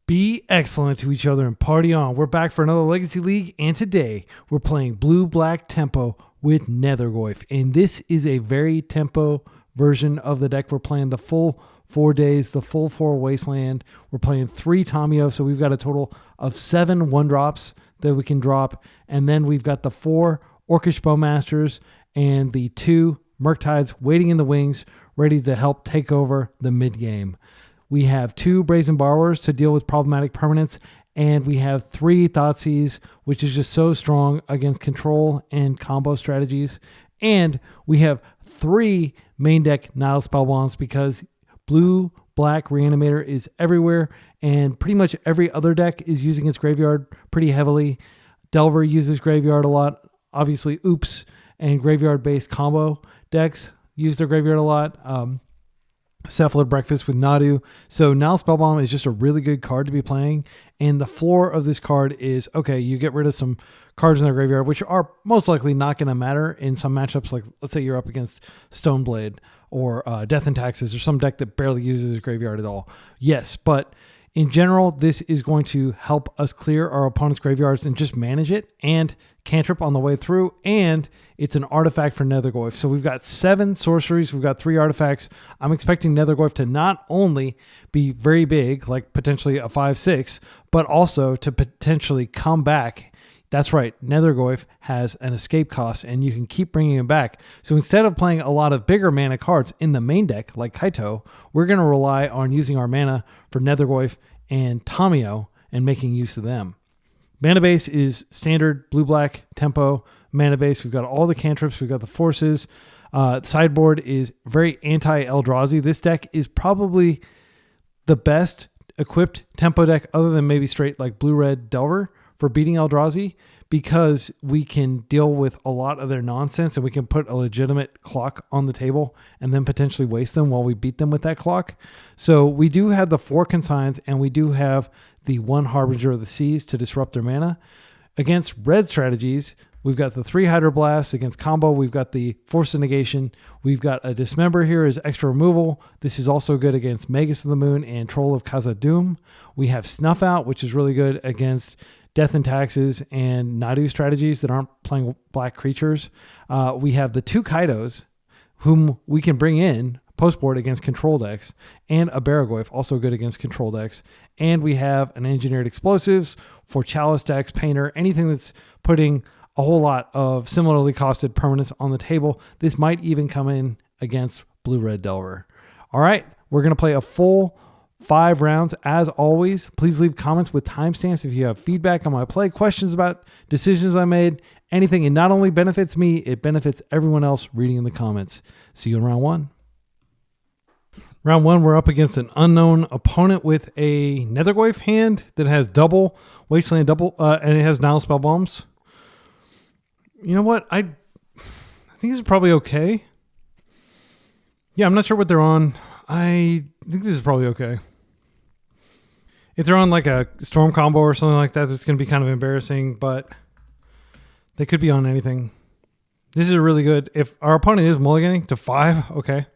Be excellent to each other and party on. We're back for another Legacy League, and today we're playing Blue-Black Tempo with Nethergoyf. And this is a very tempo version of the deck. We're playing the full 4 days, the full 4 Wasteland. We're playing 3 Tamiyo, so we've got a total of 7 1-drops that we can drop. And then we've got the 4 Orcish Bowmasters and the 2 Murktides waiting in the wings, ready to help take over the mid-game. We have 2 Brazen Borrowers to deal with problematic permanents, and we have 3 Thoughtseize, which is just so strong against control and combo strategies. And we have 3 main deck Nile Spellbombs because Blue-Black Reanimator is everywhere, and pretty much every other deck is using its graveyard pretty heavily. Delver uses graveyard a lot. Obviously, Oops and graveyard-based combo decks use their graveyard a lot. Cephalid Breakfast with Nadu. So Nile Spellbomb is just a really good card to be playing. And the floor of this card is, okay, you get rid of some cards in their graveyard, which are most likely not going to matter in some matchups. Like, let's say you're up against Stoneblade or Death and Taxes or some deck that barely uses a graveyard at all. Yes, but in general, this is going to help us clear our opponent's graveyards and just manage it, and cantrip on the way through, and it's an artifact for Nethergoyf. So we've got 7 sorceries, we've got 3 artifacts. I'm expecting Nethergoyf to not only be very big, like potentially a 5/6, but also to potentially come back. That's right, Nethergoyf has an escape cost, and you can keep bringing him back. So instead of playing a lot of bigger mana cards in the main deck, like Kaito, we're going to rely on using our mana for Nethergoyf and Tamiyo and making use of them. Mana base is standard Blue-Black Tempo mana base. We've got all the cantrips. We've got the forces. Sideboard is very anti-Eldrazi. This deck is probably the best equipped Tempo deck other than maybe straight like Blue-Red Delver for beating Eldrazi, because we can deal with a lot of their nonsense and we can put a legitimate clock on the table and then potentially waste them while we beat them with that clock. So we do have the 4 consigns, and we do have the 1 Harbinger of the Seas to disrupt their mana. Against red strategies, we've got the 3 Hydroblasts. Against combo, we've got the Force of Negation. We've got a Dismember here as extra removal. This is also good against Magus of the Moon and Troll of Khazad-dûm. We have Snuff Out, which is really good against Death and Taxes and Nadu strategies that aren't playing black creatures. We have the 2 Kaitos, whom we can bring in post-board against control decks, and a Barragoyf, also good against control decks. And we have an Engineered Explosives for Chalice decks, Painter, anything that's putting a whole lot of similarly costed permanents on the table. This might even come in against Blue-Red Delver. All right, we're going to play a full 5 rounds. As always, please leave comments with timestamps if you have feedback on my play, questions about decisions I made, anything. It not only benefits me, it benefits everyone else reading in the comments. See you in round 1. Round 1, we're up against an unknown opponent with a Nethergoyf hand that has double Wasteland, and it has Nile Spellbombs. You know what? I think this is probably okay. Yeah, I'm not sure what they're on. I think this is probably okay. If they're on like a Storm combo or something like that, that's going to be kind of embarrassing, but they could be on anything. This is really good. If our opponent is mulliganing to 5, okay.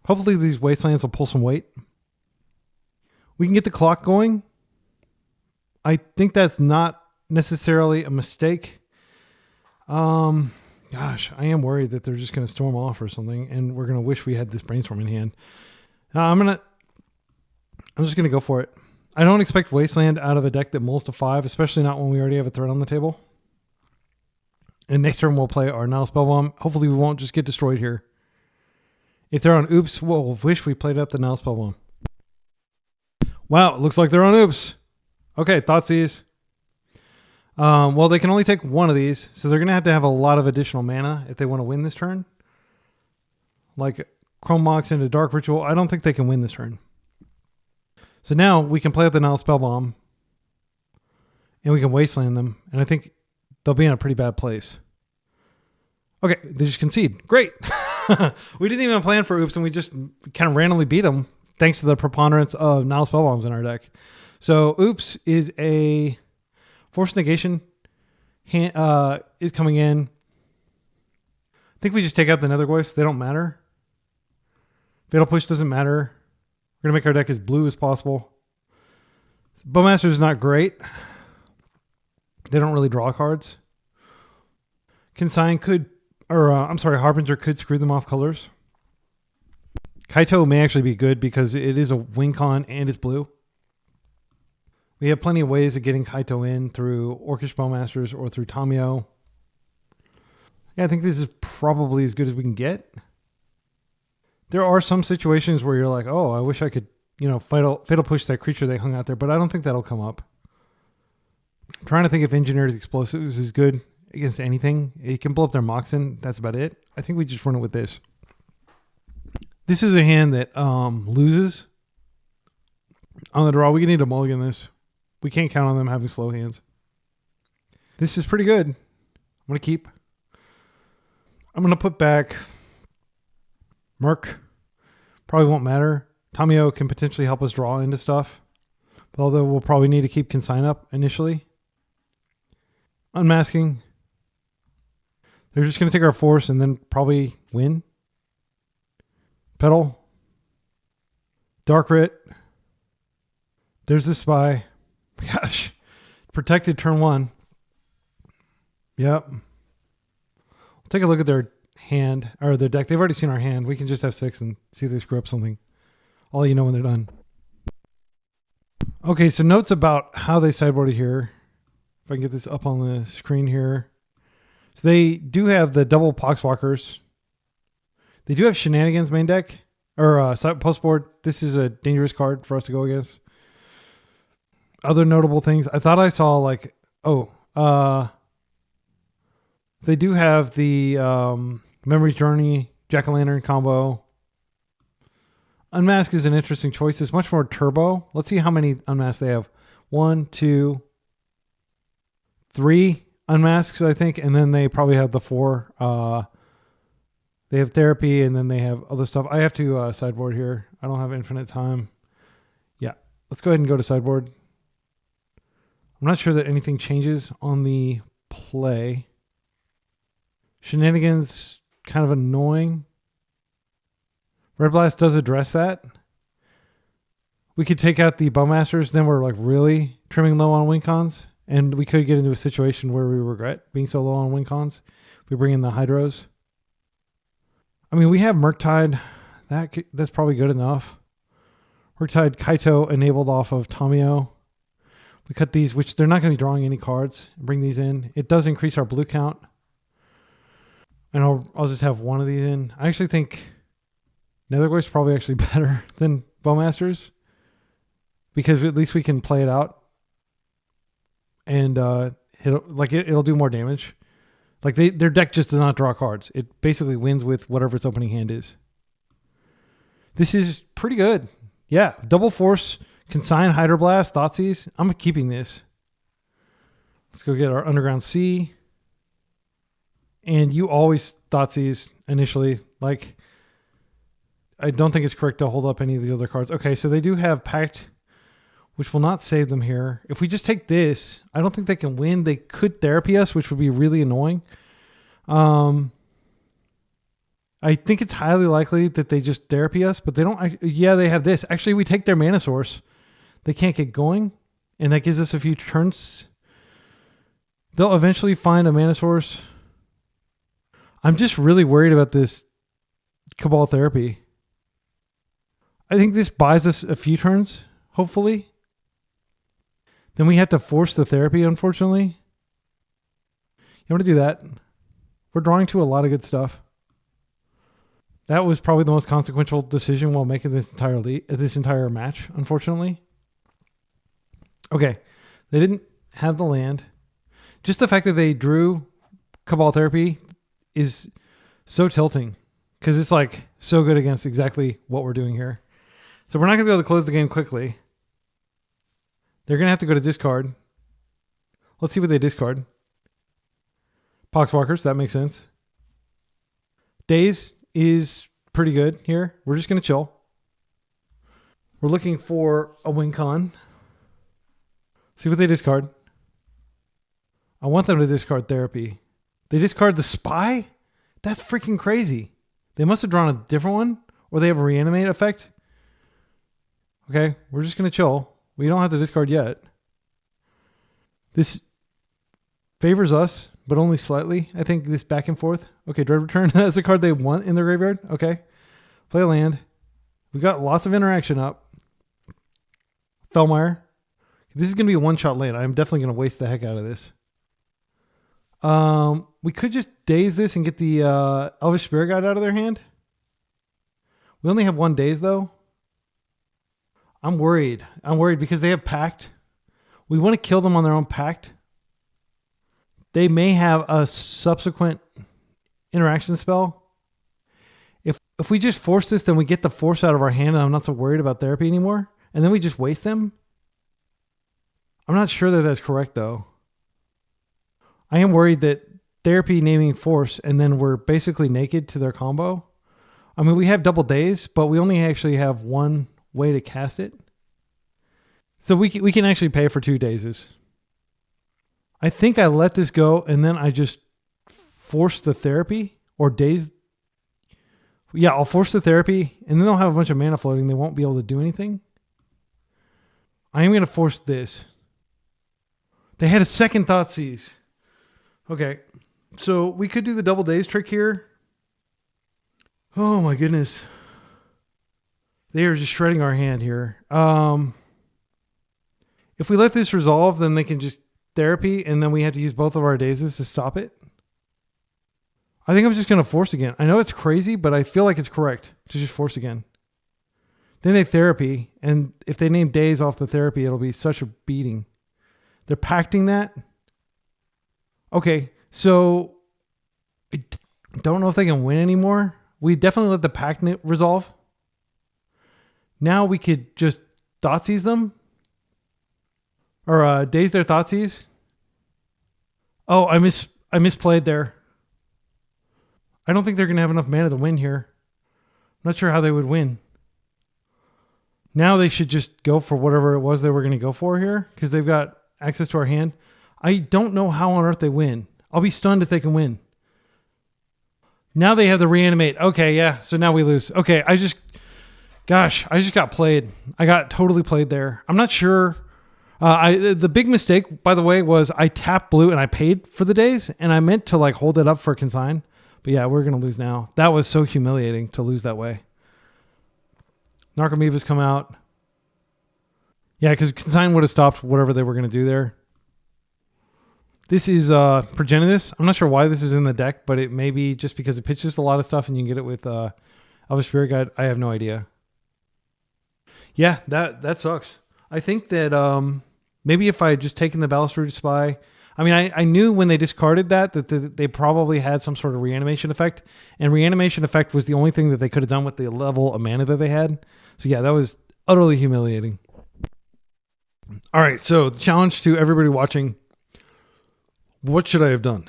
Hopefully these Wastelands will pull some weight. We can get the clock going. I think that's not necessarily a mistake. Gosh, I am worried that they're just going to storm off or something, and we're going to wish we had this Brainstorm in hand. I'm just going to go for it. I don't expect Wasteland out of a deck that mulls to 5, especially not when we already have a threat on the table. And next turn we'll play our Nile Spellbomb. Hopefully we won't just get destroyed here. If they're on Oops, we'll wish we played out the Nile Spellbomb. Wow, it looks like they're on Oops. Okay, Thoughtseize. Well, they can only take 1 of these, so they're going to have a lot of additional mana if they want to win this turn. Like Chrome Mox into Dark Ritual. I don't think they can win this turn. So now we can play with the Nile Spellbomb, and we can Wasteland them, and I think they'll be in a pretty bad place. Okay, they just concede. Great. We didn't even plan for Oops, and we just kind of randomly beat them thanks to the preponderance of Nile Spellbombs in our deck. So Oops is a Force Negation is coming in. I think we just take out the Nethergoyfs. They don't matter. Fatal Push doesn't matter. We're going to make our deck as blue as possible. Bowmaster is not great. They don't really draw cards. Consign could, or I'm sorry, Harbinger could screw them off colors. Kaito may actually be good because it is a win con and it's blue. We have plenty of ways of getting Kaito in through Orcish Bowmasters or through Tamiyo. Yeah, I think this is probably as good as we can get. There are some situations where you're like, oh, I wish I could, fatal push that creature they hung out there, but I don't think that'll come up. I'm trying to think if Engineered Explosives is good against anything. It can blow up their Moxen. That's about it. I think we just run it with this. This is a hand that loses on the draw. We need to mulligan this. We can't count on them having slow hands. This is pretty good. I'm going to keep. I'm going to put back Merc. Probably won't matter. Tamiyo can potentially help us draw into stuff. But although we'll probably need to keep Consign up initially. Unmasking. They're just going to take our force and then probably win. Pedal. Dark Writ. There's the Spy. Gosh. Protected turn 1. Yep. We'll take a look at their hand, or their deck. They've already seen our hand. We can just have 6 and see if they screw up something. I'll let you know when they're done. Okay, so notes about how they sideboarded here. If I can get this up on the screen here. So they do have the double Poxwalkers. They do have Shenanigans main deck, or post board. This is a dangerous card for us to go against. Other notable things. I thought I saw like, they do have the Memory Journey, Jack-o'-lantern combo. Unmask is an interesting choice. It's much more turbo. Let's see how many unmasks they have. 1, 2, 3 unmasks, I think. And then they probably have the 4. They have therapy and then they have other stuff. I have to sideboard here. I don't have infinite time. Yeah, let's go ahead and go to sideboard. I'm not sure that anything changes on the play. Shenanigans, kind of annoying. Red Blast does address that. We could take out the Bowmasters, then we're like really trimming low on win cons, and we could get into a situation where we regret being so low on win cons. We bring in the Hydros. I mean, we have Murktide. That's probably good enough. Murktide Kaito enabled off of Tamiyo. We cut these, which they're not going to be drawing any cards. Bring these in. It does increase our blue count. And I'll just have one of these in. I actually think Nethergoyf is probably actually better than Bowmasters, because at least we can play it out and it'll do more damage. Like their deck just does not draw cards. It basically wins with whatever its opening hand is. This is pretty good. Yeah, double force, Consign, Hydroblast, Thoughtseize. I'm keeping this. Let's go get our Underground Sea. And you always Thoughtseize initially. Like, I don't think it's correct to hold up any of these other cards. Okay, so they do have Pact, which will not save them here. If we just take this, I don't think they can win. They could therapy us, which would be really annoying. I think it's highly likely that they just therapy us, but they don't. Yeah, they have this. Actually, we take their mana source. They can't get going, and that gives us a few turns. They'll eventually find a mana source. I'm just really worried about this Cabal Therapy. I think this buys us a few turns, hopefully. Then we have to force the therapy, unfortunately. You want to do that? We're drawing to a lot of good stuff. That was probably the most consequential decision while making this entire match, unfortunately. Okay, they didn't have the land. Just the fact that they drew Cabal Therapy is so tilting, because it's like so good against exactly what we're doing here. So we're not going to be able to close the game quickly. They're going to have to go to discard. Let's see what they discard. Poxwalkers, that makes sense. Daze is pretty good here. We're just going to chill. We're looking for a win con. See what they discard. I want them to discard Therapy. They discard the Spy? That's freaking crazy. They must have drawn a different one, or they have a reanimate effect. Okay, we're just going to chill. We don't have to discard yet. This favors us, but only slightly. I think this back and forth. Okay, Dread Return. That's a card they want in their graveyard. Okay. Play a land. We got lots of interaction up. Felmire. This is going to be a one-shot land. I'm definitely going to waste the heck out of this. We could just daze this and get the Elvish Spirit Guide out of their hand. We only have one daze, though. I'm worried. I'm worried because they have Pact. We want to kill them on their own Pact. They may have a subsequent interaction spell. If we just force this, then we get the force out of our hand, and I'm not so worried about therapy anymore. And then we just waste them. I'm not sure that that's correct, though. I am worried that therapy naming force, and then we're basically naked to their combo. I mean, we have double days, but we only actually have one way to cast it. So we can actually pay for 2 dazes. I think I let this go, and then I just force the therapy or daze. Yeah, I'll force the therapy, and then they'll have a bunch of mana floating. They won't be able to do anything. I am going to force this. They had a second Thoughtseize. Okay, so we could do the double daze trick here. Oh my goodness. They are just shredding our hand here. If we let this resolve, then they can just therapy, and then we have to use both of our dazes to stop it. I think I'm just going to force again. I know it's crazy, but I feel like it's correct to just force again. Then they therapy, and if they name days off the therapy, it'll be such a beating. They're pacting that. Okay, so I don't know if they can win anymore. We definitely let the pact resolve. Now we could just Thoughtseize them. Or daze their Thoughtseize. Oh, I misplayed there. I don't think they're going to have enough mana to win here. I'm not sure how they would win. Now they should just go for whatever it was they were going to go for here, because they've got access to our hand. I don't know how on earth they win. I'll be stunned if they can win. Now they have the reanimate. Okay, yeah. So now we lose. Okay, I just got played. I got totally played there. I'm not sure. The big mistake, by the way, was I tapped blue and I paid for the days, and I meant to like hold it up for consign. But yeah, we're going to lose now. That was so humiliating to lose that way. Narcomoeva's come out. Yeah, because consign would have stopped whatever they were going to do there. This is Progenitus. I'm not sure why this is in the deck, but it may be just because it pitches a lot of stuff and you can get it with Elvish Spirit Guide. I have no idea. Yeah, that sucks. I think that maybe if I had just taken the Balustrade Spy... I mean, I knew when they discarded that they probably had some sort of reanimation effect. And reanimation effect was the only thing that they could have done with the level of mana that they had. So yeah, that was utterly humiliating. All right, so the challenge to everybody watching. What should I have done?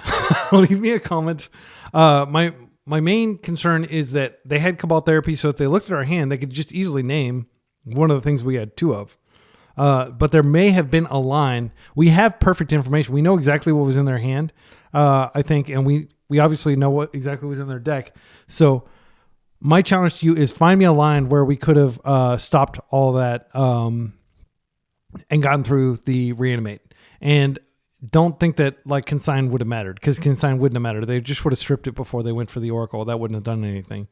Leave me a comment. My main concern is that they had Cabal Therapy, so if they looked at our hand, they could just easily name one of the things we had 2 of. But there may have been a line. We have perfect information. We know exactly what was in their hand, I think, and we obviously know what exactly was in their deck. So my challenge to you is find me a line where we could have stopped all that and gotten through the reanimate. And don't think that like consign would have mattered, because consign wouldn't have mattered. They just would have stripped it before they went for the Oracle. That wouldn't have done anything.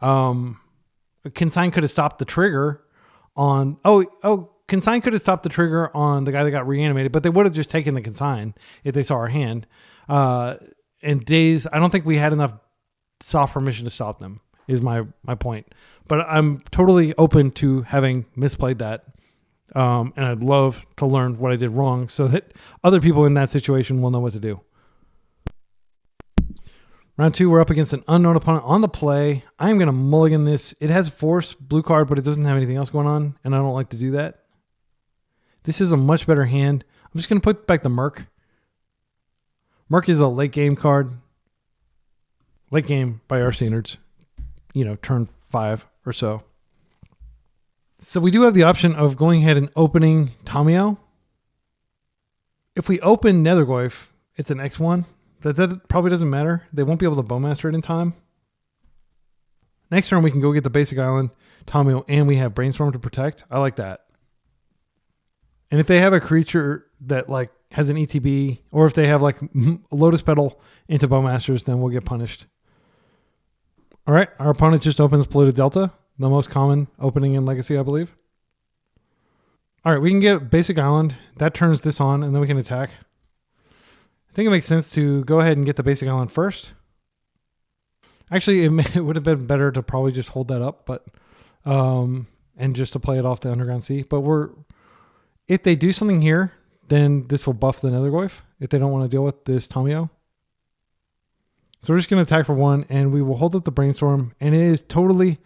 Consign could have stopped the trigger on... Consign could have stopped the trigger on the guy that got reanimated, but they would have just taken the consign if they saw our hand. And days, I don't think we had enough soft permission to stop them, is my point. But I'm totally open to having misplayed that. And I'd love to learn what I did wrong so that other people in that situation will know what to do. Round 2, we're up against an unknown opponent on the play. I'm going to mulligan this. It has force, blue card, but it doesn't have anything else going on, and I don't like to do that. This is a much better hand. I'm just going to put back the Merc. Merc is a late game card. Late game by our standards. Turn 5 or so. So we do have the option of going ahead and opening Tamiyo. If we open Nethergoyf, it's an X1. That probably doesn't matter. They won't be able to Bowmaster it in time. Next turn, we can go get the basic island, Tamiyo, and we have Brainstorm to protect. I like that. And if they have a creature that like has an ETB, or if they have like Lotus Petal into Bowmasters, then we'll get punished. All right, our opponent just opens Polluted Delta, the most common opening in Legacy, I believe. All right, we can get Basic Island. That turns this on, and then we can attack. I think it makes sense to go ahead and get the Basic Island first. Actually, it would have been better to probably just hold that up, but and just to play it off the Underground Sea. But if they do something here, then this will buff the Nethergoyf if they don't want to deal with this Tamio. So we're just going to attack for 1, and we will hold up the Brainstorm, and it is totally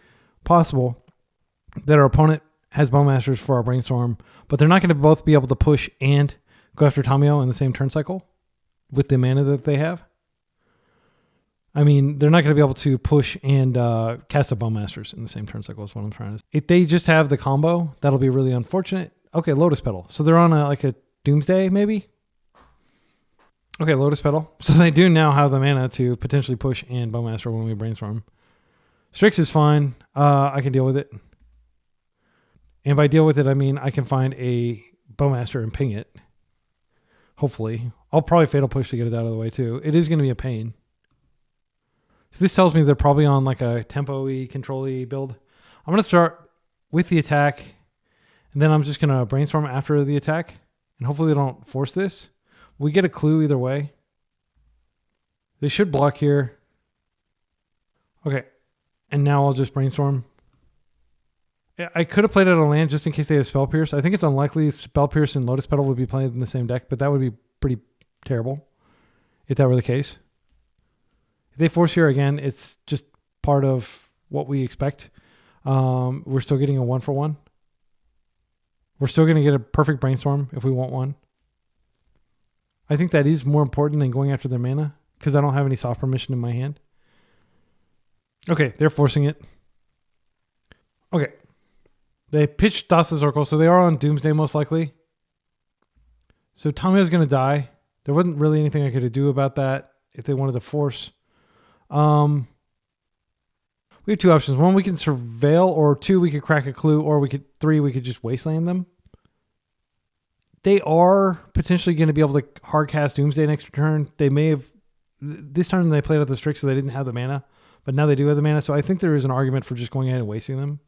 possible that our opponent has Bowmasters for our Brainstorm, but they're not going to both be able to push and go after Tamio in the same turn cycle with the mana that they have. I mean, they're not going to be able to push and cast a Bowmasters in the same turn cycle is what I'm trying to say. If they just have the combo, that'll be really unfortunate. Okay, Lotus Petal. So they're on like a Doomsday, maybe? Okay, Lotus Petal. So they do now have the mana to potentially push and Bowmaster when we Brainstorm. Strix is fine. I can deal with it. And by deal with it, I mean I can find a Bowmaster and ping it. Hopefully. I'll probably Fatal Push to get it out of the way too. It is going to be a pain. So this tells me they're probably on like a tempo-y, control-y build. I'm going to start with the attack, and then I'm just going to Brainstorm after the attack, and hopefully they don't force this. We get a clue either way. They should block here. Okay, and now I'll just Brainstorm. I could have played out a land just in case they have Spell Pierce. I think it's unlikely Spell Pierce and Lotus Petal would be played in the same deck, but that would be pretty terrible if that were the case. If they force here again, it's just part of what we expect. We're still getting a 1-for-1. We're still going to get a perfect Brainstorm if we want one. I think that is more important than going after their mana because I don't have any soft permission in my hand. Okay, they're forcing it. Okay. They pitched Thassa's Oracle, so they are on Doomsday most likely. So Tamio's going to die. There wasn't really anything I could do about that if they wanted to force. We have two options. One, we can Surveil, or two, we could crack a clue, or three, we could just Wasteland them. They are potentially going to be able to hardcast Doomsday next turn. They may have, this turn they played out the Strix, so they didn't have the mana, but now they do have the mana, so I think there is an argument for just going ahead and wasting them.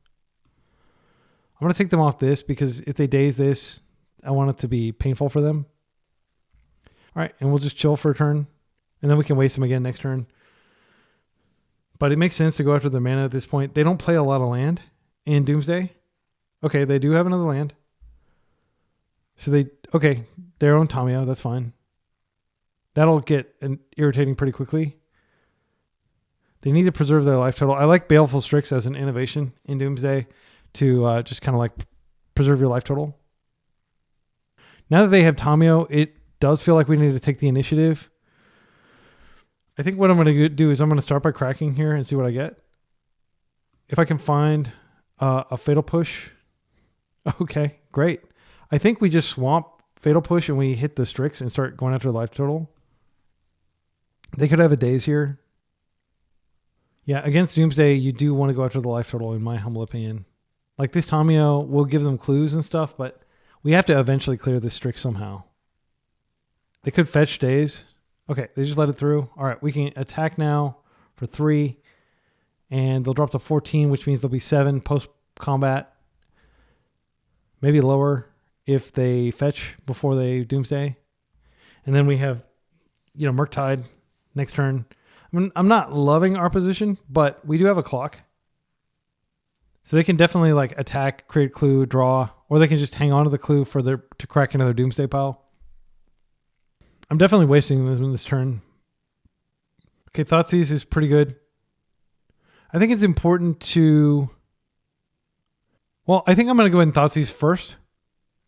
I'm going to take them off this because if they daze this, I want it to be painful for them. All right, and we'll just chill for a turn, and then we can waste them again next turn. But it makes sense to go after the mana at this point. They don't play a lot of land in Doomsday. Okay, they do have another land. So their own Tamio, that's fine. That'll get irritating pretty quickly. They need to preserve their life total. I like Baleful Strix as an innovation in Doomsday to just kind of like preserve your life total. Now that they have Tamio, it does feel like we need to take the initiative. I think what I'm going to do is I'm going to start by cracking here and see what I get. If I can find a Fatal Push. Okay, great. I think we just swamp Fatal Push and we hit the Strix and start going after the life total. They could have a daze here. Yeah, against Doomsday, you do want to go after the life total, in my humble opinion. Like this Tamio will give them clues and stuff, but we have to eventually clear this Strix somehow. They could fetch daze. Okay, they just let it through. All right, we can attack now for 3, and they'll drop to 14, which means there'll be 7 post-combat. Maybe lower if they fetch before they Doomsday. And then we have, Murktide next turn. I mean, I'm not loving our position, but we do have a clock. So they can definitely attack, create clue, draw, or they can just hang on to the clue to crack another Doomsday pile. I'm definitely wasting them in this turn. Okay, Thoughtseize is pretty good. I think it's important to... Well, I think I'm going to go ahead and Thoughtseize first,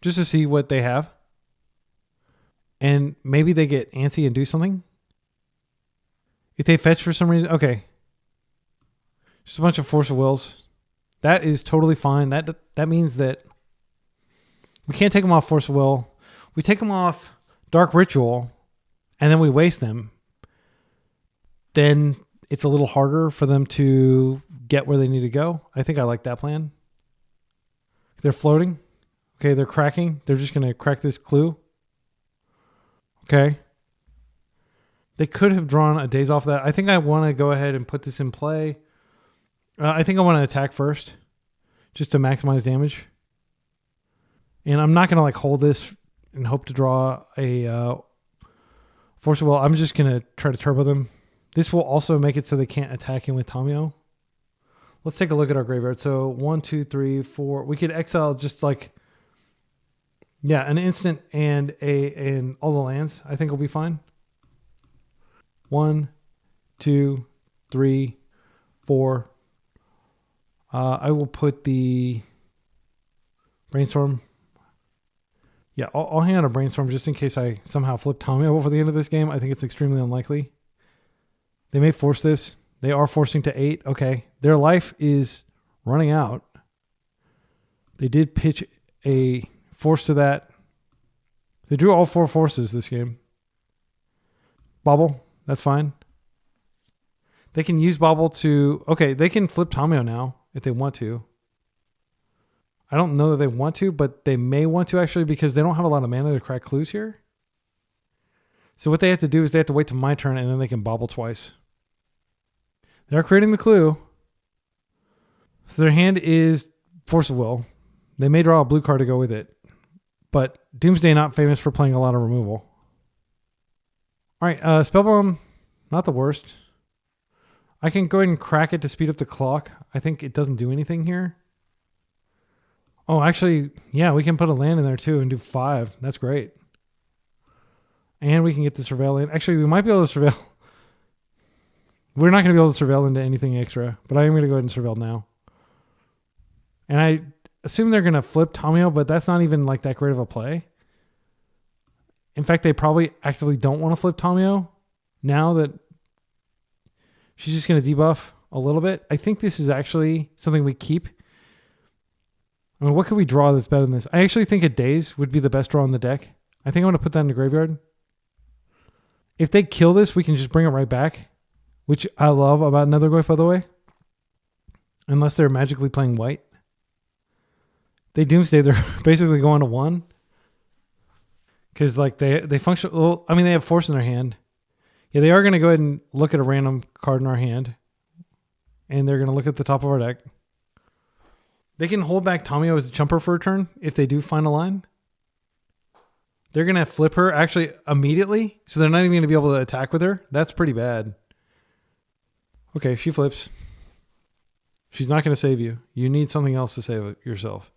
just to see what they have. And maybe they get antsy and do something. If they fetch for some reason... Okay. Just a bunch of Force of Wills. That is totally fine. That means that we can't take them off Force of Will. We take them off Dark Ritual, and then we waste them. Then it's a little harder for them to get where they need to go. I think I like that plan. They're floating. Okay, they're cracking. They're just going to crack this clue. Okay. They could have drawn a daze off that. I think I want to go ahead and put this in play. I think I want to attack first just to maximize damage. And I'm not going to like hold this and hope to draw a Force of Will. I'm just going to try to turbo them. This will also make it so they can't attack him with Tamiyo. Let's take a look at our graveyard. So 1, 2, 3, 4. We could exile just like, yeah, an instant and all the lands. I think will be fine. 1, 2, 3, 4. I will put the Brainstorm. Yeah, I'll hang out a Brainstorm just in case I somehow flip Tamiyo before the end of this game. I think it's extremely unlikely. They may force this. They are forcing to 8. Okay. Their life is running out. They did pitch a force to that. They drew all 4 forces this game. Bobble. That's fine. They can use Bobble to... Okay, they can flip Tamiyo now if they want to. I don't know that they want to, but they may want to actually because they don't have a lot of mana to crack clues here. So what they have to do is they have to wait till my turn and then they can Bobble twice. They're creating the clue. So their hand is Force of Will. They may draw a blue card to go with it. But Doomsday not famous for playing a lot of removal. All right, Spellbomb, not the worst. I can go ahead and crack it to speed up the clock. I think it doesn't do anything here. Oh, actually, yeah, we can put a land in there too and do 5. That's great. And we can get the Surveil in. Actually, we might be able to Surveil. We're not going to be able to Surveil into anything extra, but I am going to go ahead and Surveil now. And I assume they're going to flip Tamiyo, but that's not even like that great of a play. In fact, they probably actively don't want to flip Tamiyo now that she's just going to debuff a little bit. I think this is actually something we keep. I mean, what could we draw that's better than this? I actually think a Daze would be the best draw in the deck. I think I'm going to put that in the graveyard. If they kill this, we can just bring it right back, which I love about Nethergoyf, by the way. Unless they're magically playing white. They Doomsday, they're basically going to 1. Because like they function, well, I mean, they have force in their hand. Yeah, they are going to go ahead and look at a random card in our hand. And they're going to look at the top of our deck. They can hold back Tamiyo as a chumper for a turn if they do find a line. They're going to flip her actually immediately. So they're not even going to be able to attack with her. That's pretty bad. Okay, she flips. She's not going to save you. You need something else to save yourself.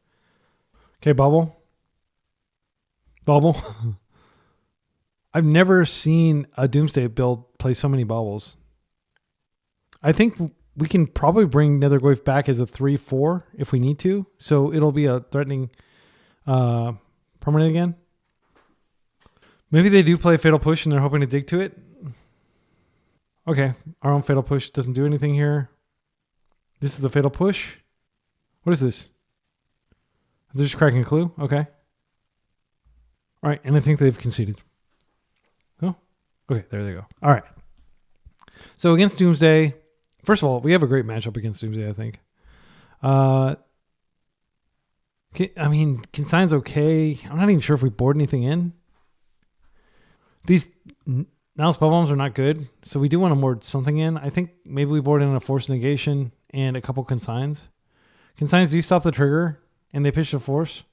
Okay, Bobble. Bobble. I've never seen a Doomsday build play so many baubles. I think we can probably bring Nethergoyf back as a 3/4 if we need to. So it'll be a threatening permanent again. Maybe they do play Fatal Push and they're hoping to dig to it. Okay, our own Fatal Push doesn't do anything here. This is the Fatal Push. What is this? They're just cracking a clue? Okay. All right, and I think they've conceded. Oh, okay, there they go. All right. So against Doomsday, first of all, we have a great matchup against Doomsday, I think. I mean, Consign's okay. I'm not even sure if we board anything in. These now Spellbombs are not good, so we do want to board something in. I think maybe we board in a Force Negation and a couple Consigns. Consigns do stop the trigger, and they pitch the Force.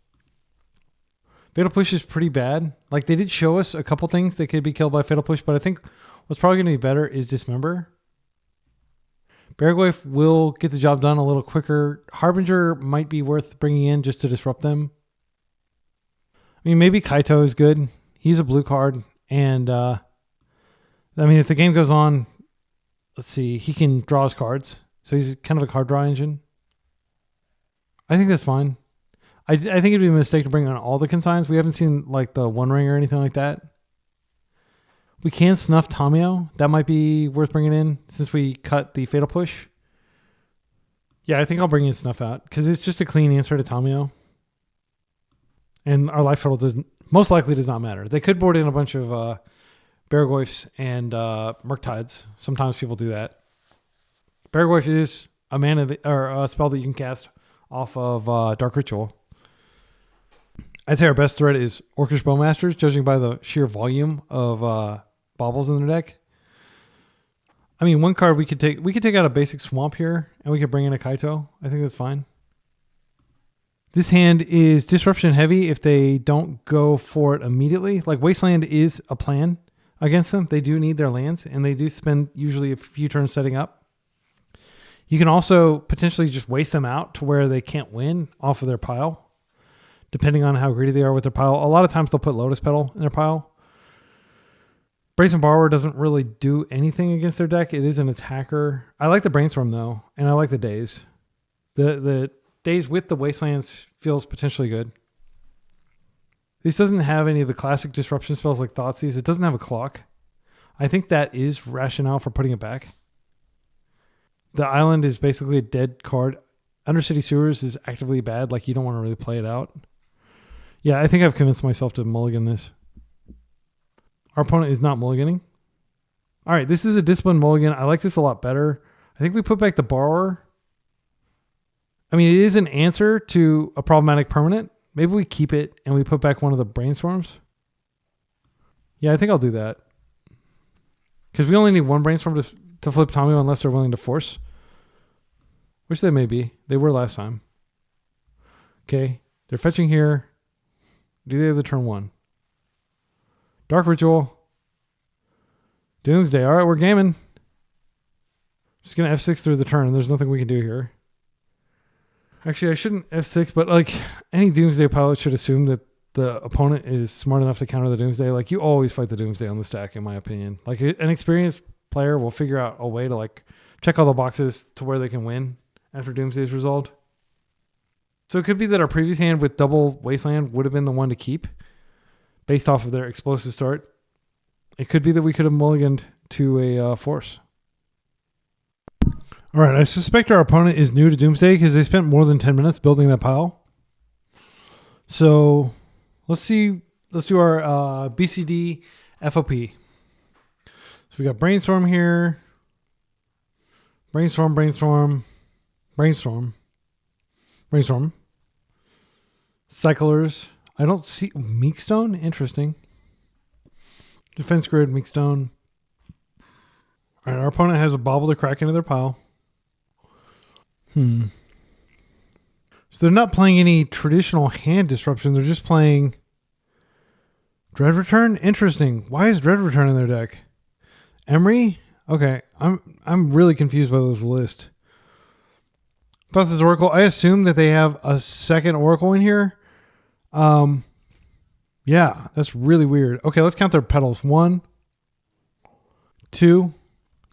Fatal Push is pretty bad. Like, they did show us a couple things that could be killed by Fatal Push, but I think what's probably going to be better is Dismember. Nethergoyf will get the job done a little quicker. Harbinger might be worth bringing in just to disrupt them. I mean, maybe Kaito is good. He's a blue card. And, I mean, if the game goes on, let's see, he can draw his cards. So he's kind of a card draw engine. I think that's fine. I think it'd be a mistake to bring on all the consigns. We haven't seen like the One Ring or anything like that. We can snuff Tamiyo. That might be worth bringing in since we cut the Fatal Push. Yeah, I think I'll bring in Snuff out because it's just a clean answer to Tamiyo. And our life total most likely does not matter. They could board in a bunch of Nethergoyfs and Murktides. Sometimes people do that. Nethergoyf is a spell that you can cast off of Dark Ritual. I'd say our best threat is Orcish Bowmasters, judging by the sheer volume of baubles in their deck. I mean, one card we could take out a basic swamp here, and we could bring in a Kaito. I think that's fine. This hand is disruption heavy if they don't go for it immediately. Like Wasteland is a plan against them. They do need their lands, and they do spend usually a few turns setting up. You can also potentially just waste them out to where they can't win off of their pile, depending on how greedy they are with their pile. A lot of times they'll put Lotus Petal in their pile. Brazen Borrower doesn't really do anything against their deck. It is an attacker. I like the Brainstorm though, and I like the Daze. The Daze with the Wastelands feels potentially good. This doesn't have any of the classic disruption spells like Thoughtseize. It doesn't have a clock. I think that is rationale for putting it back. The island is basically a dead card. Undercity Sewers is actively bad. Like you don't want to really play it out. Yeah, I think I've convinced myself to mulligan this. Our opponent is not mulliganing. All right, this is a disciplined mulligan. I like this a lot better. I think we put back the Borrower. I mean, it is an answer to a problematic permanent. Maybe we keep it and we put back one of the Brainstorms. Yeah, I think I'll do that. Because we only need one Brainstorm to flip Tomio unless they're willing to force. Which they may be. They were last time. Okay, they're fetching here. Do they have the turn one? Dark Ritual. Doomsday. All right, we're gaming. Just going to F6 through the turn. There's nothing we can do here. Actually, I shouldn't F6, but like any Doomsday pilot should assume that the opponent is smart enough to counter the Doomsday. Like you always fight the Doomsday on the stack, in my opinion. Like an experienced player will figure out a way to like check all the boxes to where they can win after Doomsday is resolved. So it could be that our previous hand with double Wasteland would have been the one to keep based off of their explosive start. It could be that we could have mulliganed to a force. All right, I suspect our opponent is new to Doomsday because they spent more than 10 minutes building that pile. So let's see. Let's do our BCD FOP. So we got Brainstorm here. Brainstorm. Cyclers. I don't see Meekstone. Interesting. Defense Grid, Meekstone. All right, our opponent has a Bauble to crack into their pile. So they're not playing any traditional hand disruption. They're just playing Dread Return. Interesting. Why is Dread Return in their deck? Emery? Okay, I'm really confused by this list. Thoughtless Oracle. I assume that they have a second Oracle in here. Yeah, that's really weird. Okay, let's count their petals. 1, 2,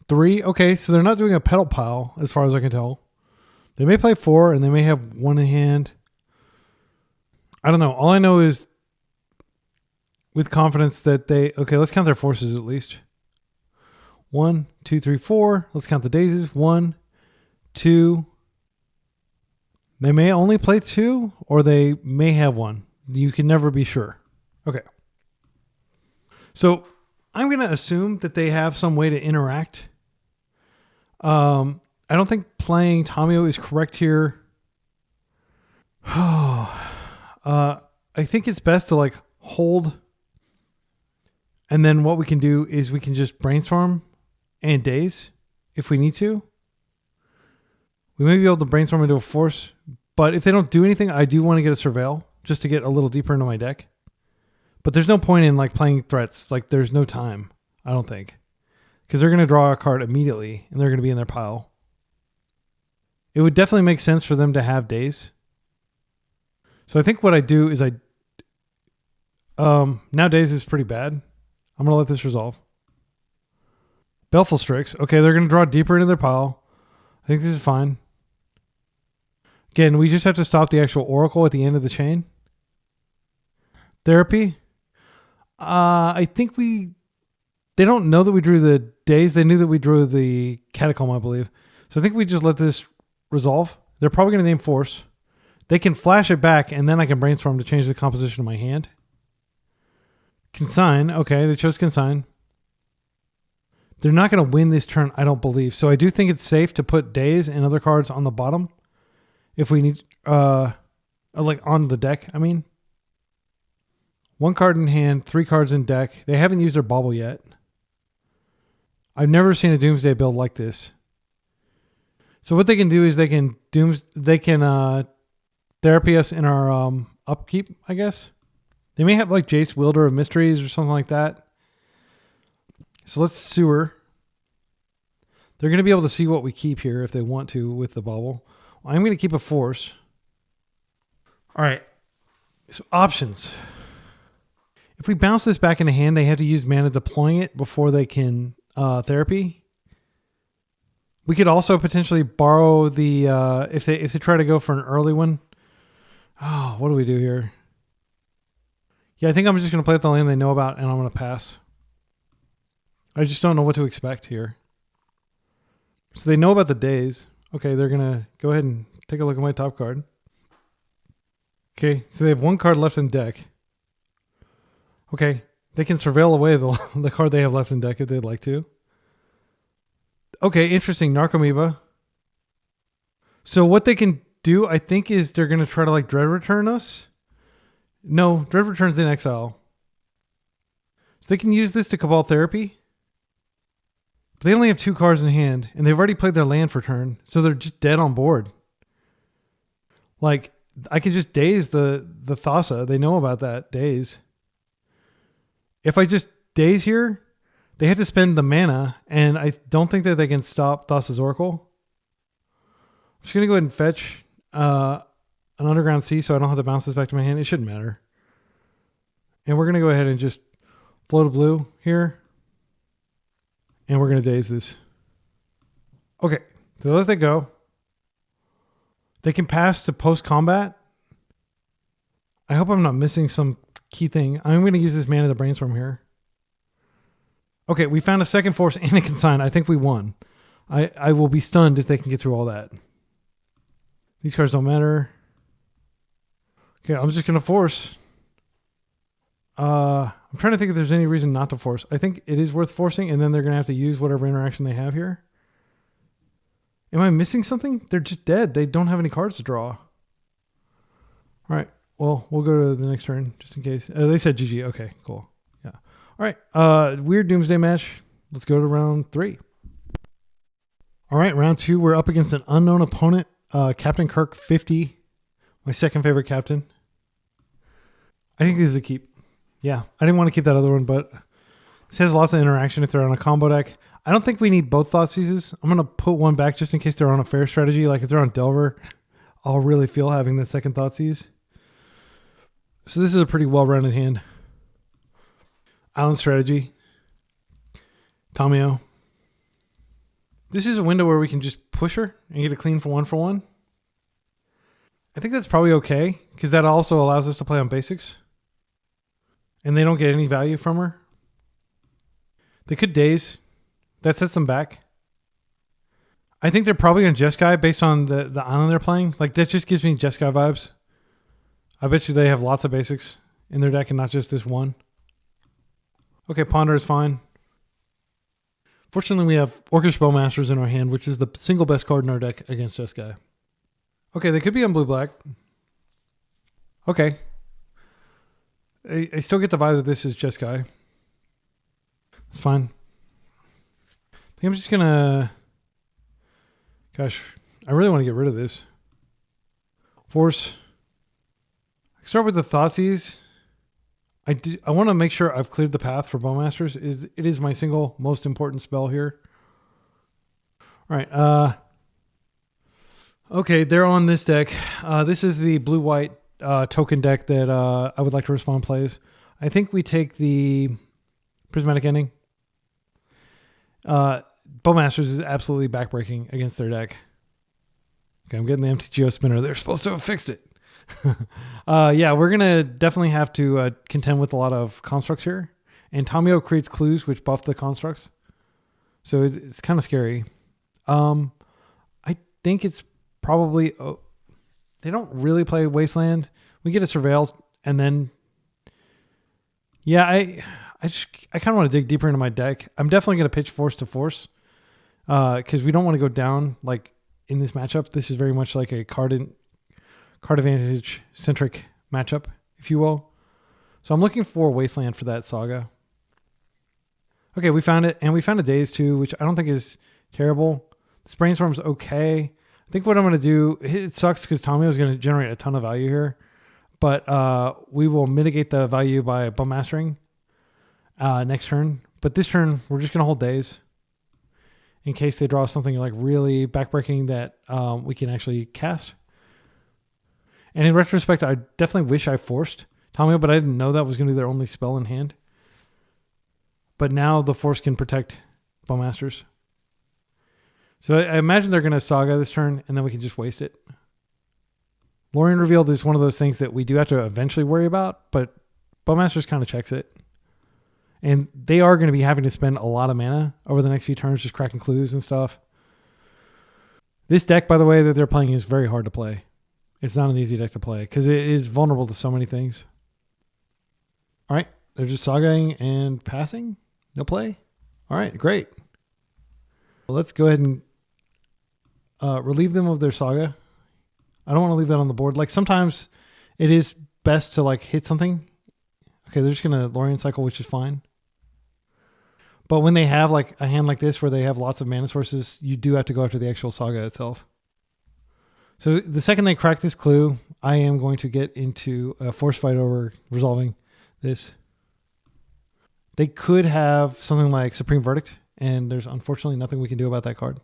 3. Okay, so they're not doing a petal pile as far as I can tell. They may play 4 and they may have 1 in hand. I don't know. All I know is with confidence that they... Okay, let's count their forces at least. 1, 2, 3, 4. Let's count the daisies. 1, 2. They may only play 2 or they may have 1. You can never be sure. Okay. So I'm going to assume that they have some way to interact. I don't think playing Tomio is correct here. I think it's best to like hold. And then what we can do is we can just Brainstorm and Daze if we need to. We may be able to Brainstorm into a force. But if they don't do anything, I do want to get a Surveil just to get a little deeper into my deck. But there's no point in like playing threats. Like there's no time, I don't think. Because they're going to draw a card immediately and they're going to be in their pile. It would definitely make sense for them to have Daze. So I think what I do is now Daze is pretty bad. I'm going to let this resolve. Baleful Strix. Okay, they're going to draw deeper into their pile. I think this is fine. Again, we just have to stop the actual Oracle at the end of the chain. Therapy. I think they don't know that we drew the Daze. They knew that we drew the Catacomb, I believe. So I think we just let this resolve. They're probably going to name Force. They can flash it back, and then I can Brainstorm to change the composition of my hand. Consign. Okay, they chose Consign. They're not going to win this turn, I don't believe. So I do think it's safe to put Daze and other cards on the bottom. If we need, like on the deck, I mean. 1 card in hand, 3 cards in deck. They haven't used their bauble yet. I've never seen a Doomsday build like this. So what they can do is they can therapy us in our upkeep, I guess. They may have like Jace, Wielder of Mysteries or something like that. So let's sewer. They're going to be able to see what we keep here if they want to with the bauble. Well, I'm going to keep a force. All right. So options. If we bounce this back into hand, they have to use mana deploying it before they can therapy. We could also potentially borrow the if they try to go for an early one. Oh, what do we do here? Yeah, I think I'm just going to play with the land they know about, and I'm going to pass. I just don't know what to expect here. So they know about the days. Okay, they're going to go ahead and take a look at my top card. Okay, so they have 1 card left in deck. Okay, they can surveil away the card they have left in deck if they'd like to. Okay, interesting. Narcomoeba. So what they can do, I think, is they're going to try to like Dread Return us. No, Dread Return's in exile. So they can use this to Cabal Therapy. But they only have 2 cards in hand, and they've already played their land for turn, so they're just dead on board. Like, I can just daze the Thassa. They know about that, daze. If I just daze here, they have to spend the mana, and I don't think that they can stop Thassa's Oracle. I'm just going to go ahead and fetch an Underground Sea so I don't have to bounce this back to my hand. It shouldn't matter. And we're going to go ahead and just float a blue here. And we're going to daze this. Okay, they let that go. They can pass to post-combat. I hope I'm not missing some key thing. I'm going to use this mana to brainstorm here. Okay, we found a second force and a consign. I think we won. I will be stunned if they can get through all that. These cards don't matter. Okay, I'm just going to force. I'm trying to think if there's any reason not to force. I think it is worth forcing, and then they're going to have to use whatever interaction they have here. Am I missing something? They're just dead. They don't have any cards to draw. All right. Well, we'll go to the next turn just in case. They said GG. Okay, cool. Yeah. All right. Weird Doomsday match. Let's go to round 3. All right, round 2. We're up against an unknown opponent. Captain Kirk 50. My second favorite captain. I think this is a keep. Yeah, I didn't want to keep that other one, but this has lots of interaction if they're on a combo deck. I don't think we need both Thoughtseizes. I'm going to put one back just in case they're on a fair strategy. Like if they're on Delver, I'll really feel having the second Thoughtseize. So this is a pretty well-rounded hand. Island strategy. Tamio. This is a window where we can just push her and get a clean for one. I think that's probably okay because that also allows us to play on basics. And they don't get any value from her. They could daze. That sets them back. I think they're probably on Jeskai based on the island they're playing. Like that just gives me Jeskai vibes. I bet you they have lots of basics in their deck and not just this one. Okay, Ponder is fine. Fortunately, we have Orcish Bowmasters in our hand, which is the single best card in our deck against Jeskai. Okay, they could be on blue-black. Okay. I still get the vibe that this is Jeskai. That's fine. I think I'm just going to... Gosh, I really want to get rid of this. Force. Start with the Thoughtseize. I want to make sure I've cleared the path for Bowmasters. It is my single most important spell here. All right. Okay, they're on this deck. This is the blue-white token deck that I would like to respond plays. I think we take the Prismatic Ending. Bowmasters is absolutely backbreaking against their deck. Okay, I'm getting the MTGO spinner. They're supposed to have fixed it. Yeah, we're going to definitely have to contend with a lot of constructs here. And Tamio creates clues which buff the constructs. So it's kind of scary. I think it's probably... they don't really play Wasteland. We get a Surveil and then... Yeah, I kind of want to dig deeper into my deck. I'm definitely going to pitch Force to Force. Because we don't want to go down like in this matchup. This is very much like a card advantage centric matchup, if you will. So I'm looking for Wasteland for that Saga. Okay, we found it. And we found a Daze too, which I don't think is terrible. This Brainstorm's okay. I think what I'm going to do, it sucks because Tommy is going to generate a ton of value here. But we will mitigate the value by Bone Mastering next turn. But this turn, we're just going to hold Daze in case they draw something like really backbreaking that we can actually cast. And in retrospect, I definitely wish I forced Tommy, but I didn't know that was going to be their only spell in hand. But now the force can protect Bowmasters. So I imagine they're going to Saga this turn, and then we can just waste it. Lorien Revealed is one of those things that we do have to eventually worry about, but Bowmasters kind of checks it. And they are going to be having to spend a lot of mana over the next few turns just cracking clues and stuff. This deck, by the way, that they're playing is very hard to play. It's not an easy deck to play because it is vulnerable to so many things. All right, they're just Sagaing and passing. No play. All right, great. Well, let's go ahead and relieve them of their Saga. I don't want to leave that on the board. Like sometimes it is best to like hit something. Okay, they're just going to Lorien Cycle, which is fine. But when they have like a hand like this where they have lots of mana sources, you do have to go after the actual Saga itself. So the second they crack this clue, I am going to get into a force fight over resolving this. They could have something like Supreme Verdict, and there's unfortunately nothing we can do about that card.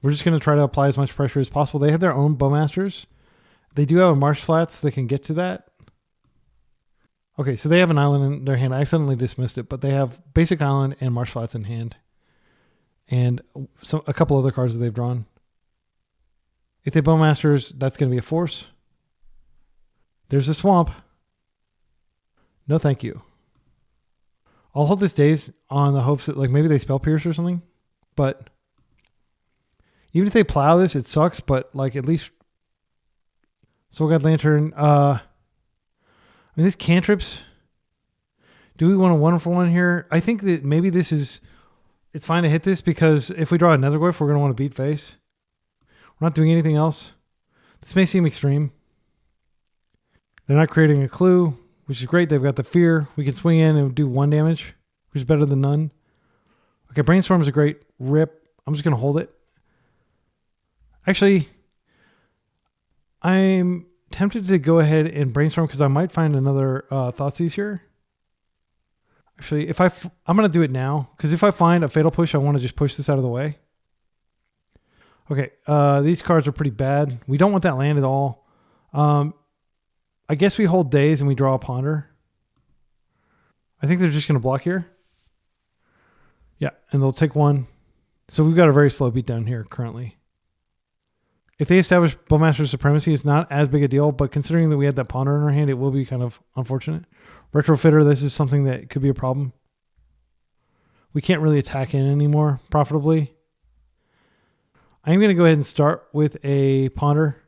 We're just going to try to apply as much pressure as possible. They have their own Bowmasters. They do have a Marsh Flats that can get to that. Okay, so they have an island in their hand. I accidentally dismissed it, but they have Basic Island and Marsh Flats in hand. And a couple other cards that they've drawn. If they Bowmasters, that's going to be a force. There's a Swamp. No thank you. I'll hold this Daze on the hopes that like maybe they Spell Pierce or something. But even if they plow this, it sucks. But like at least Soul God Lantern. I mean, these cantrips. Do we want a 1-for-1 here? I think that maybe this is. It's fine to hit this because if we draw a Nethergoyf, we're going to want to beat face. We're not doing anything else. This may seem extreme. They're not creating a clue, which is great. They've got the fear. We can swing in and do 1 damage, which is better than none. Okay, Brainstorm is a great rip. I'm just going to hold it. Actually, I'm tempted to go ahead and Brainstorm because I might find another Thoughtseize here. Actually, I'm going to do it now because if I find a Fatal Push, I want to just push this out of the way. Okay, these cards are pretty bad. We don't want that land at all. I guess we hold Daze and we draw a Ponder. I think they're just going to block here. Yeah, and they'll take 1. So we've got a very slow beat down here currently. If they establish Bowmaster Supremacy, it's not as big a deal, but considering that we had that Ponder in our hand, it will be kind of unfortunate. Retrofitter, this is something that could be a problem. We can't really attack in anymore profitably. I'm going to go ahead and start with a Ponder.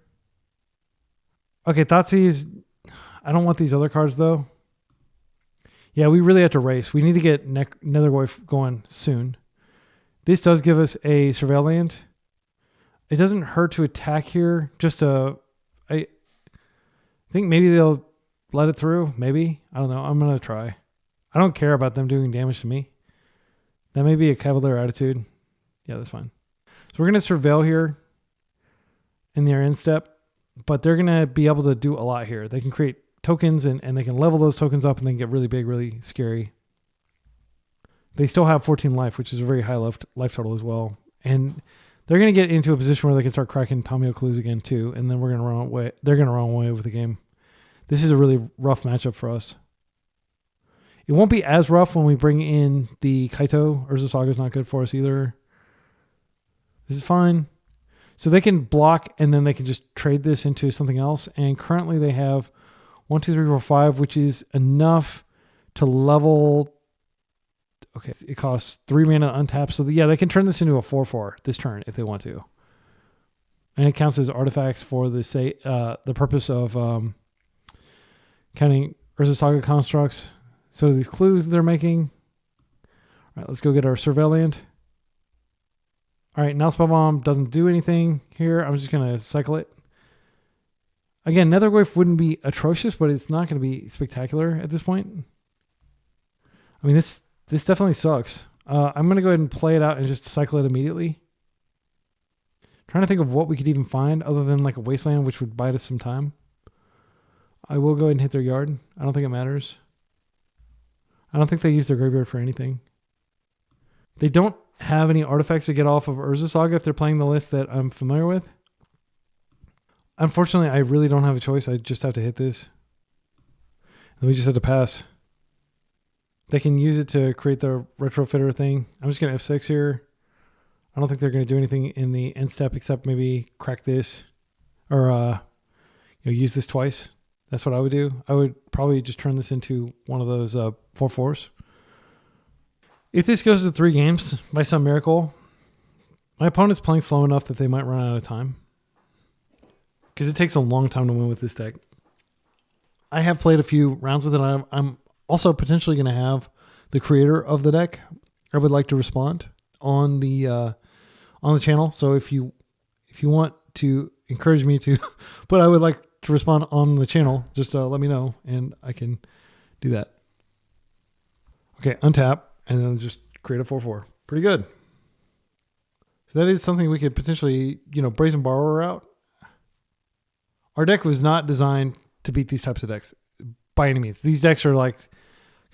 Okay, Thoughtseize. I don't want these other cards, though. Yeah, we really have to race. We need to get Nethergoyf going soon. This does give us a Surveil land. It doesn't hurt to attack here. I think maybe they'll let it through. Maybe. I don't know. I'm going to try. I don't care about them doing damage to me. That may be a Cavalier attitude. Yeah, that's fine. So we're going to Surveil here in their end step, but they're going to be able to do a lot here. They can create tokens and they can level those tokens up and then get really big, really scary. They still have 14 life, which is a very high life total as well. And they're going to get into a position where they can start cracking Tommy clues again too, and then we're going to run away. They're going to run away with the game. This is a really rough matchup for us. It won't be as rough when we bring in the Kaito. Urza Saga is not good for us either. This is fine. So they can block and then they can just trade this into something else. And currently they have 1, 2, 3, 4, 5, which is enough to level. Okay, it costs 3 mana untap. So yeah, they can turn this into a 4/4 this turn if they want to. And it counts as artifacts for the purpose of counting Urza Saga constructs. So these clues they're making. All right, let's go get our Surveillant. All right, now Spell Bomb doesn't do anything here. I'm just going to cycle it. Again, Nethergoyf wouldn't be atrocious, but it's not going to be spectacular at this point. I mean, this definitely sucks. I'm going to go ahead and play it out and just cycle it immediately. Trying to think of what we could even find other than like a wasteland, which would bite us some time. I will go ahead and hit their yard. I don't think it matters. I don't think they use their graveyard for anything. They don't have any artifacts to get off of Urza Saga if they're playing the list that I'm familiar with. Unfortunately, I really don't have a choice. I just have to hit this. And we just have to pass. They can use it to create the retrofitter thing. I'm just going to F6 here. I don't think they're going to do anything in the end step except maybe crack this or use this twice. That's what I would do. I would probably just turn this into one of those 4/4s. If this goes to 3 games by some miracle, my opponent's playing slow enough that they might run out of time. Because it takes a long time to win with this deck. I have played a few rounds with it. I'm also potentially going to have the creator of the deck. I would like to respond on the channel. So if you want to encourage me to, but I would like to respond on the channel, just let me know and I can do that. Okay, untap and then just create a 4/4. Pretty good. So that is something we could potentially, Brazen Borrower out. Our deck was not designed to beat these types of decks by any means. These decks are like,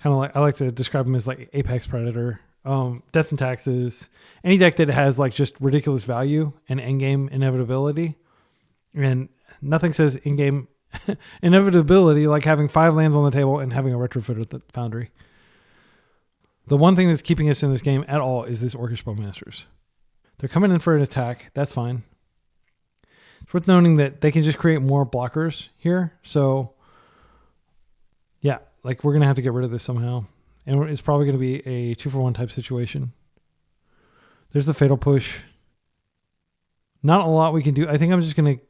kind of like, I like to describe them as like Apex Predator, Death and Taxes, any deck that has like just ridiculous value and endgame inevitability. And nothing says in-game inevitability like having 5 lands on the table and having a retrofitter at the Foundry. The one thing that's keeping us in this game at all is this Orcish Bowmasters. They're coming in for an attack. That's fine. It's worth noting that they can just create more blockers here. So, yeah, like we're going to have to get rid of this somehow. And it's probably going to be a 2-for-1 type situation. There's the Fatal Push. Not a lot we can do. I think I'm just going to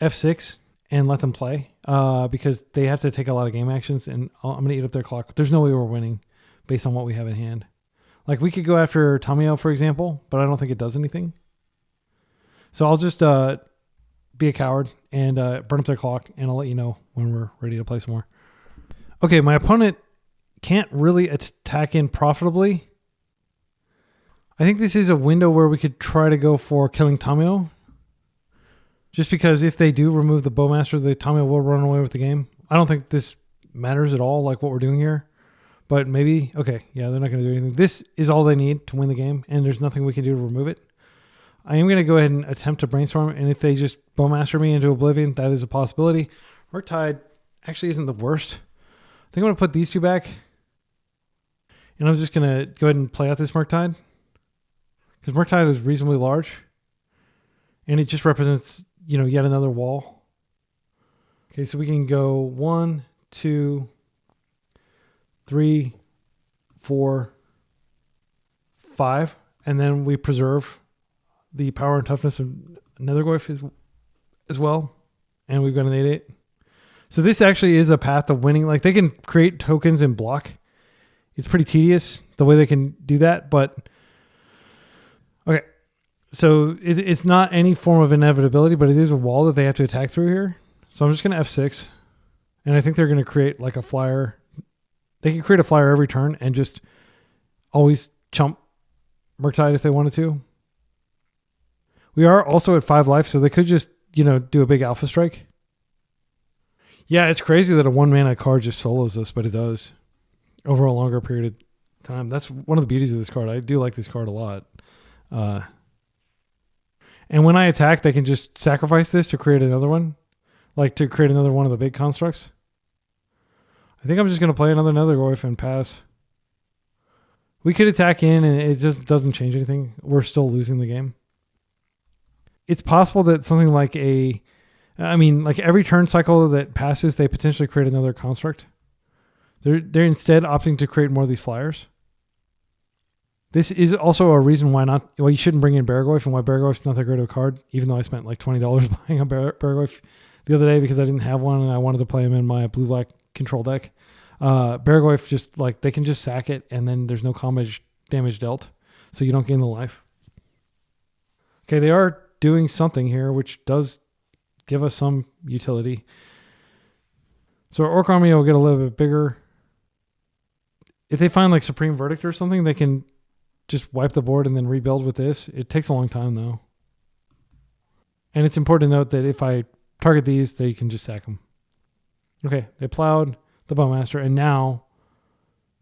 F6 and let them play because they have to take a lot of game actions and I'm going to eat up their clock. There's no way we're winning based on what we have in hand. Like we could go after Tamiyo, for example, but I don't think it does anything. So I'll just be a coward and burn up their clock and I'll let you know when we're ready to play some more. Okay, my opponent can't really attack in profitably. I think this is a window where we could try to go for killing Tamiyo. Just because if they do remove the Bowmaster, the Tamiyo will run away with the game. I don't think this matters at all, like what we're doing here. But maybe, okay, yeah, they're not going to do anything. This is all they need to win the game, and there's nothing we can do to remove it. I am going to go ahead and attempt to brainstorm, and if they just Bowmaster me into oblivion, that is a possibility. Murktide actually isn't the worst. I think I'm going to put these 2 back, and I'm just going to go ahead and play out this Murktide. Because Murktide is reasonably large, and it just represents, yet another wall. Okay, so we can go 1, 2, 3, 4, 5, and then we preserve the power and toughness of Nethergoyf as well, and we've got an 8/8. So this actually is a path of winning. Like they can create tokens and block. It's pretty tedious the way they can do that, but okay. So it's not any form of inevitability, but it is a wall that they have to attack through here. So I'm just going to F6, and I think they're going to create like a flyer. They can create a flyer every turn and just always chump Murktide if they wanted to. We are also at 5 life, so they could just, do a big alpha strike. Yeah, it's crazy that a 1-mana card just solos us, but it does over a longer period of time. That's one of the beauties of this card. I do like this card a lot. And when I attack, they can just sacrifice this to create another one, like to create another one of the big constructs. I think I'm just going to play another Nethergoyf and pass. We could attack in and it just doesn't change anything. We're still losing the game. It's possible that something like like every turn cycle that passes, they potentially create another construct. They're instead opting to create more of these flyers. This is also a reason why you shouldn't bring in Barragoyf and why Barragoyf's not that great of a card, even though I spent like $20 buying a Barragoyf the other day because I didn't have one and I wanted to play him in my blue-black control deck. Barragoyf just like they can just sack it and then there's no combat damage dealt, so you don't gain the life. Okay, they are doing something here which does give us some utility. So our Orc Army will get a little bit bigger. If they find like Supreme Verdict or something, they can just wipe the board and then rebuild with this. It takes a long time though. And it's important to note that if I target these, they can just sack them. Okay, they plowed the Bowmaster, and now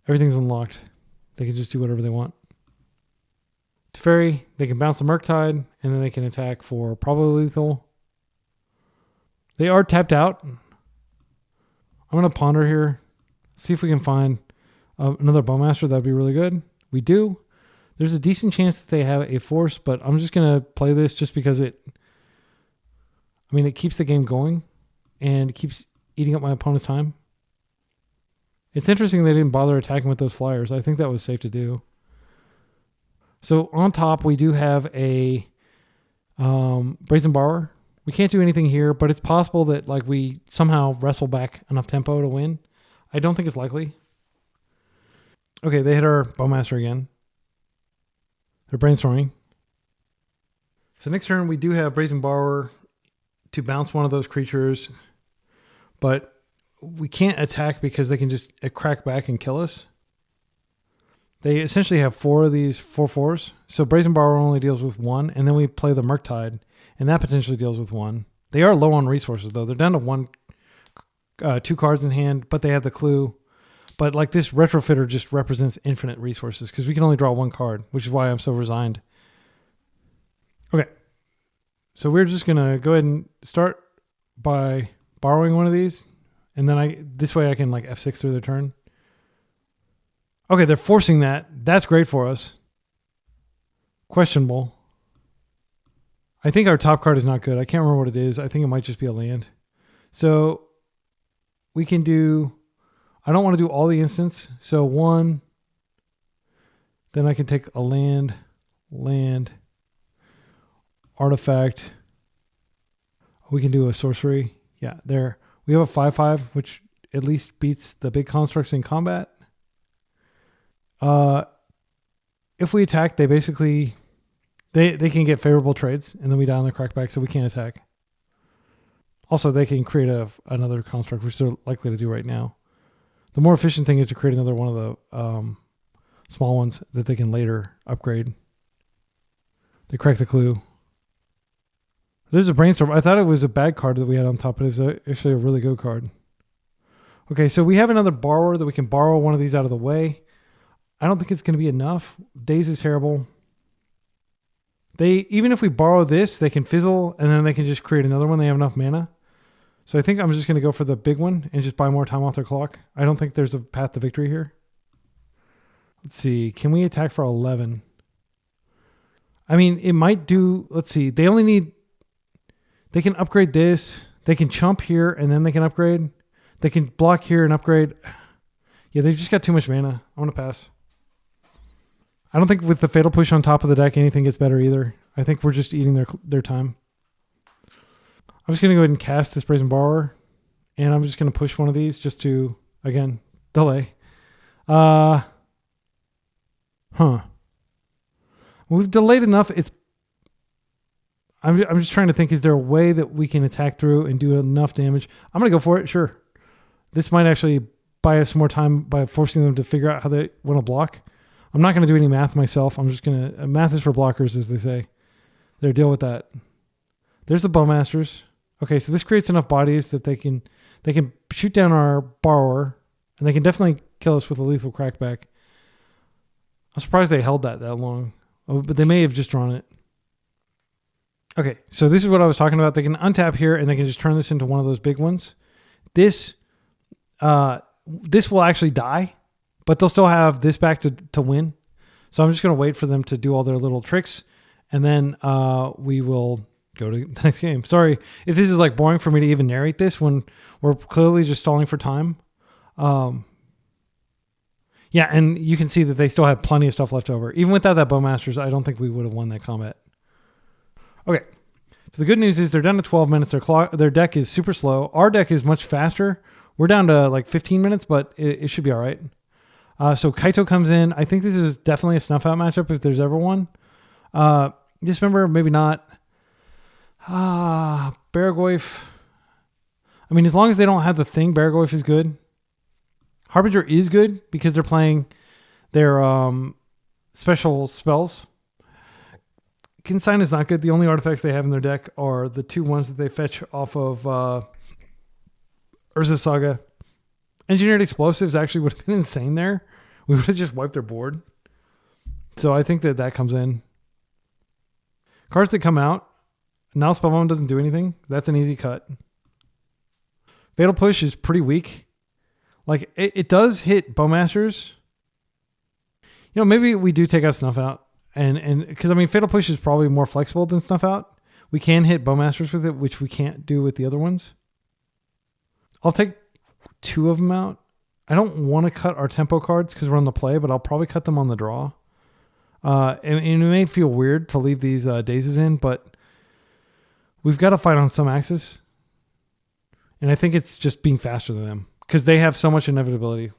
everything's unlocked. They can just do whatever they want. Teferi, they can bounce the Murktide, and then they can attack for probably lethal. They are tapped out. I'm going to ponder here. See if we can find another Bowmaster. That'd be really good. We do. There's a decent chance that they have a force, but I'm just going to play this just because it keeps the game going and it keeps eating up my opponent's time. It's interesting they didn't bother attacking with those flyers. I think that was safe to do. So on top, we do have a Brazen Borrower. We can't do anything here, but it's possible that like we somehow wrestle back enough tempo to win. I don't think it's likely. Okay, they hit our Bowmaster again. They're brainstorming. So next turn, we do have Brazen Borrower to bounce one of those creatures, but we can't attack because they can just crack back and kill us. They essentially have 4 of these 4/4s. So Brazen Borrower only deals with 1, and then we play the Murktide, and that potentially deals with 1. They are low on resources, though. They're down to 2 cards in hand, but they have the clue. But like this Retrofitter just represents infinite resources because we can only draw 1 card, which is why I'm so resigned. Okay. So we're just going to go ahead and start by borrowing one of these. And then this way I can like F6 through their turn. Okay, they're forcing that. That's great for us. Questionable. I think our top card is not good. I can't remember what it is. I think it might just be a land. So we can do... I don't want to do all the instants. So 1. Then I can take a land, artifact. We can do a sorcery. Yeah, there. We have a 5/5, which at least beats the big constructs in combat. If we attack, they basically they can get favorable trades, and then we die on the crackback, so we can't attack. Also, they can create another construct, which they're likely to do right now. The more efficient thing is to create another one of the small ones that they can later upgrade. They crack the clue. There's a Brainstorm. I thought it was a bad card that we had on top, but it was actually a really good card. Okay, so we have another borrower that we can borrow one of these out of the way. I don't think it's going to be enough. Daze is terrible. Even if we borrow this, they can fizzle, and then they can just create another one. They have enough mana. So I think I'm just going to go for the big one and just buy more time off their clock. I don't think there's a path to victory here. Let's see. Can we attack for 11? I mean, it might do... Let's see. They only need... They can upgrade this. They can chump here, and then they can upgrade. They can block here and upgrade. Yeah, they've just got too much mana. I want to pass. I don't think with the Fatal Push on top of the deck, anything gets better either. I think we're just eating their time. I'm just going to go ahead and cast this Brazen Borrower. And I'm just going to push one of these just to, again, delay. We've delayed enough. I'm just trying to think, is there a way that we can attack through and do enough damage? I'm going to go for it, sure. This might actually buy us more time by forcing them to figure out how they want to block. I'm not going to do any math myself. I'm just going to... Math is for blockers, as they say. There, deal with that. There's the Bowmasters. Okay, so this creates enough bodies that they can shoot down our borrower, and they can definitely kill us with a lethal crackback. I'm surprised they held that long. Oh, but they may have just drawn it. Okay, so this is what I was talking about. They can untap here, and they can just turn this into one of those big ones. This will actually die, but they'll still have this back to win. So I'm just going to wait for them to do all their little tricks, and then we will go to the next game. Sorry if this is like boring for me to even narrate this when we're clearly just stalling for time. Yeah, and you can see that they still have plenty of stuff left over. Even without that Bowmasters, I don't think we would have won that combat. Okay, so the good news is they're down to 12 minutes. Their deck is super slow. Our deck is much faster. We're down to like 15 minutes, but it should be all right. So Kaito comes in. I think this is definitely a snuff out matchup if there's ever one. Dismember, maybe not. Beargoyf. I mean, as long as they don't have the thing, Beargoyf is good. Harbinger is good because they're playing their special spells. Consign is not good. The only artifacts they have in their deck are the 2 ones that they fetch off of Urza Saga. Engineered Explosives actually would have been insane there. We would have just wiped their board. So I think that comes in. Cards that come out. Now Spellbound doesn't do anything. That's an easy cut. Fatal Push is pretty weak. Like, it does hit Bowmasters. You know, maybe we do take out Snuff Out. And because, I mean, Fatal Push is probably more flexible than Snuff Out. We can hit Bowmasters with it, which we can't do with the other ones. I'll take 2 of them out. I don't want to cut our tempo cards because we're on the play, but I'll probably cut them on the draw. And it may feel weird to leave these dazes in, but we've got to fight on some axis. And I think it's just being faster than them because they have so much inevitability.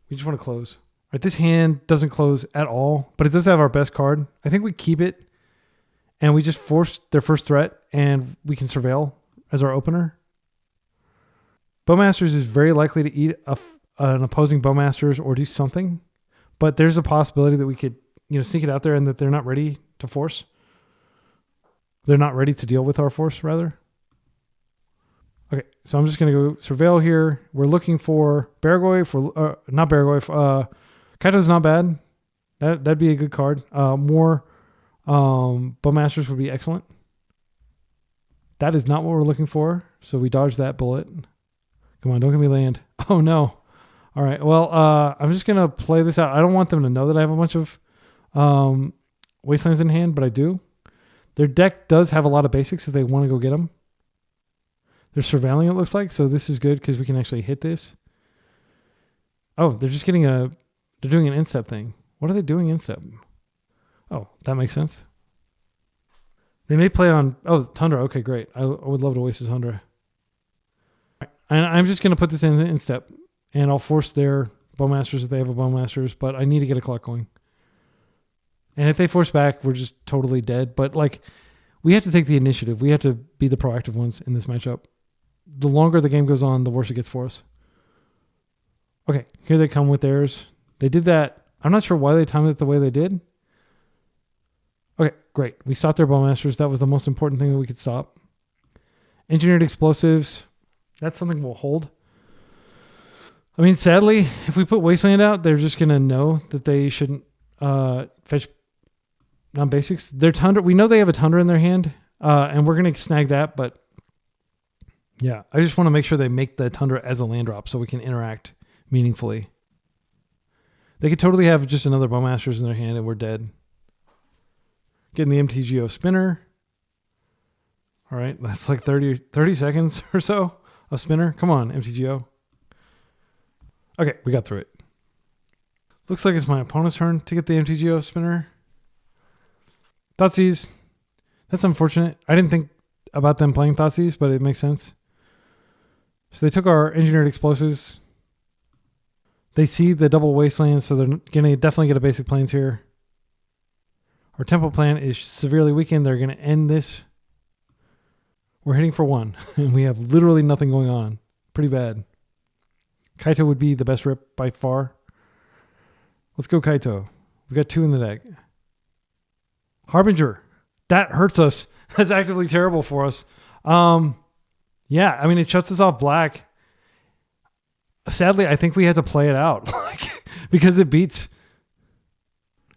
We just want to close. All right, this hand doesn't close at all, but it does have our best card. I think we keep it and we just force their first threat and we can surveil as our opener. Bowmasters is very likely to eat an opposing Bowmasters or do something, but there's a possibility that we could, you know, sneak it out there and that they're not ready to force. They're not ready to deal with our force, rather. Okay, so I'm just going to go surveil here. We're looking for Beargoyf, not Beargoyf. Kaito's not bad. That'd be a good card. More Bowmasters would be excellent. That is not what we're looking for, so we dodge that bullet. Come on, don't get me land. Oh, no. All right, well, I'm just going to play this out. I don't want them to know that I have a bunch of Wastelands in hand, but I do. Their deck does have a lot of basics if they want to go get them. They're surveilling, it looks like, so this is good because we can actually hit this. Oh, they're just getting they're doing an instep thing. What are they doing instep? Oh, that makes sense. They may play on, Tundra. Okay, great. I would love to waste this Tundra. And I'm just going to put this in instep, and I'll force their Bowmasters if they have a Bowmasters, but I need to get a clock going. And if they force back, we're just totally dead. But, like, we have to take the initiative. We have to be the proactive ones in this matchup. The longer the game goes on, the worse it gets for us. Okay, here they come with theirs. They did that. I'm not sure why they timed it the way they did. Okay, great. We stopped their Bowmasters. That was the most important thing that we could stop. Engineered Explosives. That's something we'll hold. I mean, sadly, if we put Wasteland out, they're just going to know that they shouldn't fetch non-basics. Their Tundra, we know they have a Tundra in their hand, and we're going to snag that, but yeah, I just want to make sure they make the Tundra as a land drop so we can interact meaningfully. They could totally have just another Bowmasters in their hand and we're dead. Getting the MTGO spinner. All right, that's like 30 seconds or so of spinner. Come on, MTGO. Okay, we got through it. Looks like it's my opponent's turn to get the MTGO spinner. Thoughtseize. That's unfortunate. I didn't think about them playing Thoughtseize, but it makes sense. So they took our Engineered Explosives. They see the double Wastelands, so they're going to definitely get a basic plains here. Our tempo plan is severely weakened. They're going to end this. We're hitting for 1, and we have literally nothing going on. Pretty bad. Kaito would be the best rip by far. Let's go Kaito. We got 2 in the deck. Harbinger. That hurts us. That's actively terrible for us. Yeah, I mean, it shuts us off black. Sadly, I think we had to play it out because it beats.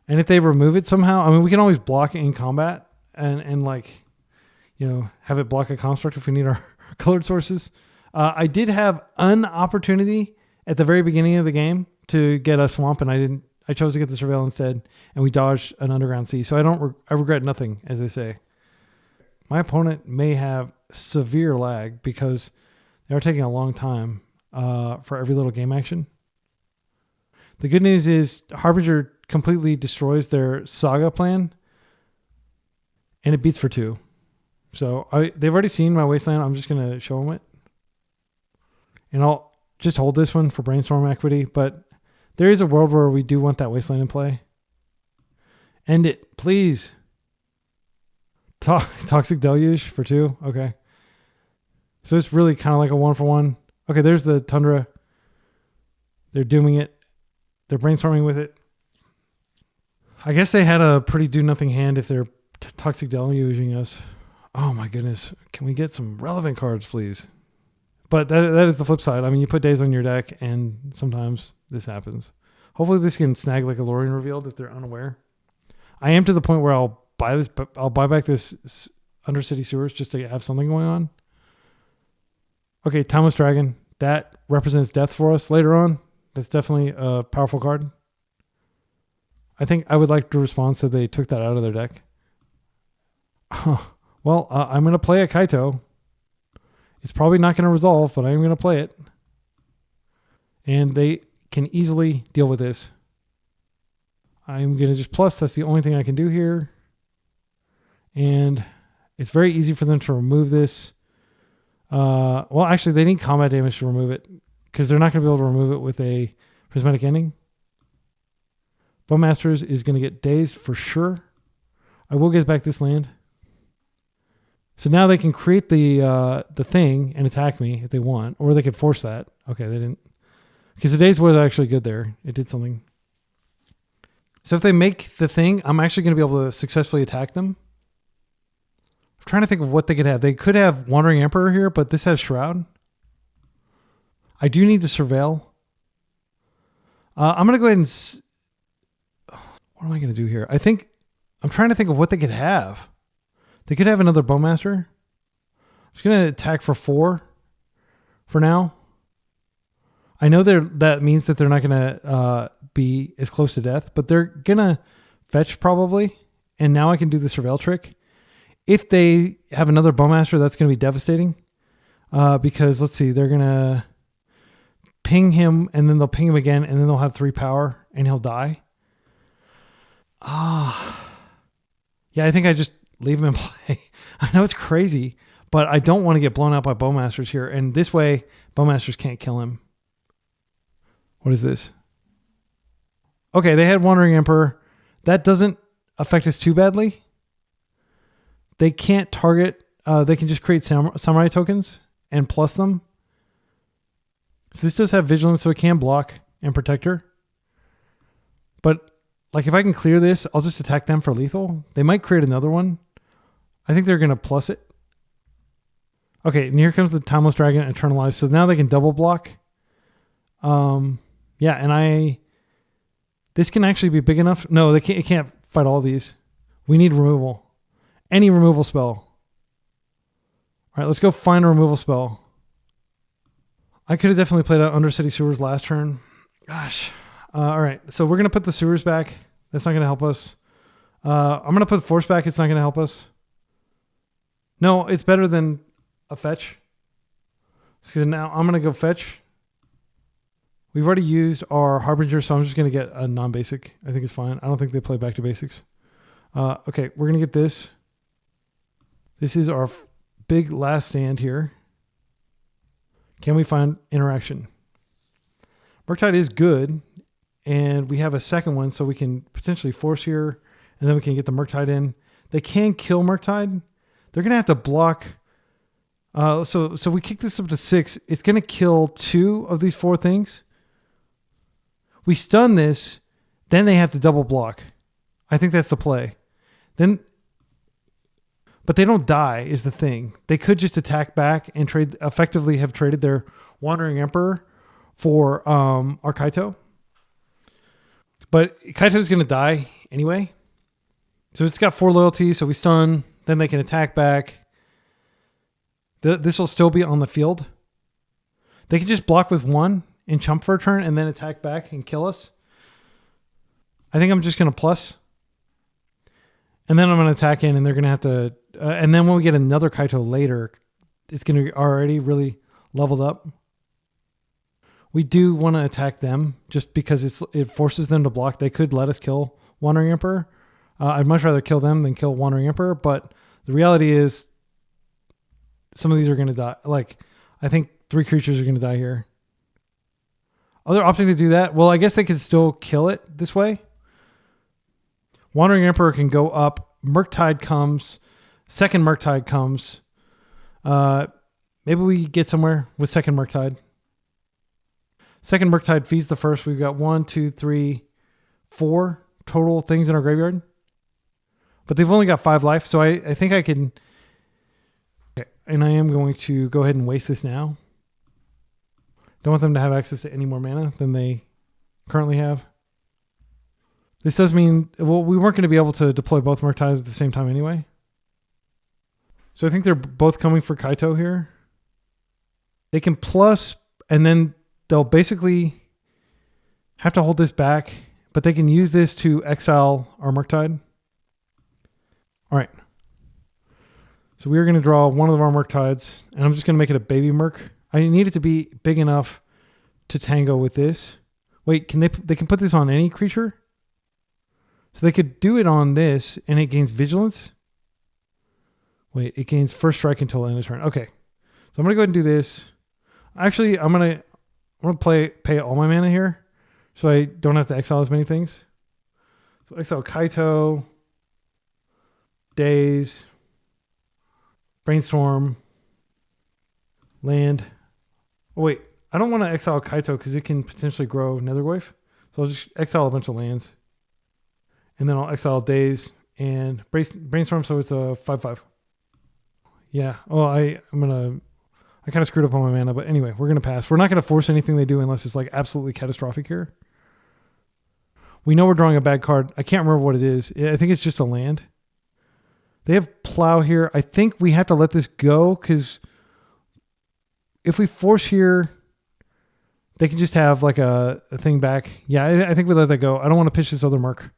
And if they remove it somehow, I mean, we can always block it in combat and like, you know, have it block a construct if we need our colored sources. I did have an opportunity at the very beginning of the game to get a swamp, and I chose to get the surveil instead, and we dodged an underground sea. So I regret nothing, as they say. My opponent may have severe lag because they are taking a long time for every little game action. The good news is Harbinger completely destroys their Saga plan, and it beats for 2. So they've already seen my Wasteland. I'm just going to show them it. And I'll just hold this one for brainstorm equity, but there is a world where we do want that Wasteland in play. End it, please. Toxic Deluge for 2. Okay. So it's really kind of like a 1-for-1. Okay, there's the Tundra. They're dooming it. They're brainstorming with it. I guess they had a pretty do-nothing hand if they're Toxic Deluging us. Oh my goodness. Can we get some relevant cards, please? But that is the flip side. I mean, you put days on your deck, and sometimes this happens. Hopefully this can snag like a Lorien Revealed if they're unaware. I am to the point where I'll buy back this Undercity Sewers just to have something going on. Okay, Timeless Dragon. That represents death for us later on. That's definitely a powerful card. I think I would like to respond so they took that out of their deck. Well, I'm going to play a Kaito. It's probably not going to resolve, but I'm going to play it. And they can easily deal with this. I'm going to just plus. That's the only thing I can do here. And it's very easy for them to remove this. Well, actually, they need combat damage to remove it because they're not going to be able to remove it with a prismatic ending. Bowmasters is going to get dazed for sure. I will get back this land. So now they can create the thing and attack me if they want, or they could force that. Okay, they didn't. Because the daze was actually good there. It did something. So if they make the thing, I'm actually going to be able to successfully attack them. I'm trying to think of what they could have. They could have Wandering Emperor here, but this has Shroud. I do need to surveil. I'm going to go ahead and... What am I going to do here? I'm trying to think of what they could have. They could have another Bowmaster. I'm just going to attack for 4 for now. I know that means that they're not going to be as close to death, but they're going to fetch probably. And now I can do the surveil trick. If they have another Bowmaster, that's going to be devastating. Because let's see, they're going to ping him and then they'll ping him again and then they'll have 3 power and he'll die. Yeah, I think I just leave him in play. I know it's crazy, but I don't want to get blown out by Bowmasters here. And this way, Bowmasters can't kill him. What is this? Okay, they had Wandering Emperor. That doesn't affect us too badly. They can't target. They can just create samurai tokens and plus them. So this does have Vigilance, so it can block and protect her. But like if I can clear this, I'll just attack them for lethal. They might create another one. I think they're going to plus it. Okay, and here comes the Timeless Dragon Eternalized. So now they can double block. Yeah, and this can actually be big enough. No, it can't fight all these. We need removal. Any removal spell. All right, let's go find a removal spell. I could have definitely played out Undercity Sewers last turn. Gosh. All right, so we're going to put the Sewers back. That's not going to help us. I'm going to put Force back. It's not going to help us. No, it's better than a fetch. So now I'm going to go fetch. We've already used our Harbinger, so I'm just going to get a non-basic. I think it's fine. I don't think they play back to basics. Okay, we're going to get this. This is our big last stand here. Can we find interaction? Murktide is good, and we have a second one, so we can potentially force here, and then we can get the Murktide in. They can kill Murktide. They're going to have to block. So we kick this up to 6. It's going to kill 2 of these 4 things. We stun this, then they have to double block. I think that's the play. But they don't die is the thing. They could just attack back and effectively have traded their Wandering Emperor for our Kaito. But Kaito's going to die anyway. So it's got 4 loyalty, so we stun, then they can attack back. This will still be on the field. They can just block with 1 and chump for a turn and then attack back and kill us. I think I'm just going to plus. And then I'm going to attack in and they're going to have to... and then when we get another Kaito later, it's going to be already really leveled up. We do want to attack them just because it forces them to block. They could let us kill Wandering Emperor. I'd much rather kill them than kill Wandering Emperor, but the reality is some of these are going to die. Like, I think 3 creatures are going to die here. Oh, they're opting to do that? Well, I guess they could still kill it this way. Wandering Emperor can go up. Murktide comes. Second Murktide comes. Maybe we get somewhere with second Murktide. Second Murktide feeds the first. We've got 1, 2, 3, 4 total things in our graveyard. But they've only got 5 life, so I think I can... Okay, and I am going to go ahead and waste this now. Don't want them to have access to any more mana than they currently have. This does mean... Well, we weren't going to be able to deploy both Murktides at the same time anyway. So I think they're both coming for Kaito here. They can plus, and then they'll basically have to hold this back, but they can use this to exile our Murktide. All right. So we are going to draw one of our Murktides, and I'm just going to make it a baby Murk. I need it to be big enough to tango with this. Wait, can they can put this on any creature? So they could do it on this, and it gains vigilance. Wait, it gains first strike until the end of turn. Okay. So I'm going to go ahead and do this. Actually, I'm going to pay all my mana here, so I don't have to exile as many things. So exile Kaito, Daze, Brainstorm, land. Oh, wait, I don't want to exile Kaito because it can potentially grow Nethergoyf. So I'll just exile a bunch of lands. And then I'll exile Daze and Brainstorm, so it's a 5/5. Yeah, well, I kind of screwed up on my mana, but anyway, we're going to pass. We're not going to force anything they do unless it's like absolutely catastrophic here. We know we're drawing a bad card. I can't remember what it is. I think it's just a land. They have Plow here. I think we have to let this go because if we force here, they can just have like a thing back. Yeah, I think we let that go. I don't want to pitch this other Merc.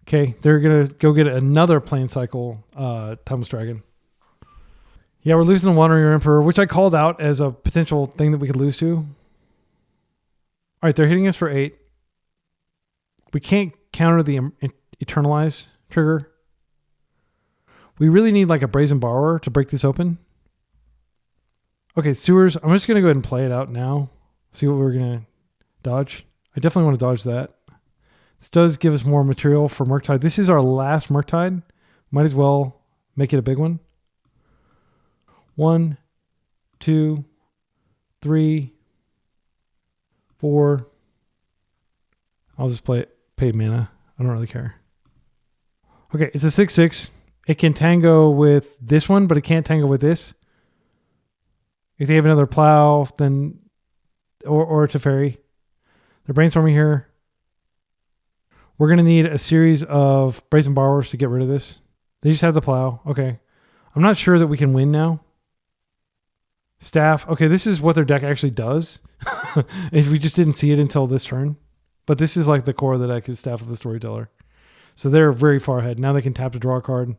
Okay, they're going to go get another Plane Cycle Timeless Dragon. Yeah, we're losing the Wandering Emperor, which I called out as a potential thing that we could lose to. All right, they're hitting us for 8. We can't counter the Eternalize trigger. We really need like a Brazen Borrower to break this open. Okay, Sewers. I'm just going to go ahead and play it out now. See what we're going to dodge. I definitely want to dodge that. This does give us more material for Murktide. This is our last Murktide. Might as well make it a big one. 1, 2, 3, 4. I'll just pay mana. I don't really care. Okay, it's a 6/6. It can tango with this one, but it can't tango with this. If they have another Plow, then or a Teferi. They're brainstorming here. We're going to need a series of Brazen Borrowers to get rid of this. They just have the Plow. Okay. I'm not sure that we can win now. Staff. Okay, this is what their deck actually does. Is we just didn't see it until this turn. But this is like the core of the deck is Staff of the Storyteller. So they're very far ahead. Now they can tap to draw a card.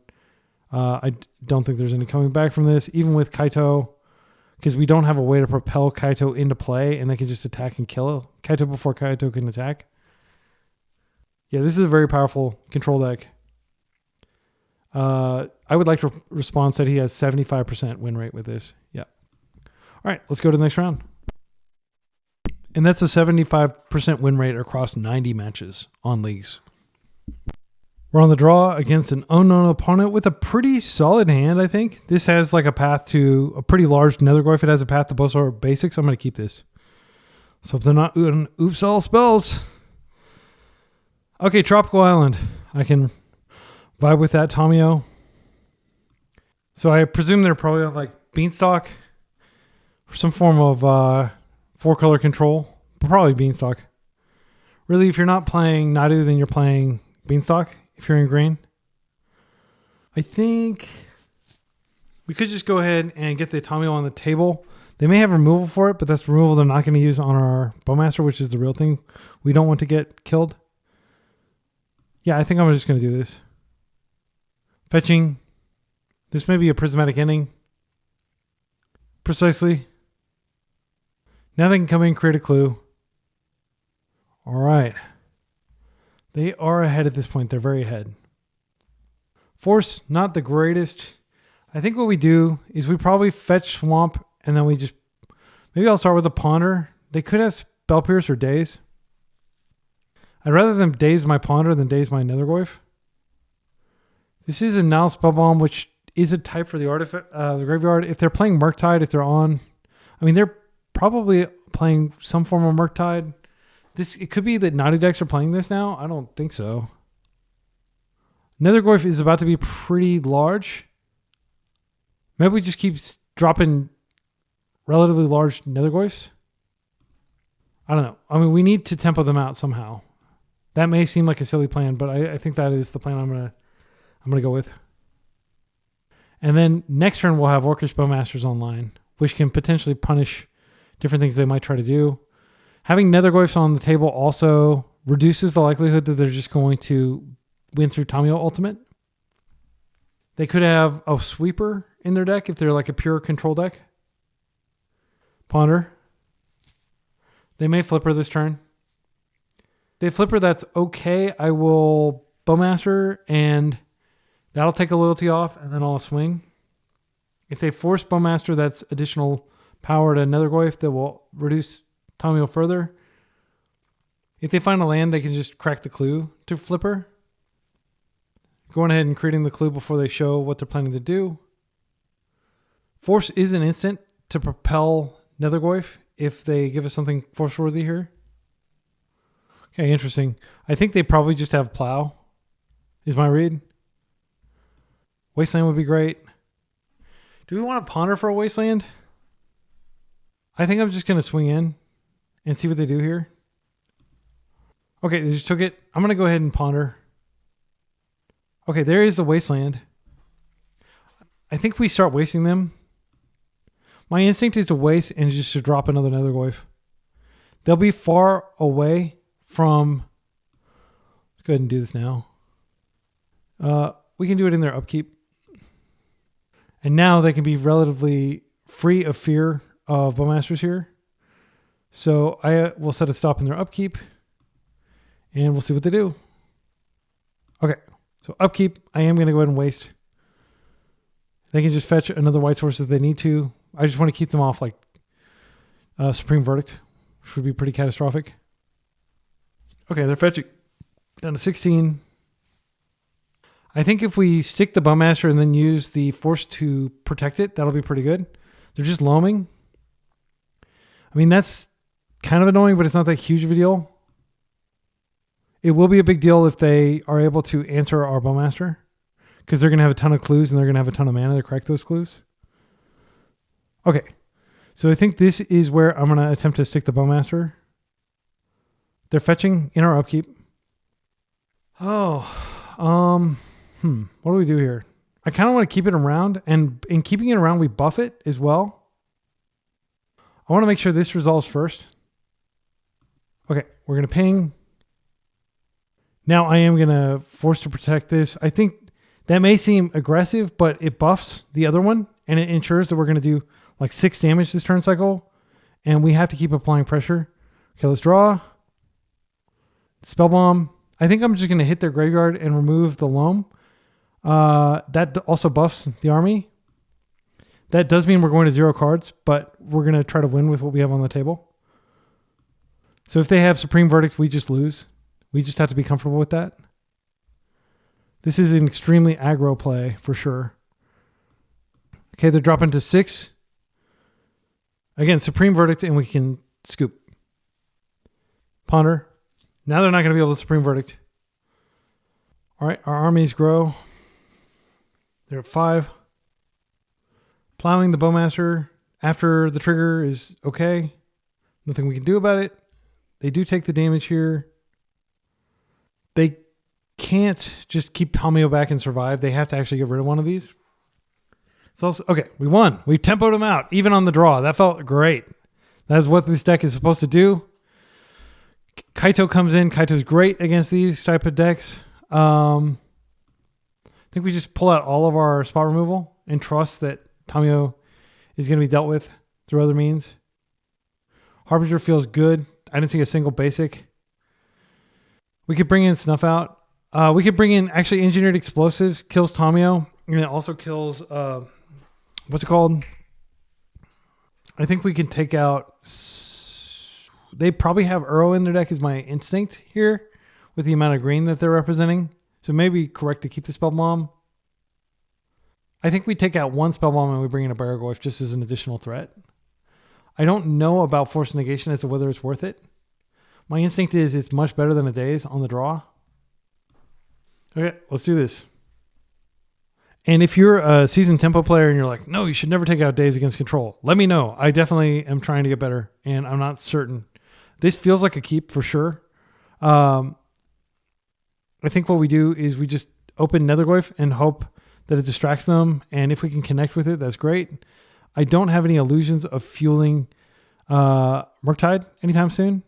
I don't think there's any coming back from this. Even with Kaito, because we don't have a way to propel Kaito into play, and they can just attack and kill Kaito before Kaito can attack. Yeah, this is a very powerful control deck. I would like to respond that he has 75% win rate with this. Yeah. All right, let's go to the next round. And that's a 75% win rate across 90 matches on leagues. We're on the draw against an unknown opponent with a pretty solid hand, I think. This has like a path to a pretty large Nethergoyf. It has a path to both our basics. I'm going to keep this. So if they're not oops all spells. Okay, Tropical Island. I can vibe with that, Tomio. So I presume they're probably like Beanstalk or some form of 4-color control. Probably Beanstalk. Really, if you're not playing Nadu, then you're playing Beanstalk if you're in green. I think we could just go ahead and get the Tomio on the table. They may have removal for it, but that's removal they're not going to use on our Bowmaster, which is the real thing. We don't want to get killed. Yeah, I think I'm just going to do this. Fetching. This may be a prismatic ending. Precisely. Now they can come in and create a clue. All right. They are ahead at this point. They're very ahead. Force, not the greatest. I think what we do is we probably fetch Swamp, and then we just... Maybe I'll start with a Ponder. They could have Spell Pierce or Daze. I'd rather them Daze my Ponder than Daze my Nethergoyf. This is a Nile Spellbomb, which is a type for the artifact, the graveyard. If they're playing Murktide, if they're on, I mean, they're probably playing some form of Murktide. It could be that Naughty decks are playing this now. I don't think so. Nethergoyf is about to be pretty large. Maybe we just keep dropping relatively large Nethergoyfs. I don't know. I mean, we need to tempo them out somehow. That may seem like a silly plan, but I think that is the plan I'm gonna go with. And then next turn we'll have Orcish Bowmasters online, which can potentially punish different things they might try to do. Having Nethergoyfs on the table also reduces the likelihood that they're just going to win through Tamio Ultimate. They could have a Sweeper in their deck if they're like a pure control deck. Ponder. They may Flipper this turn. They Flipper, that's okay. I will Bowmaster, and that'll take a loyalty off, and then I'll swing. If they force Bowmaster, that's additional power to Nethergoyf that will reduce Tamio further. If they find a land, they can just crack the clue to Flipper. Going ahead and creating the clue before they show what they're planning to do. Force is an instant to propel Nethergoyf if they give us something force-worthy here. Okay, interesting. I think they probably just have Plow, is my read. Wasteland would be great. Do we want to ponder for a Wasteland? I think I'm just going to swing in and see what they do here. Okay, they just took it. I'm going to go ahead and ponder. Okay, there is the Wasteland. I think we start wasting them. My instinct is to waste and just to drop another Nethergoyf. They'll be far away from... Let's go ahead and do this now. We can do it in their upkeep. And now they can be relatively free of fear of Bowmasters here. So I will set a stop in their upkeep. And we'll see what they do. Okay. So upkeep, I am going to go ahead and waste. They can just fetch another white source if they need to. I just want to keep them off like Supreme Verdict, which would be pretty catastrophic. Okay, they're fetching down to 16. I think if we stick the Bowmaster and then use the Force to protect it, that'll be pretty good. They're just loaming. I mean, that's kind of annoying, but it's not that huge of a deal. It will be a big deal if they are able to answer our Bowmaster, because they're going to have a ton of clues and they're going to have a ton of mana to crack those clues. Okay, so I think this is where I'm going to attempt to stick the Bowmaster. They're fetching in our upkeep. Oh, what do we do here? I kind of want to keep it around, and in keeping it around, we buff it as well. I want to make sure this resolves first. Okay, we're going to ping. Now I am going to force to protect this. I think that may seem aggressive, but it buffs the other one, and it ensures that we're going to do like 6 damage this turn cycle, and we have to keep applying pressure. Okay, let's draw. Spell Bomb. I think I'm just going to hit their graveyard and remove the loam. That also buffs the army. That does mean we're going to 0 cards, but we're going to try to win with what we have on the table. So if they have Supreme Verdict, we just lose. We just have to be comfortable with that. This is an extremely aggro play for sure. Okay, they're dropping to 6. Again, Supreme Verdict, and we can scoop. Ponder. Now they're not going to be able to Supreme Verdict. All right, our armies grow. They're at 5. Plowing the Bowmaster after the trigger is okay. Nothing we can do about it. They do take the damage here. They can't just keep Tamio back and survive. They have to actually get rid of one of these. It's also, okay, we won. We tempoed them out, even on the draw. That felt great. That is what this deck is supposed to do. Kaito comes in. Kaito's great against these type of decks. I think we just pull out all of our spot removal and trust that Tamio is going to be dealt with through other means. Harbinger feels good. I didn't see a single basic. We could bring in Snuff Out. We could bring in actually Engineered Explosives. Kills Tamio. And it also kills... what's it called? I think we can take out... They probably have Uro in their deck is my instinct here with the amount of green that they're representing. So maybe correct to keep the Spell Bomb. I think we take out one spell bomb and we bring in a Nethergoyf just as an additional threat. I don't know about Force Negation as to whether it's worth it. My instinct is it's much better than a Daze on the draw. Okay, let's do this. And if you're a seasoned tempo player and you're like, no, you should never take out Daze against control, let me know. I definitely am trying to get better, and I'm not certain. This feels like a keep for sure. I think what we do is we just open Nethergoyf and hope that it distracts them, and if we can connect with it, that's great. I don't have any illusions of fueling Murktide anytime soon.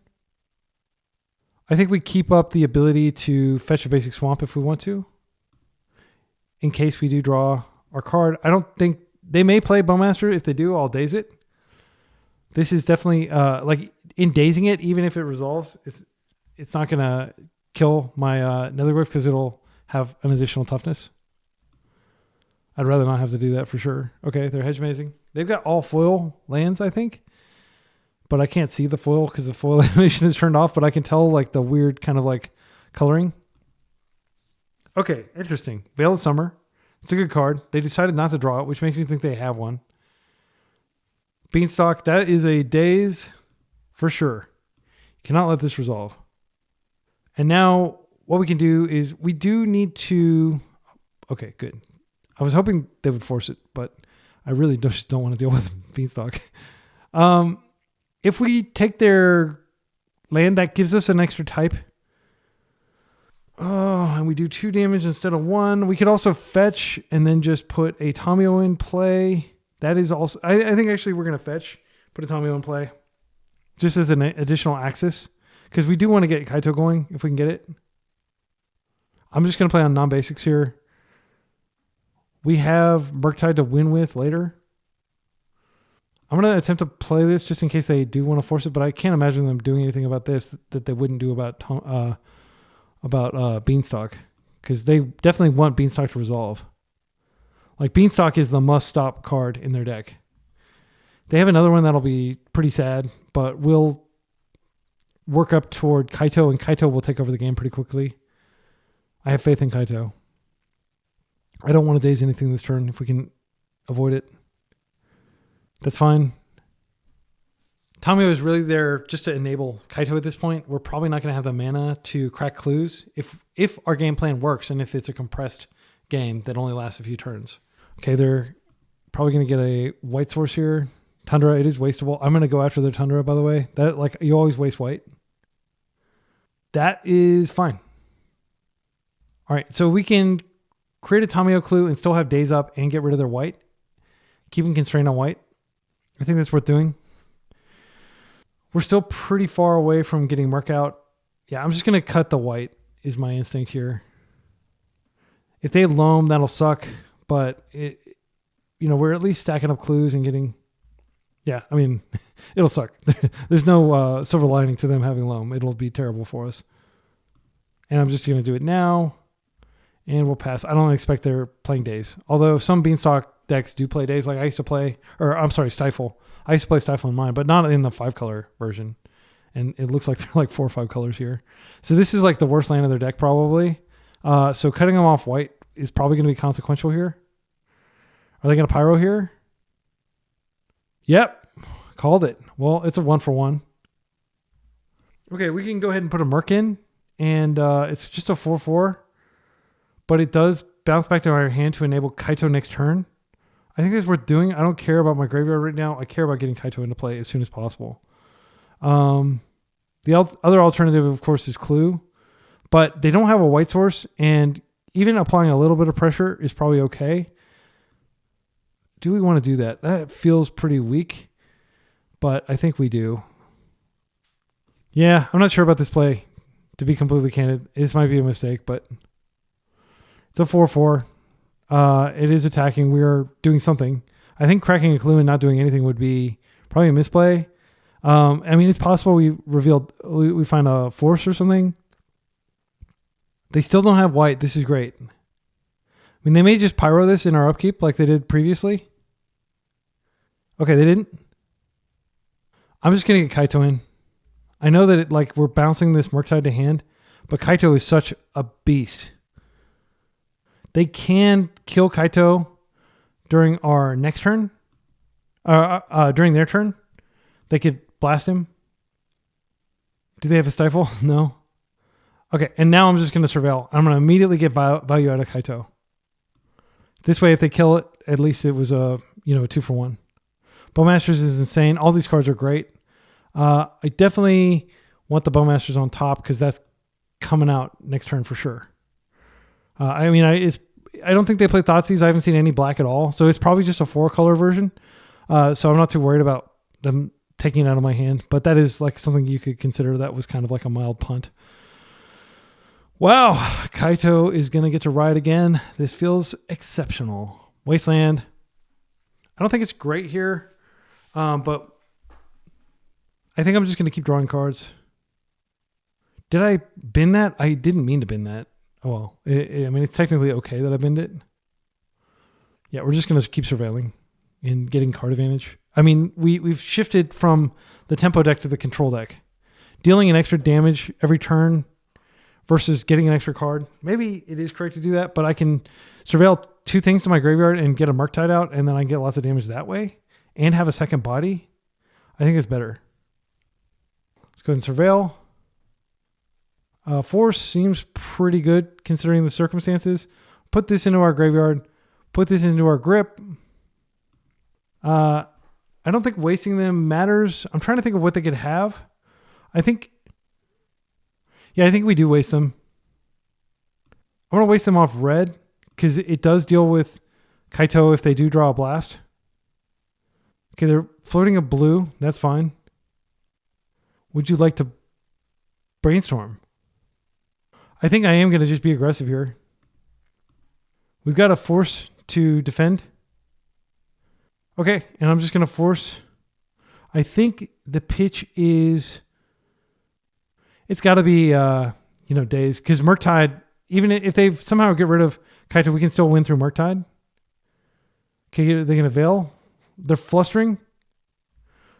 I think we keep up the ability to fetch a basic swamp if we want to, in case we do draw our card. I don't think they may play Bowmaster. If they do, I'll daze it. This is definitely like in dazing it, even if it resolves, it's not gonna kill my Nethergoyf because it'll have an additional toughness. I'd rather not have to do that for sure. Okay, they're hedge mazing. They've got all foil lands, I think. But I can't see the foil because the foil animation is turned off, but I can tell like the weird kind of like coloring. Okay, interesting. Veil of Summer. It's a good card. They decided not to draw it, which makes me think they have one. Beanstalk, that is a daze for sure. You cannot let this resolve. And now what we can do is we do need to... Okay, good. I was hoping they would force it, but I really just don't want to deal with Beanstalk. If we take their land, that gives us an extra type. Oh, and we do 2 damage instead of 1. We could also fetch and then just put a Tamio in play. That is also... I think actually we're going to fetch, put a Tamio in play, just as an additional axis, because we do want to get Kaito going if we can get it. I'm just going to play on non-basics here. We have Murktide to win with later. I'm going to attempt to play this just in case they do want to force it, but I can't imagine them doing anything about this that they wouldn't do about Beanstalk, because they definitely want Beanstalk to resolve. Like, Beanstalk is the must-stop card in their deck. They have another one that'll be pretty sad, but we'll work up toward Kaito, and Kaito will take over the game pretty quickly. I have faith in Kaito. I don't want to daze anything this turn if we can avoid it. That's fine. Tamio is really there just to enable Kaito at this point. We're probably not going to have the mana to crack clues if our game plan works and if it's a compressed game that only lasts a few turns. Okay, they're probably going to get a white source here. Tundra, it is wastable. I'm going to go after their Tundra, by the way. That, like, you always waste white. That is fine. All right, so we can create a Tamio clue and still have days up and get rid of their white. Keeping constrained on white. I think that's worth doing. We're still pretty far away from getting Murk out. Yeah, I'm just going to cut the white is my instinct here. If they loam, that'll suck. But, we're at least stacking up clues and getting... Yeah, I mean, it'll suck. There's no silver lining to them having loam. It'll be terrible for us. And I'm just going to do it now. And we'll pass. I don't expect they're playing days. Although some Beanstalk decks do play days. Like I used to play... Stifle. I used to play Stifle in mine, but not in the 5-color version. And it looks like they're like 4 or 5 colors here. So this is like the worst land of their deck probably. So cutting them off white is probably going to be consequential here. Are they going to Pyro here? Yep. Called it. Well, it's a 1-for-1. Okay, we can go ahead and put a Murk in. And it's just a 4-4. But it does bounce back to our hand to enable Kaito next turn. I think that's worth doing. I don't care about my graveyard right now. I care about getting Kaito into play as soon as possible. The other alternative, of course, is Clue. But they don't have a white source, and even applying a little bit of pressure is probably okay. Do we want to do that? That feels pretty weak, but I think we do. Yeah, I'm not sure about this play, to be completely candid. This might be a mistake, but it's a 4-4. It is attacking. We are doing something. I think cracking a clue and not doing anything would be probably a misplay. I mean, it's possible we find a force or something. They still don't have white. This is great. I mean, they may just pyro this in our upkeep like they did previously. Okay, they didn't. I'm just going to get Kaito in. I know that we're bouncing this Murktide to hand, but Kaito is such a beast. They can kill Kaito during our next turn, during their turn, they could blast him. Do they have a stifle? No. Okay, and now I'm just going to surveil. I'm going to immediately get value out of Kaito. This way, if they kill it, at least it was a 2-for-1. Bowmasters is insane. All these cards are great. I definitely want the Bowmasters on top because that's coming out next turn for sure. I don't think they play Thoughtseize. I haven't seen any black at all, so it's probably just a 4-color version. So I'm not too worried about them taking it out of my hand. But that is like something you could consider. That was kind of like a mild punt. Wow, Kaito is going to get to ride again. This feels exceptional. Wasteland. I don't think it's great here, but I think I'm just going to keep drawing cards. Did I bin that? I didn't mean to bin that. Oh, well. It's technically okay that I binned it. Yeah, we're just going to keep surveilling and getting card advantage. We've shifted from the tempo deck to the control deck. Dealing an extra damage every turn versus getting an extra card. Maybe it is correct to do that, but I can surveil 2 things to my graveyard and get a Murktide out, and then I get lots of damage that way and have a second body. I think it's better. Let's go ahead and surveil. Force seems pretty good considering the circumstances. Put this into our graveyard. Put this into our grip. I don't think wasting them matters. I'm trying to think of what they could have. I think we do waste them. I'm going to waste them off red because it does deal with Kaito if they do draw a blast. Okay, they're floating a blue. That's fine. Would you like to brainstorm? I think I am going to just be aggressive here. We've got a force to defend. Okay, and I'm just going to force. I think the pitch is... It's got to be, days. Because Murktide, even if they somehow get rid of Kaito, we can still win through Murktide. Okay, they can avail. They're flustering.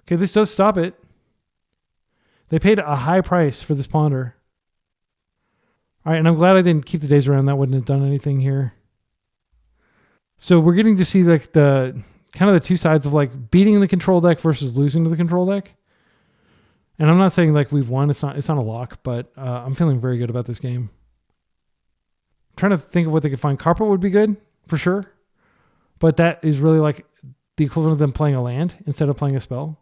Okay, this does stop it. They paid a high price for this Ponder. All right, and I'm glad I didn't keep the days around. That wouldn't have done anything here. So we're getting to see like the kind of the 2 sides of like beating the control deck versus losing to the control deck. And I'm not saying like we've won. It's not a lock, but I'm feeling very good about this game. I'm trying to think of what they could find. Carpet would be good for sure, but that is really like the equivalent of them playing a land instead of playing a spell.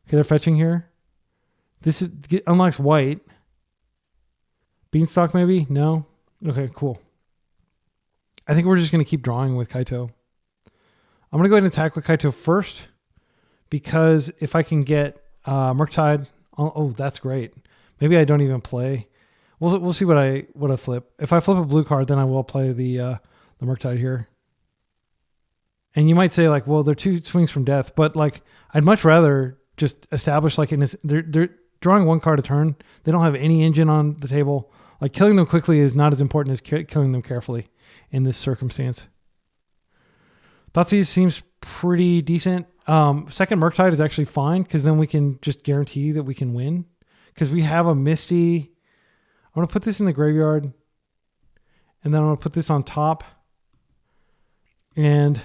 Okay, they're fetching here. This unlocks white. Beanstalk maybe? No? Okay, cool. I think we're just going to keep drawing with Kaito. I'm going to go ahead and attack with Kaito first because if I can get Murktide, oh, that's great. Maybe I don't even play. We'll see what I flip. If I flip a blue card, then I will play the Murktide here. And you might say like, well, they're 2 swings from death, but like I'd much rather just establish like in this. They're drawing 1 card a turn. They don't have any engine on the table. Like killing them quickly is not as important as killing them carefully in this circumstance. Thoughtseize seems pretty decent. Second Murktide is actually fine because then we can just guarantee that we can win because we have a Misty. I'm going to put this in the graveyard and then I'm going to put this on top. And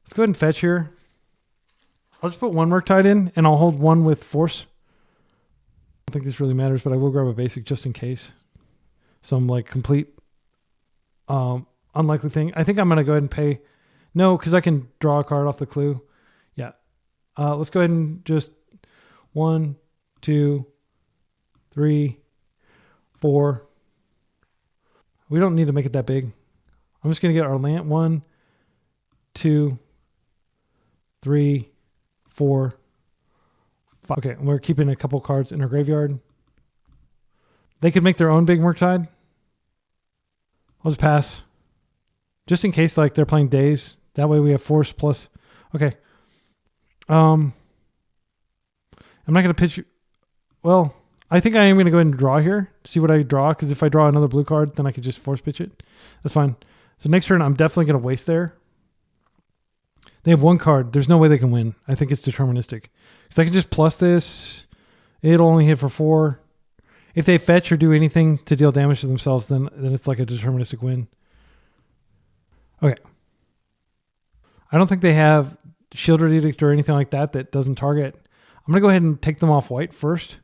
let's go ahead and fetch here. I'll just put 1 Murktide in and I'll hold 1 with force. I don't think this really matters, but I will grab a basic just in case. Some like complete unlikely thing. I think I'm going to go ahead and pay. No, because I can draw a card off the clue. Yeah. Let's go ahead and just 1, 2, 3, 4. We don't need to make it that big. I'm just going to get our land. 1, 2, 3, 4, 5. Okay, we're keeping a couple cards in our graveyard. They could make their own big Murktide. I'll just pass. Just in case like they're playing days. That way we have force plus. Okay. I'm not going to pitch. Well, I think I am going to go ahead and draw here. See what I draw. Because if I draw another blue card, then I could just force pitch it. That's fine. So next turn, I'm definitely going to waste there. They have 1 card. There's no way they can win. I think it's deterministic. Because I can just plus this. It'll only hit for 4. If they fetch or do anything to deal damage to themselves, then it's like a deterministic win. Okay. I don't think they have Shieldred Edict or anything like that that doesn't target. I'm going to go ahead and take them off white first.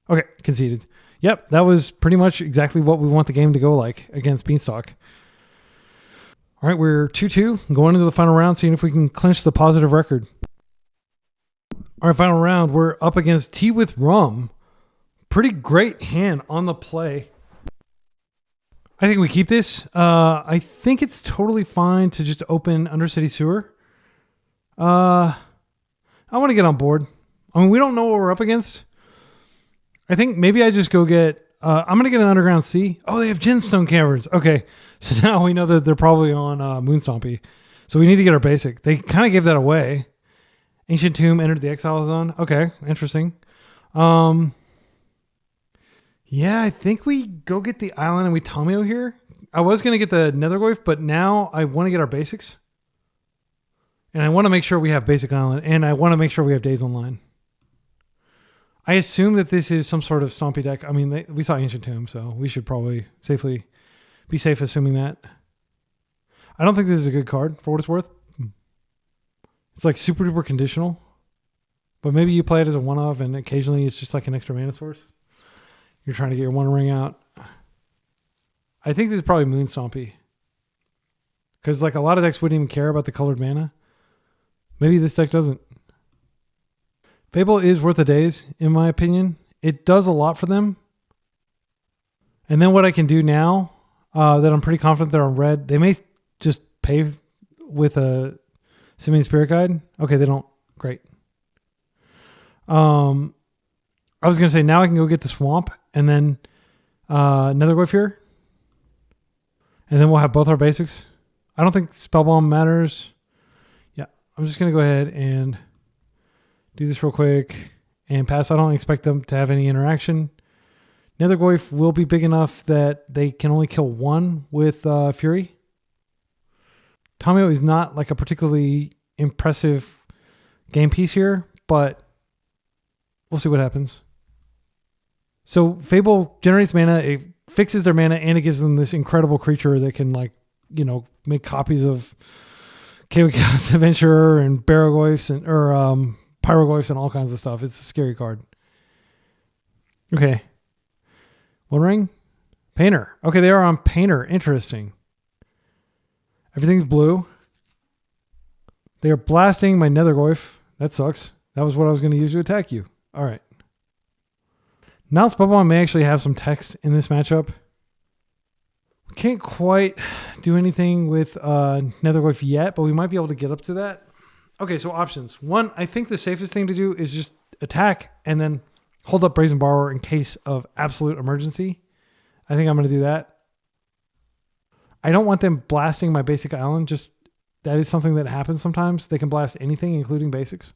Okay, conceded. Yep, that was pretty much exactly what we want the game to go like against Beanstalk. All right, we're 2-2, going into the final round, seeing if we can clinch the positive record. All right, final round, we're up against Tea with Rum. Pretty great hand on the play. I think we keep this. I think it's totally fine to just open Undercity Sewer. I want to get on board. I mean, we don't know what we're up against. I think maybe I just go get... I'm going to get an Underground Sea. Oh, they have Gemstone Caverns. Okay, so now we know that they're probably on Moonstompy. So we need to get our basic. They kind of gave that away. Ancient Tomb entered the Exile Zone. Okay, interesting. Yeah, I think we go get the island and we Tomio here. I was going to get the Nethergoyf, but now I want to get our basics. And I want to make sure we have basic island. And I want to make sure we have Days Online. I assume that this is some sort of stompy deck. I mean, we saw Ancient Tomb, so we should probably be safe assuming that. I don't think this is a good card for what it's worth. It's like super duper conditional. But maybe you play it as a one-of and occasionally it's just like an extra mana source. You're trying to get your one ring out. I think this is probably Moonstompy. Because like a lot of decks wouldn't even care about the colored mana. Maybe this deck doesn't. Fable is worth a days, in my opinion. It does a lot for them. And then what I can do now, that I'm pretty confident they're on red, they may just pay with a Simian Spirit Guide. Okay, they don't. Great. I was going to say, now I can go get the Swamp and then Nethergoyf here. And then we'll have both our basics. I don't think Spellbomb matters. Yeah, I'm just going to go ahead and do this real quick and pass. I don't expect them to have any interaction. Nethergoyf will be big enough that they can only kill one with Fury. Tomio is not like a particularly impressive game piece here, but we'll see what happens. So Fable generates mana, it fixes their mana, and it gives them this incredible creature that can, like, you know, make copies of Chaos Adventurer and Barrogoyfs and Pyrogoyfs and all kinds of stuff. It's a scary card. Okay. One ring? Painter. Okay, they are on Painter. Interesting. Everything's blue. They are blasting my Nethergoyf. That sucks. That was what I was going to use to attack you. All right. Now Spellbomb may actually have some text in this matchup. We can't quite do anything with Nethergoyf yet, but we might be able to get up to that. Okay, so options. One, I think the safest thing to do is just attack and then hold up Brazen Borrower in case of absolute emergency. I think I'm going to do that. I don't want them blasting my basic island. Just that is something that happens sometimes. They can blast anything, including basics.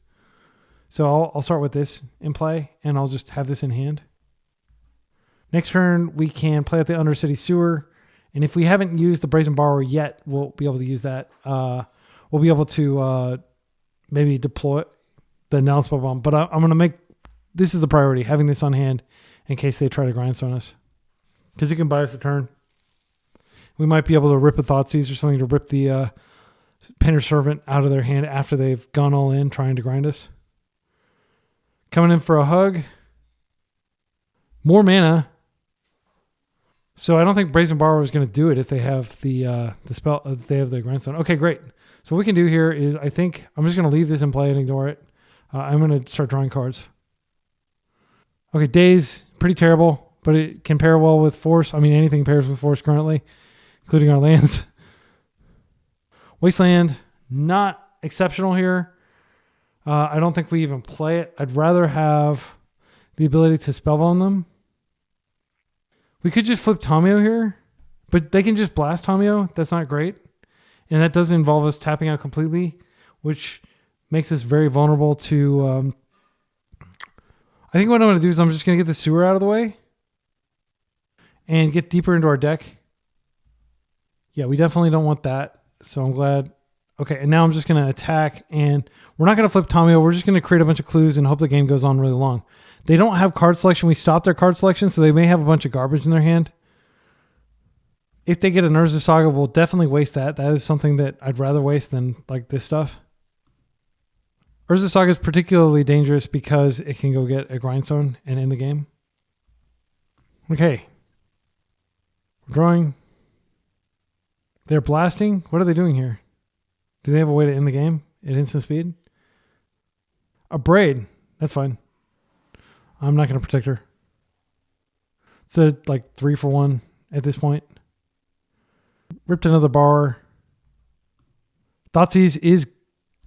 So I'll start with this in play, and I'll just have this in hand. Next turn, we can play at the Undercity Sewer. And if we haven't used the Brazen Borrower yet, we'll be able to use that. We'll be able to maybe deploy the Now Spellbomb. But I'm going to make... This is the priority, having this on hand in case they try to grindstone us. Because it can buy us a turn. We might be able to rip a Thoughtseize or something to rip the Painter Servant out of their hand after they've gone all in trying to grind us. Coming in for a hug. More mana. So I don't think Brazen Borrower is going to do it if they have the spell. If they have the grindstone. Okay, great. So what we can do here is I think I'm just going to leave this in play and ignore it. I'm going to start drawing cards. Okay, Days, pretty terrible, but it can pair well with Force. I mean, anything pairs with Force currently, including our lands. Wasteland, not exceptional here. I don't think we even play it. I'd rather have the ability to Spellbomb them. We could just flip Tomio here, but they can just blast Tomio. That's not great. And that does involve us tapping out completely, which makes us very vulnerable to... I think what I'm going to do is I'm just going to get the Sewer out of the way and get deeper into our deck. Yeah, we definitely don't want that. So I'm glad. Okay, and now I'm just going to attack, and we're not going to flip Tomio. We're just going to create a bunch of clues and hope the game goes on really long. They don't have card selection. We stopped their card selection, so they may have a bunch of garbage in their hand. If they get an Urza Saga, we'll definitely waste that. That is something that I'd rather waste than like this stuff. Urza Saga is particularly dangerous because it can go get a Grindstone and end the game. Okay. We're drawing. They're blasting. What are they doing here? Do they have a way to end the game at instant speed? A Braid. That's fine. I'm not going to protect her. It's a like 3-for-1 at this point. Ripped another Borrower. Thoughtseize is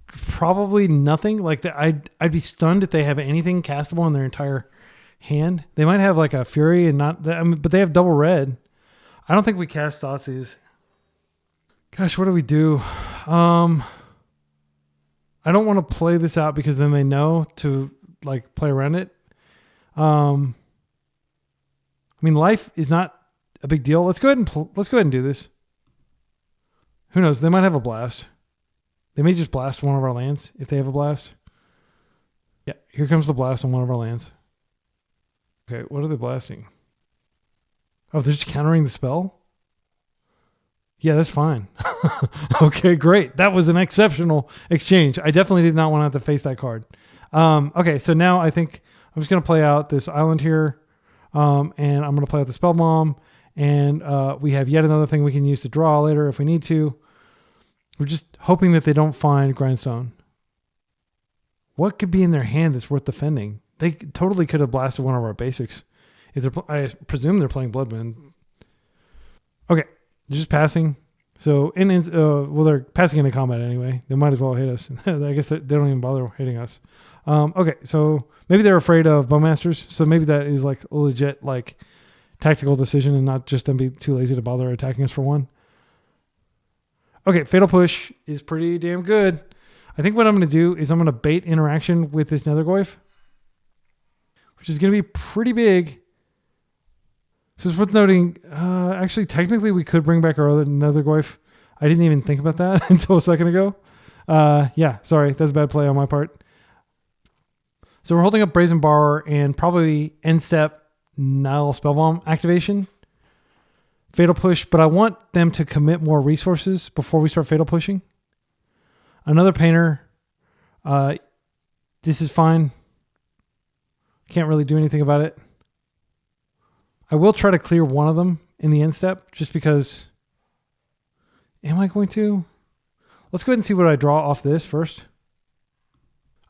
probably nothing. Like I'd be stunned if they have anything castable in their entire hand. They might have like a Fury and not. But they have double red. I don't think we cast Thoughtseize. Gosh, what do we do? I don't want to play this out because then they know to like play around it. I mean, life is not a big deal. Let's go ahead and do this. Who knows? They might have a blast. They may just blast one of our lands if they have a blast. Yeah, here comes the blast on one of our lands. Okay, what are they blasting? Oh, they're just countering the spell? Yeah, that's fine. Okay, great. That was an exceptional exchange. I definitely did not want to have to face that card. Okay, so now I think I'm just going to play out this island here. And I'm going to play out the Spell Bomb. And we have yet another thing we can use to draw later if we need to. We're just hoping that they don't find Grindstone. What could be in their hand that's worth defending? They totally could have blasted one of our basics. I presume they're playing Bloodwind. Okay, they're just passing. So, well, they're passing into combat anyway. They might as well hit us. I guess they don't even bother hitting us. Okay, so maybe they're afraid of Bowmasters. So maybe that is like a legit like tactical decision and not just them being too lazy to bother attacking us for one. Okay, Fatal Push is pretty damn good. I think what I'm going to do is I'm going to bait interaction with this Nethergoyf, which is going to be pretty big. So it's worth noting, actually, technically, we could bring back our other Nethergoyf. I didn't even think about that until a second ago. Yeah, sorry, that's a bad play on my part. So we're holding up Brazen Borrower and probably end step Nile Spellbomb activation. Fatal Push, but I want them to commit more resources before we start Fatal Pushing. Another Painter. This is fine. Can't really do anything about it. I will try to clear one of them in the end step just because. Am I going to? Let's go ahead and see what I draw off this first.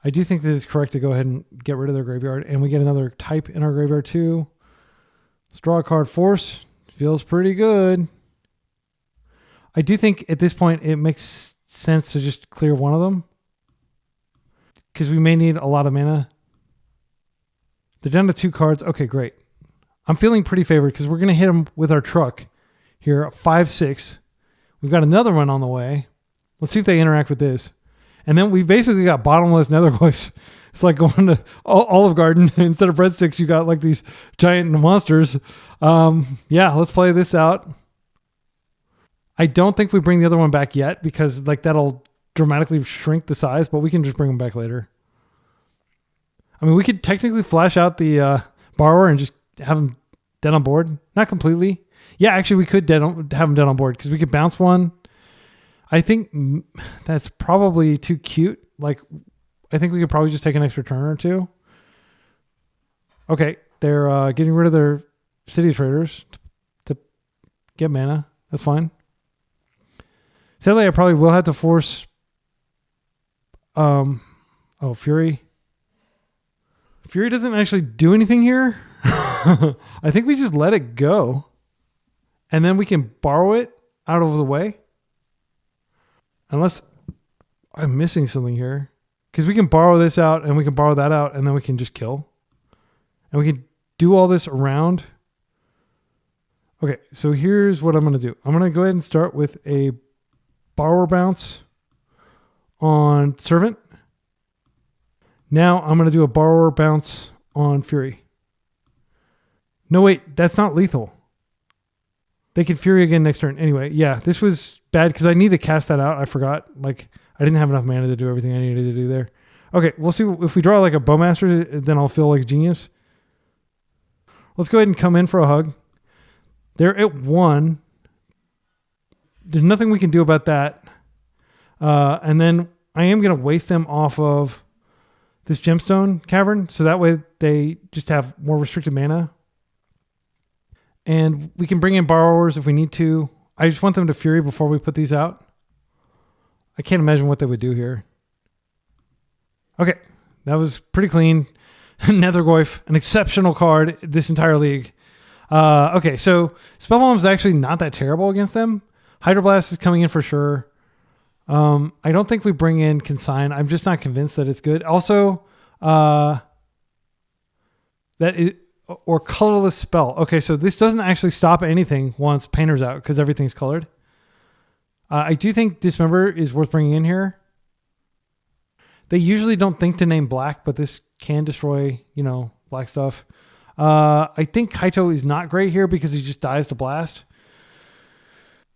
I do think that it's correct to go ahead and get rid of their graveyard, and we get another type in our graveyard too. Let's draw a card. Force. Feels pretty good. I do think at this point it makes sense to just clear one of them because we may need a lot of mana. They're down to 2 cards. Okay, great. I'm feeling pretty favored because we're going to hit them with our truck here, 5-6. We've got another one on the way. Let's see if they interact with this. And then we've basically got bottomless Nethergoyfs. It's like going to Olive Garden. Instead of breadsticks, you got like these giant monsters. Yeah, let's play this out. I don't think we bring the other one back yet because like that'll dramatically shrink the size, but we can just bring them back later. I mean, we could technically flash out the Borrower and just have them dead on board. Not completely. Yeah, actually, we could have them dead on board because we could bounce one. I think that's probably too cute. Like, I think we could probably just take an extra turn or two. Okay, they're getting rid of their City Traders to get mana. That's fine. Sadly, I probably will have to force. Fury. Fury doesn't actually do anything here. I think we just let it go, and then we can borrow it out of the way. Unless I'm missing something here. Because we can borrow this out and we can borrow that out and then we can just kill. And we can do all this around. Okay, so here's what I'm going to do. I'm going to go ahead and start with a Borrower bounce on Servant. Now I'm going to do a Borrower bounce on Fury. No, wait, that's not lethal. They can Fury again next turn. Anyway, yeah, this was bad because I need to cast that out. I forgot. Like, I didn't have enough mana to do everything I needed to do there. Okay, we'll see. If we draw like a Bowmaster, then I'll feel like a genius. Let's go ahead and come in for a hug. They're at 1. there's nothing we can do about that. And then I am going to waste them off of this gemstone cavern. So that way they just have more restricted mana. And we can bring in borrowers if we need to. I just want them to Fury before we put these out. I can't imagine what they would do here. Okay, that was pretty clean. Nethergoyf, an exceptional card this entire league. Okay, so Spellbomb is actually not that terrible against them. Hydroblast is coming in for sure. I don't think we bring in Consign. I'm just not convinced that it's good. Also, or Colorless Spell. Okay, so this doesn't actually stop anything once Painter's out because everything's colored. I do think Dismember is worth bringing in here. They usually don't think to name black, but this can destroy, black stuff. I think Kaito is not great here because he just dies to blast.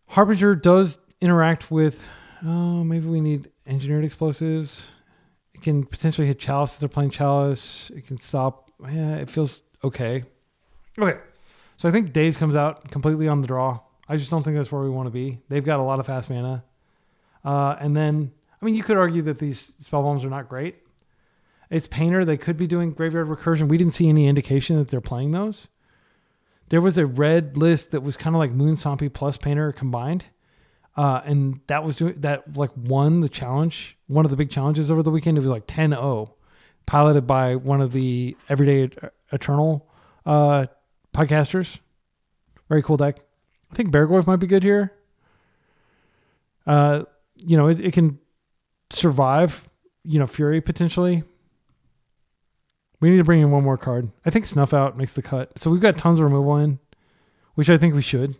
Harbinger does interact with, maybe we need Engineered Explosives. It can potentially hit Chalice if they're playing Chalice. It can stop. Yeah, it feels okay. Okay. So I think Daze comes out completely on the draw. I just don't think that's where we want to be. They've got a lot of fast mana. And then, you could argue that these Spellbombs are not great. It's Painter. They could be doing Graveyard Recursion. We didn't see any indication that they're playing those. There was a red list that was kind of like Moon Stompy plus Painter combined. And that was won the challenge. One of the big challenges over the weekend. It was like 10-0, piloted by one of the Everyday Eternal podcasters. Very cool deck. I think Beargoyf might be good here. It can survive, Fury potentially. We need to bring in one more card. I think Snuff Out makes the cut. So we've got tons of removal in, which I think we should.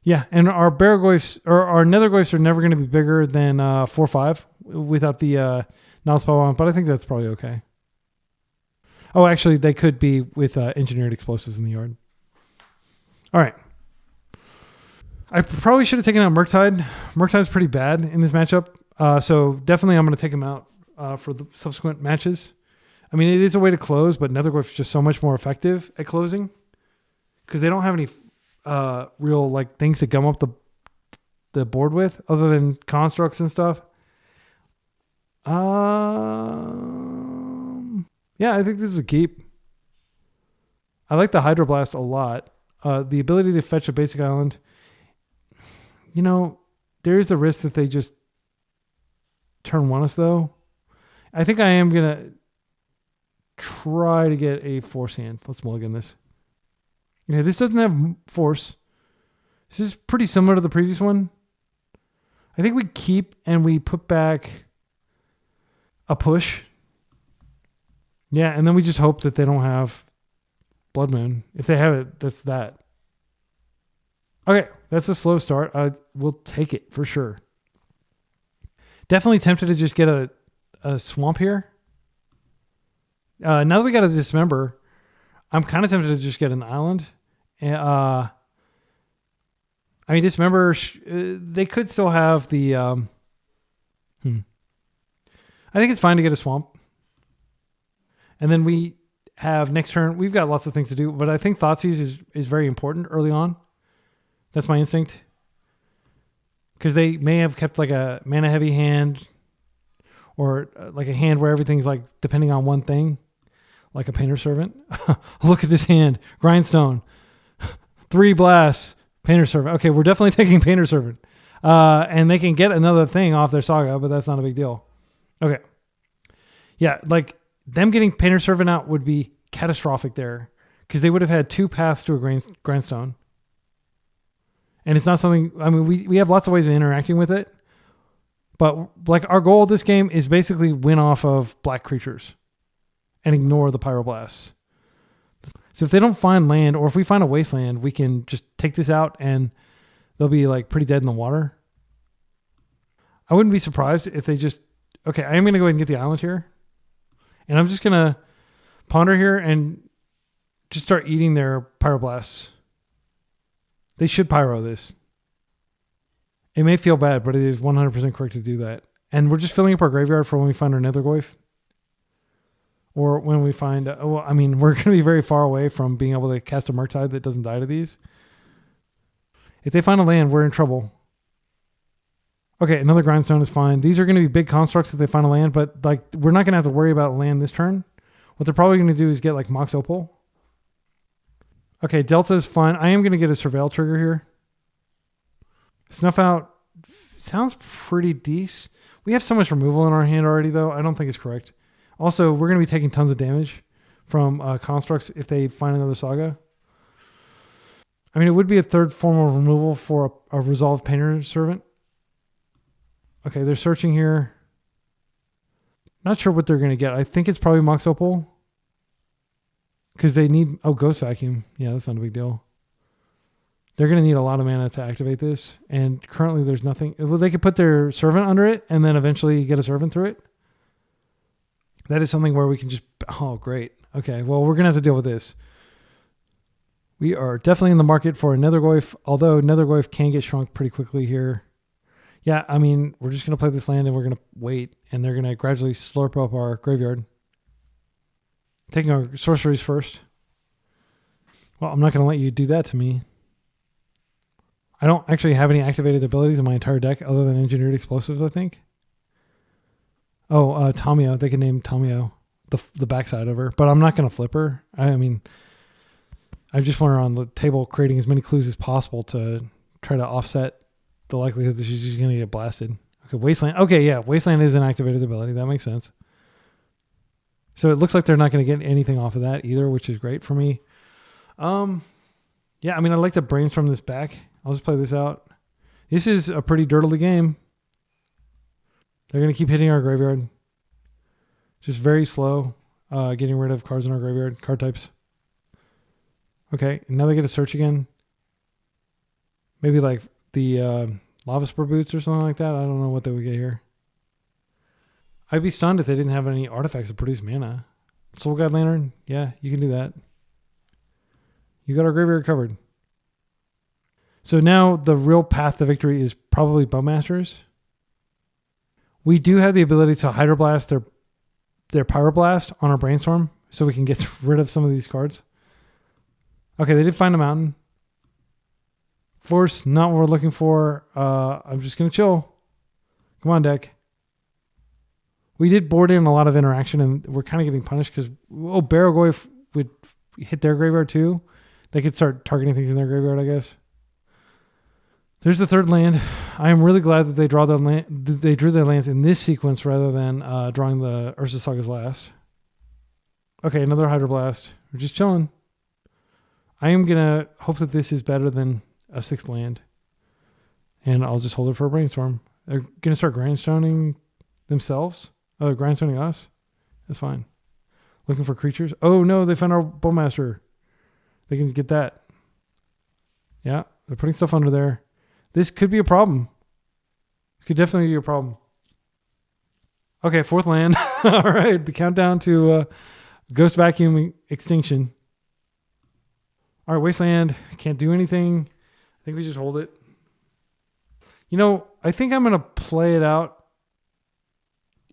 Yeah, and our Beargoyfs or our Nethergoyfs are never going to be bigger than 4/5 without the non-spell on, but I think that's probably okay. Oh, actually, they could be with Engineered Explosives in the yard. All right. I probably should have taken out Murktide. Murktide's pretty bad in this matchup. So definitely I'm going to take him out for the subsequent matches. It is a way to close, but Nethergoyf is just so much more effective at closing because they don't have any real things to gum up the board with other than constructs and stuff. Yeah, I think this is a keep. I like the Hydroblast a lot. The ability to fetch a basic island. There is the risk that they just turn one us though. I think I am going to try to get a force hand. Let's mulligan this. Okay, this doesn't have force. This is pretty similar to the previous one. I think we keep and we put back a push. Yeah, and then we just hope that they don't have Blood Moon. If they have it, that's that. Okay, that's a slow start. We'll take it for sure. Definitely tempted to just get a swamp here. Now that we got a Dismember, I'm kind of tempted to just get an island. Dismember, they could still have the... I think it's fine to get a swamp. And then we have next turn, we've got lots of things to do, but I think Thoughtseize is very important early on. That's my instinct. Because they may have kept a mana heavy hand or a hand where everything's depending on one thing, like a Painter Servant. Look at this hand. Grindstone. 3 blasts. Painter Servant. Okay, we're definitely taking Painter Servant. And they can get another thing off their Saga, but that's not a big deal. Okay. Yeah, them getting Painter Servant out would be catastrophic there because they would have had 2 paths to a Grindstone. And it's not something, we have lots of ways of interacting with it. But our goal of this game is basically win off of black creatures and ignore the Pyroblasts. So if they don't find land, or if we find a wasteland, we can just take this out and they'll be pretty dead in the water. I wouldn't be surprised if they just, okay, I am going to go ahead and get the island here. And I'm just going to ponder here and just start eating their Pyroblasts. They should Pyro this. It may feel bad, but it is 100% correct to do that. And we're just filling up our graveyard for when we find our Nethergoyf. Or when we find... we're going to be very far away from being able to cast a Murktide that doesn't die to these. If they find a land, we're in trouble. Okay, another grindstone is fine. These are going to be big constructs if they find a land, but like we're not going to have to worry about land this turn. What they're probably going to do is get like Mox Opal. Okay, Delta is fine. I am going to get a Surveil trigger here. Snuff Out sounds pretty decent. We have so much removal in our hand already, though. I don't think it's correct. Also, we're going to be taking tons of damage from constructs if they find another Saga. I mean, it would be a third form of removal for a Resolved Painter Servant. Okay, they're searching here. Not sure what they're going to get. I think it's probably Mox Opal. Because they need... Oh, Ghost Vacuum. Yeah, that's not a big deal. They're going to need a lot of mana to activate this. And currently there's nothing... Well, they could put their Servant under it and then eventually get a Servant through it. That is something where we can just... Oh, great. Okay, well, we're going to have to deal with this. We are definitely in the market for a Nethergoyf, although Nethergoyf can get shrunk pretty quickly here. Yeah, I mean, we're just going to play this land and we're going to wait, and they're going to gradually slurp up our graveyard. Taking our sorceries first. Well, I'm not going to let you do that to me. I don't actually have any activated abilities in my entire deck other than Engineered Explosives, I think. Oh, Tamio. They can name Tamio the backside of her, but I'm not going to flip her. I mean, I just want her on the table creating as many clues as possible to try to offset the likelihood that she's going to get blasted. Okay, Wasteland. Okay, yeah, Wasteland is an activated ability. That makes sense. So it looks like they're not going to get anything off of that either, which is great for me. Yeah, I mean, I'd like to brainstorm this back. I'll just play this out. This is a pretty dirtily game. They're going to keep hitting our graveyard. Just very slow getting rid of cards in our graveyard, card types. Okay, and now they get to search again. Maybe like the Lava Spur Boots or something like that. I don't know what they would get here. I'd be stunned if they didn't have any artifacts that produce mana. Soul Guide Lantern? Yeah, you can do that. You got our graveyard covered. So now the real path to victory is probably Bowmasters. We do have the ability to Hydroblast their Pyroblast on our Brainstorm, so we can get rid of some of these cards. Okay, they did find a mountain. Force, not what we're looking for. I'm just going to chill. Come on, deck. We did board in a lot of interaction, and we're kind of getting punished because, oh, Barrogoyf would hit their graveyard too. They could start targeting things in their graveyard, I guess. There's the third land. I am really glad that they drew their lands in this sequence rather than drawing the Urza Saga's last. Okay, another Hydroblast. We're just chilling. I am going to hope that this is better than a sixth land. And I'll just hold it for a Brainstorm. They're going to start grindstoning themselves. Oh, grindstoning us? That's fine. Looking for creatures. Oh, no, they found our Bowmaster. They can get that. Yeah, they're putting stuff under there. This could be a problem. This could definitely be a problem. Okay, fourth land. All right, the countdown to Ghost Vacuum Extinction. All right, Wasteland. Can't do anything. I think we just hold it. You know, I think I'm going to play it out.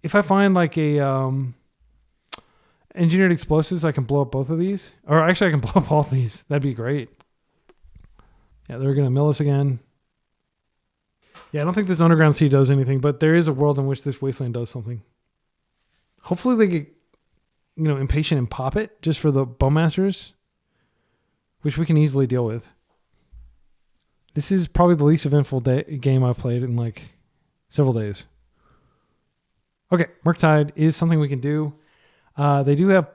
If I find like a Engineered Explosives, I can blow up both of these. Or actually, I can blow up all of these. That'd be great. Yeah, they're going to mill us again. Yeah, I don't think this Underground Sea does anything, but there is a world in which this Wasteland does something. Hopefully they get, impatient and pop it just for the Bowmasters, which we can easily deal with. This is probably the least eventful game I've played in like several days. Okay, Murktide is something we can do. They do have...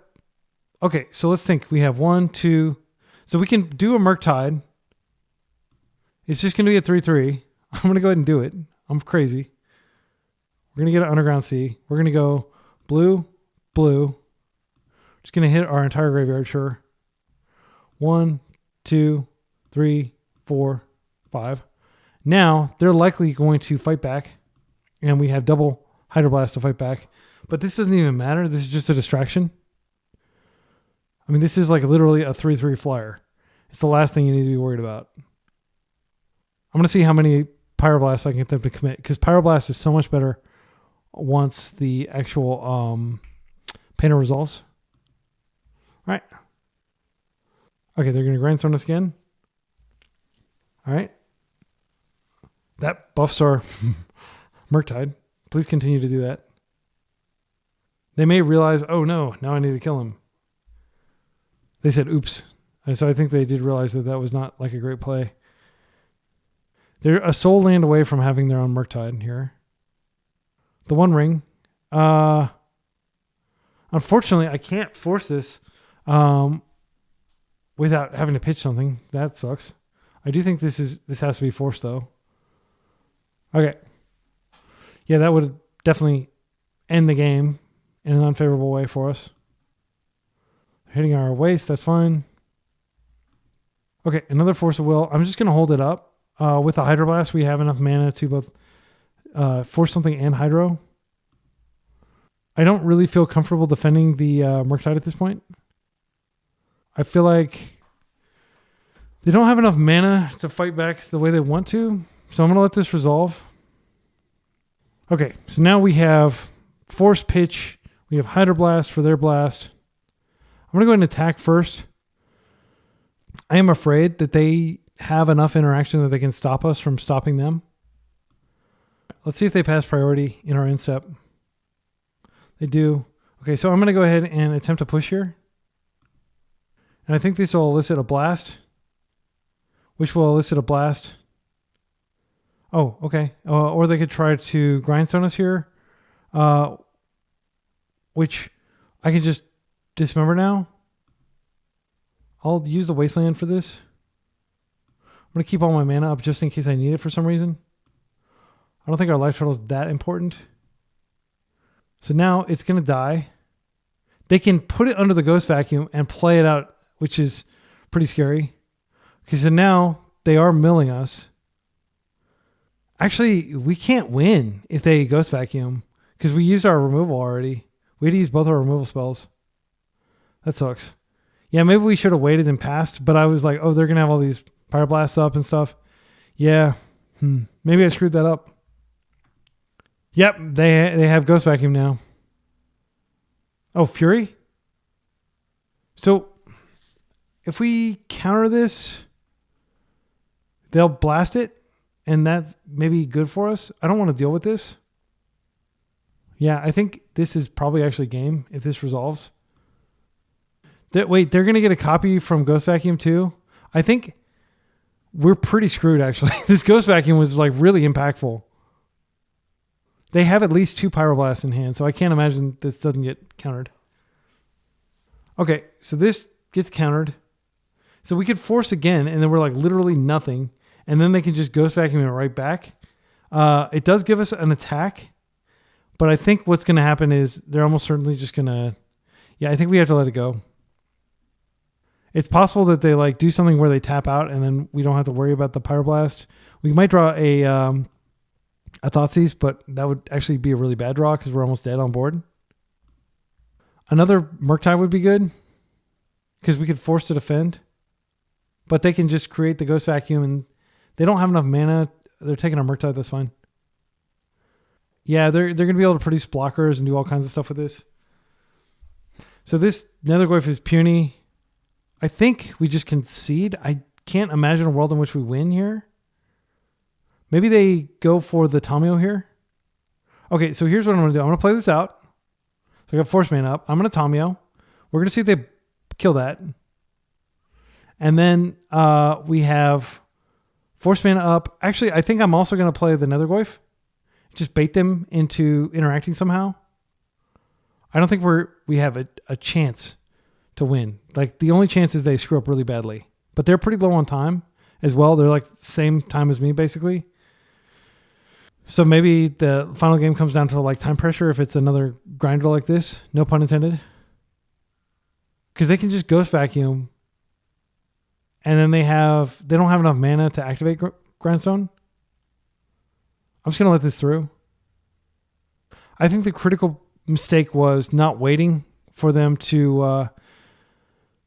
Okay, so let's think. We have 1, 2... So we can do a Murktide. It's just going to be a 3/3. I'm going to go ahead and do it. I'm crazy. We're going to get an Underground Sea. We're going to go blue, blue. Just going to hit our entire graveyard, sure. 1, 2, 3, 4, 5. Now, they're likely going to fight back. And we have double Hydroblast to fight back. But this doesn't even matter. This is just a distraction. I mean, this is like literally a 3/3 flyer. It's the last thing you need to be worried about. I'm going to see how many Pyroblasts I can get them to commit, because Pyroblast is so much better once the actual painter resolves. All right. Okay, they're going to grindstone us again. All right. That buffs our Murktide. Please continue to do that. They may realize, oh no, now I need to kill him. They said, oops. And so I think they did realize that that was not like a great play. They're a soul land away from having their own Murktide here. The One Ring. Unfortunately, I can't force this without having to pitch something. That sucks. I do think this has to be forced though. Okay. Yeah, that would definitely end the game in an unfavorable way for us. Hitting our waist, that's fine. Okay, another Force of Will. I'm just going to hold it up. With the Hydroblast, we have enough mana to both force something and Hydro. I don't really feel comfortable defending the Murktide at this point. I feel like they don't have enough mana to fight back the way they want to. So I'm going to let this resolve. Okay, so now we have Force Pitch. We have Hydroblast for their blast. I'm going to go ahead and attack first. I am afraid that they have enough interaction that they can stop us from stopping them. Let's see if they pass priority in our instep. They do. Okay, so I'm going to go ahead and attempt to push here. And I think this will elicit a blast, which will elicit a blast. Oh, okay. Or they could try to grindstone us here, which I can just dismember now. I'll use the Wasteland for this. I'm going to keep all my mana up just in case I need it for some reason. I don't think our life total is that important. So now it's going to die. They can put it under the Ghost Vacuum and play it out, which is pretty scary. Okay, so now they are milling us. Actually, we can't win if they Ghost Vacuum because we used our removal already. We had to use both our removal spells. That sucks. Yeah, maybe we should have waited and passed, but I was like, oh, they're going to have all these Pyroblasts up and stuff. Yeah. Maybe I screwed that up. Yep, they have Ghost Vacuum now. Oh, Fury? So, if we counter this, they'll blast it, and that's maybe good for us. I don't want to deal with this. Yeah, I think this is probably actually game if this resolves. Wait, they're going to get a copy from Ghost Vacuum too? I think we're pretty screwed, actually. This Ghost Vacuum was like really impactful. They have at least 2 Pyroblasts in hand, so I can't imagine this doesn't get countered. Okay, so this gets countered. So we could force again, and then we're like literally nothing, and then they can just Ghost Vacuum it right back. It does give us an attack, but I think what's going to happen is they're almost certainly just going to... Yeah, I think we have to let it go. It's possible that they like do something where they tap out and then we don't have to worry about the Pyroblast. We might draw a Thoughtseize, but that would actually be a really bad draw because we're almost dead on board. Another Murktide would be good because we could force to defend, but they can just create the Ghost Vacuum and they don't have enough mana. They're taking our Murktide. That's fine. Yeah, they're going to be able to produce blockers and do all kinds of stuff with this. So this Nethergoyf is puny. I think we just concede. I can't imagine a world in which we win here. Maybe they go for the Tamio here. Okay, so here's what I'm going to do. I'm going to play this out. So I got Force Man up. I'm going to Tamio. We're going to see if they kill that. And then we have Force Man up. Actually, I think I'm also going to play the Nethergoyf. Just bait them into interacting somehow. I don't think we have a chance to win. Like the only chance is they screw up really badly. But they're pretty low on time as well. They're like the same time as me basically. So maybe the final game comes down to like time pressure if it's another grinder like this. No pun intended. Because they can just Ghost Vacuum. And then they don't have enough mana to activate Grindstone. I'm just going to let this through. I think the critical mistake was not waiting for them to...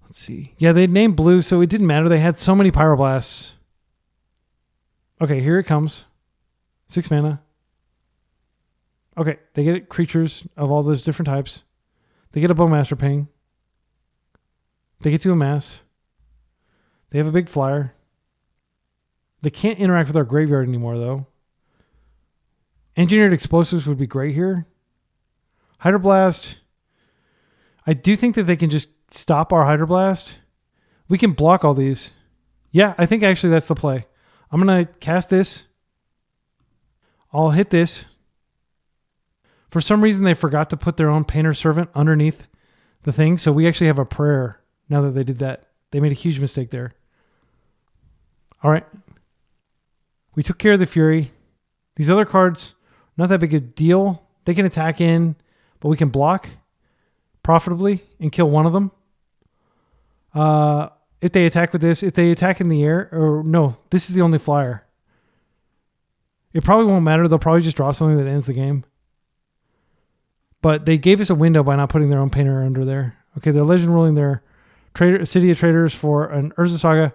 let's see. Yeah, they named blue, so it didn't matter. They had so many Pyroblasts. Okay, here it comes. 6 mana. Okay, they get creatures of all those different types. They get a Bowmaster Ping. They get to amass. They have a big flyer. They can't interact with our graveyard anymore, though. Engineered explosives would be great here. Hydroblast. I do think that they can just stop our Hydroblast. We can block all these. Yeah, I think actually that's the play. I'm going to cast this. I'll hit this. For some reason, they forgot to put their own Painter Servant underneath the thing. So we actually have a prayer now that they did that. They made a huge mistake there. All right. We took care of the Fury. These other cards, not that big a deal. They can attack in, but we can block profitably and kill one of them. If they attack with this, if they attack in the air, or no, this is the only flyer. It probably won't matter. They'll probably just draw something that ends the game. But they gave us a window by not putting their own painter under there. Okay, they're legend ruling their City of Traders for an Urza Saga.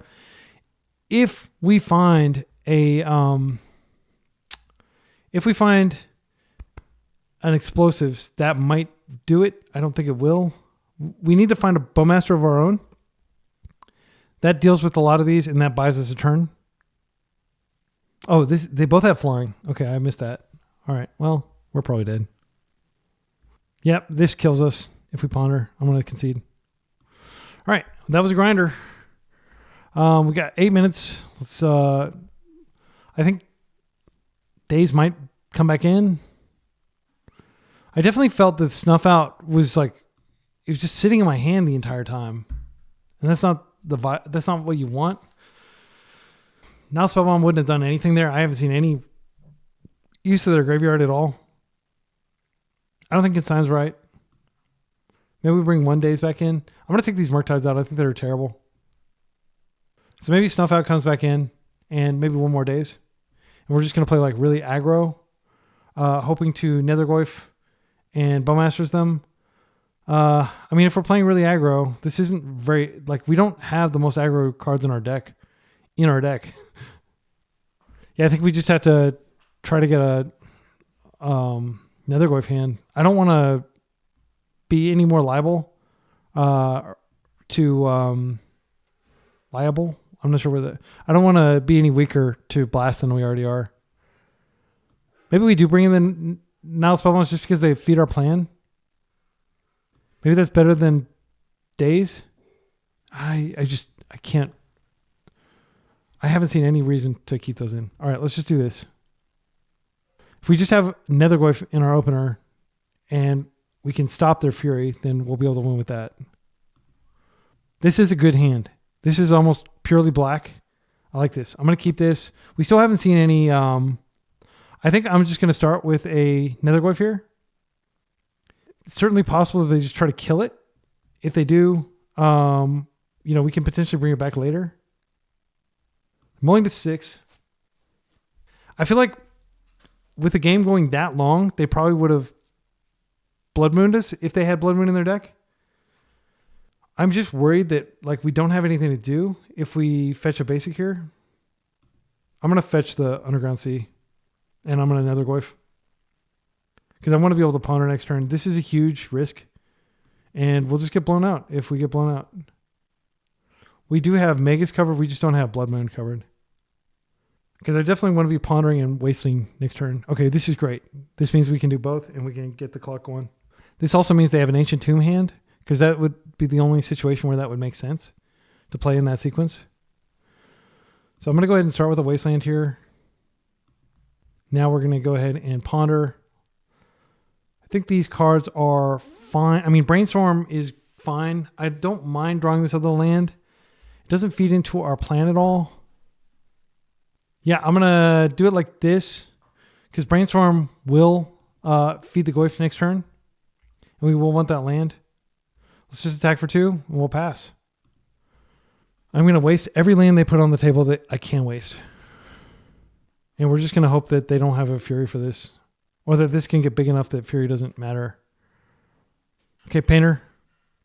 If we find an explosives, that might do it. I don't think it will. We need to find a Bowmaster of our own. That deals with a lot of these, and that buys us a turn. Oh, they both have flying. Okay, I missed that. All right, well, we're probably dead. Yep, this kills us if we ponder. I'm going to concede. All right, that was a grinder. We got 8 minutes. Let's. I think Days might come back in. I definitely felt that Snuff Out was like it was just sitting in my hand the entire time, and that's not what you want. Now Spellbound wouldn't have done anything there. I haven't seen any use of their graveyard at all. I don't think it sounds right. Maybe we bring 1 Days back in. I'm going to take these Murktides out. I think they're terrible. So maybe Snuff Out comes back in and maybe 1 more Days. And we're just going to play like really aggro, hoping to Nethergoyf and Bowmasters them. I mean, if we're playing really aggro, this isn't very, like, we don't have the most aggro cards in our deck. Yeah, I think we just have to try to get a Nethergoyf hand. I don't want to be any more liable to liable. I'm not sure I don't want to be any weaker to blast than we already are. Maybe we do bring in the now Spellbounds just because they feed our plan. Maybe that's better than Days. I can't. I haven't seen any reason to keep those in. All right, let's just do this. If we just have Nethergoyf in our opener and we can stop their Fury, then we'll be able to win with that. This is a good hand. This is almost purely black. I like this. I'm going to keep this. We still haven't seen any... I think I'm just going to start with a Nethergoyf here. It's certainly possible that they just try to kill it. If they do, we can potentially bring it back later. I'm mulling to 6. I feel like with the game going that long, they probably would have Blood Mooned us if they had Blood Moon in their deck. I'm just worried that like we don't have anything to do if we fetch a basic here. I'm going to fetch the Underground Sea and I'm going to Nethergoyf because I want to be able to ponder next turn. This is a huge risk and we'll just get blown out if we get blown out. We do have Magus covered. We just don't have Blood Moon covered. Because I definitely want to be pondering and wasting next turn. Okay, this is great. This means we can do both and we can get the clock going. This also means they have an Ancient Tomb hand because that would be the only situation where that would make sense to play in that sequence. So I'm going to go ahead and start with a Wasteland here. Now we're going to go ahead and ponder. I think these cards are fine. I mean, Brainstorm is fine. I don't mind drawing this other land. It doesn't feed into our plan at all. Yeah, I'm going to do it like this because Brainstorm will feed the Goyf next turn. And we will want that land. Let's just attack for 2 and we'll pass. I'm going to waste every land they put on the table that I can waste. And we're just going to hope that they don't have a Fury for this. Or that this can get big enough that Fury doesn't matter. Okay, Painter.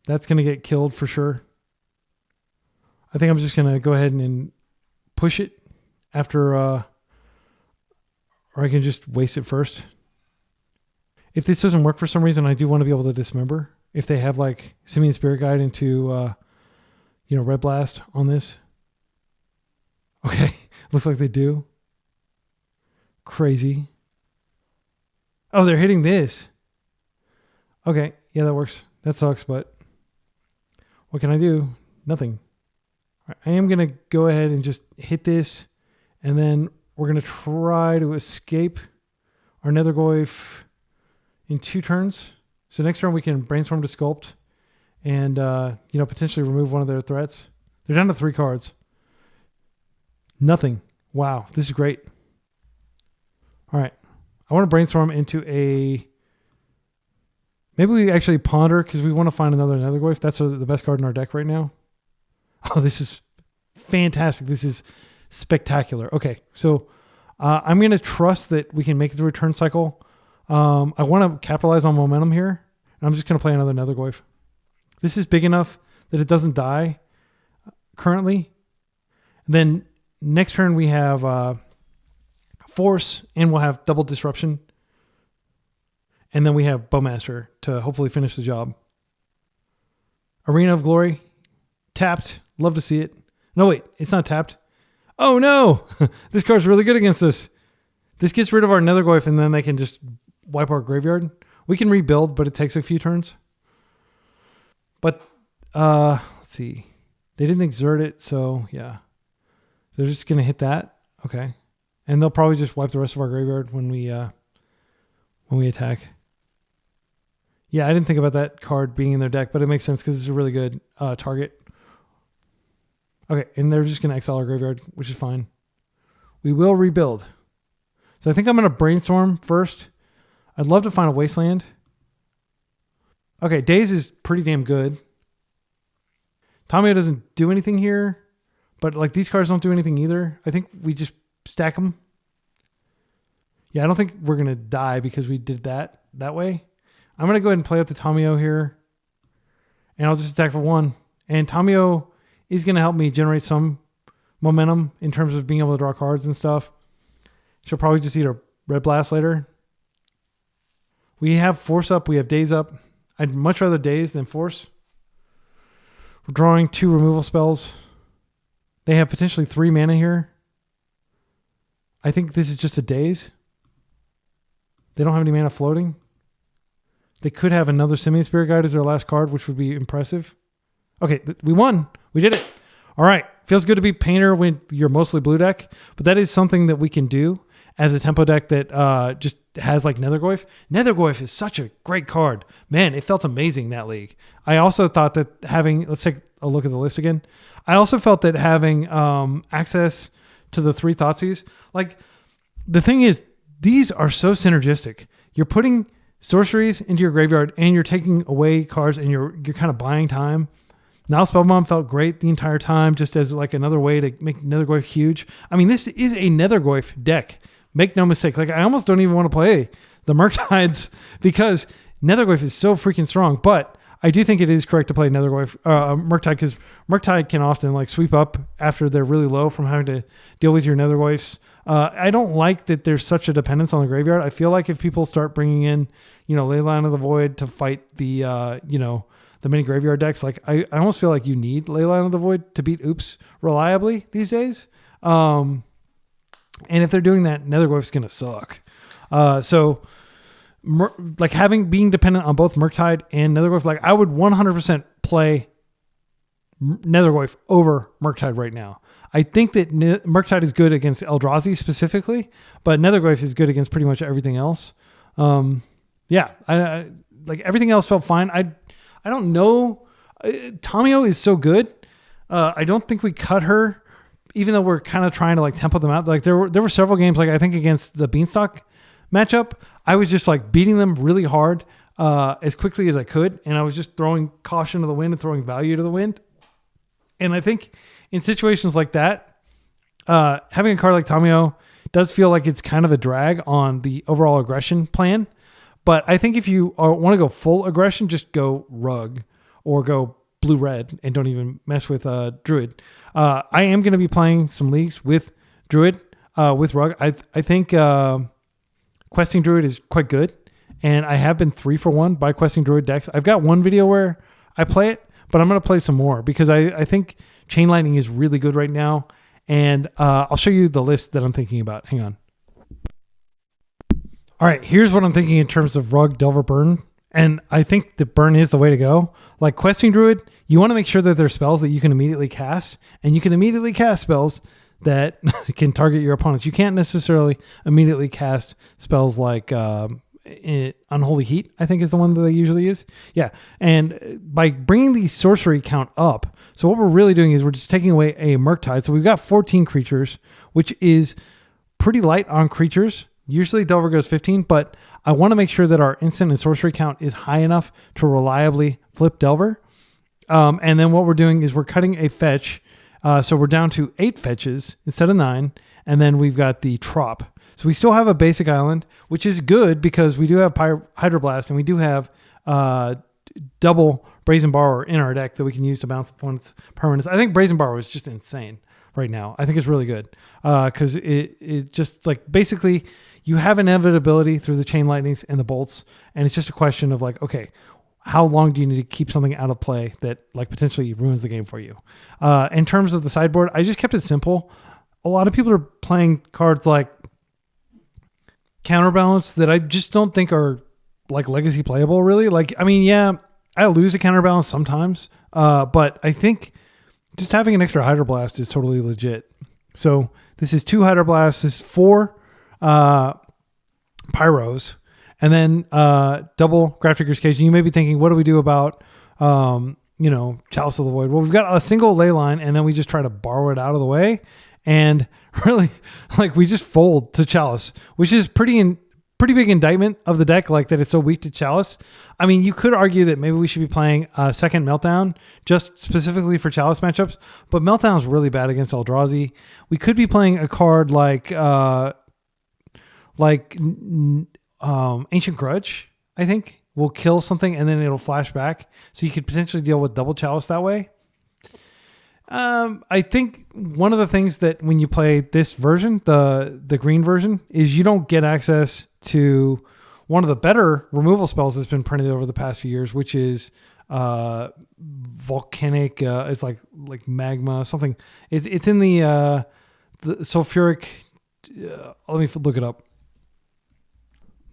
That's going to get killed for sure. I think I'm just going to go ahead and push it after, or I can just waste it first. If this doesn't work for some reason, I do want to be able to dismember. If they have like Simian Spirit Guide into, Red Blast on this. Okay, looks like they do. Crazy. Oh, they're hitting this. Okay. Yeah, that works. That sucks, but what can I do? Nothing. I am going to go ahead and just hit this, and then we're going to try to escape our Nethergoyf in 2 turns. So next turn we can brainstorm to sculpt and potentially remove one of their threats. They're down to 3 cards. Nothing. Wow, this is great. All right. I want to brainstorm into a... Maybe we actually ponder because we want to find another Nethergoyf. That's the best card in our deck right now. Oh, this is fantastic. This is spectacular. Okay, so I'm going to trust that we can make the return cycle. I want to capitalize on momentum here. And I'm just going to play another Nethergoyf. This is big enough that it doesn't die currently. Then next turn we have Force, and we'll have double disruption. And then we have Bowmaster to hopefully finish the job. Arena of Glory. Tapped. Love to see it. No, wait. It's not tapped. Oh, no. This card's really good against us. This gets rid of our Nethergoyf, and then they can just wipe our graveyard. We can rebuild, but it takes a few turns. But, let's see. They didn't exert it, so, yeah. They're just going to hit that. Okay. And they'll probably just wipe the rest of our graveyard when we attack. Yeah, I didn't think about that card being in their deck, but it makes sense because it's a really good target. Okay, and they're just going to exile our graveyard, which is fine. We will rebuild. So I think I'm going to brainstorm first. I'd love to find a wasteland. Okay, Daze is pretty damn good. Tamio doesn't do anything here, but like these cards don't do anything either. I think we just stack them. Yeah, I don't think we're going to die because we did that way. I'm going to go ahead and play out the Tamio here. And I'll just attack for 1. And Tamio is going to help me generate some momentum in terms of being able to draw cards and stuff. She'll probably just eat a Red Blast later. We have Force up. We have Daze up. I'd much rather Daze than Force. We're drawing 2 removal spells. They have potentially 3 mana here. I think this is just a Daze. They don't have any mana floating. They could have another Simian Spirit Guide as their last card, which would be impressive. Okay, we won. We did it. All right. Feels good to be Painter when you're mostly blue deck, but that is something that we can do as a tempo deck that just has like Nethergoyf. Nethergoyf is such a great card. Man, it felt amazing that league. I also thought that having, let's take a look at the list again. I also felt that having access to the 3 Thoughtseize, like the thing is, these are so synergistic. You're putting sorceries into your graveyard and you're taking away cards and you're kind of buying time. Now Spellbomb felt great the entire time just as like another way to make Nethergoyf huge. I mean, this is a Nethergoyf deck. Make no mistake. Like I almost don't even want to play the Murktides because Nethergoyf is so freaking strong. But I do think it is correct to play Nethergoyf, Murktide, because Murktide can often like sweep up after they're really low from having to deal with your Nethergoyfs. I don't like that there's such a dependence on the graveyard. I feel like if people start bringing in, Leyline of the Void to fight the, the mini graveyard decks, like I almost feel like you need Leyline of the Void to beat Oops reliably these days. And if they're doing that, Nethergoyf's going to suck. Being dependent on both Murktide and Nethergoyf, like I would 100% play Nethergoyf over Murktide right now. I think that Murktide is good against Eldrazi specifically, but Nethergoyf is good against pretty much everything else. I like everything else felt fine. I don't know. Tamio is so good. I don't think we cut her, even though we're kind of trying to like tempo them out. Like there were several games, like I think against the Beanstalk matchup, I was just like beating them really hard as quickly as I could. And I was just throwing caution to the wind and throwing value to the wind. And I think in situations like that, having a card like Tamio does feel like it's kind of a drag on the overall aggression plan. But I think if you want to go full aggression, just go Rug or go blue-red and don't even mess with Druid. I am going to be playing some leagues with Druid, with Rug. I think Questing Druid is quite good. And I have been 3-for-1 by Questing Druid decks. I've got one video where I play it, but I'm going to play some more because I think Chain Lightning is really good right now. And I'll show you the list that I'm thinking about. Hang on. All right, here's what I'm thinking in terms of Rug, Delver, Burn. And I think the Burn is the way to go. Like Questing Druid, you want to make sure that they're spells that you can immediately cast. And you can immediately cast spells that can target your opponents. You can't necessarily immediately cast spells like Unholy Heat, I think is the one that they usually use. Yeah, and by bringing the sorcery count up, so what we're really doing is we're just taking away a Murktide. So we've got 14 creatures, which is pretty light on creatures. Usually Delver goes 15, but I want to make sure that our instant and sorcery count is high enough to reliably flip Delver. And then what we're doing is we're cutting a fetch. So we're down to 8 fetches instead of 9. And then we've got the Trop. So we still have a basic island, which is good because we do have Hydroblast and we do have double Brazen Borrower in our deck that we can use to bounce opponents' permanents. I think Brazen Borrower is just insane right now. I think it's really good because it just like basically you have inevitability through the Chain Lightnings and the bolts. And it's just a question of like, okay, how long do you need to keep something out of play that like potentially ruins the game for you? In terms of the sideboard, I just kept it simple. A lot of people are playing cards like Counterbalance that I just don't think are like legacy playable really. Like, I mean, yeah, I lose a Counterbalance sometimes, but I think just having an extra Hydroblast is totally legit. So this is 2 Hydroblasts, this is 4 Pyros, and then double Grafdigger's Cage. And you may be thinking, what do we do about, Chalice of the Void? Well, we've got a single ley line, and then we just try to borrow it out of the way. And really, like, we just fold to Chalice, which is pretty big indictment of the deck, like that it's so weak to Chalice. I mean, you could argue that maybe we should be playing a second Meltdown just specifically for Chalice matchups, but Meltdown is really bad against Eldrazi. We could be playing a card like Ancient Grudge, I think, will kill something and then it'll flash back. So you could potentially deal with double Chalice that way. I think one of the things that when you play this version, the green version, is you don't get access to one of the better removal spells that's been printed over the past few years, which is volcanic. It's like magma, something. It's in the sulfuric. Let me look it up.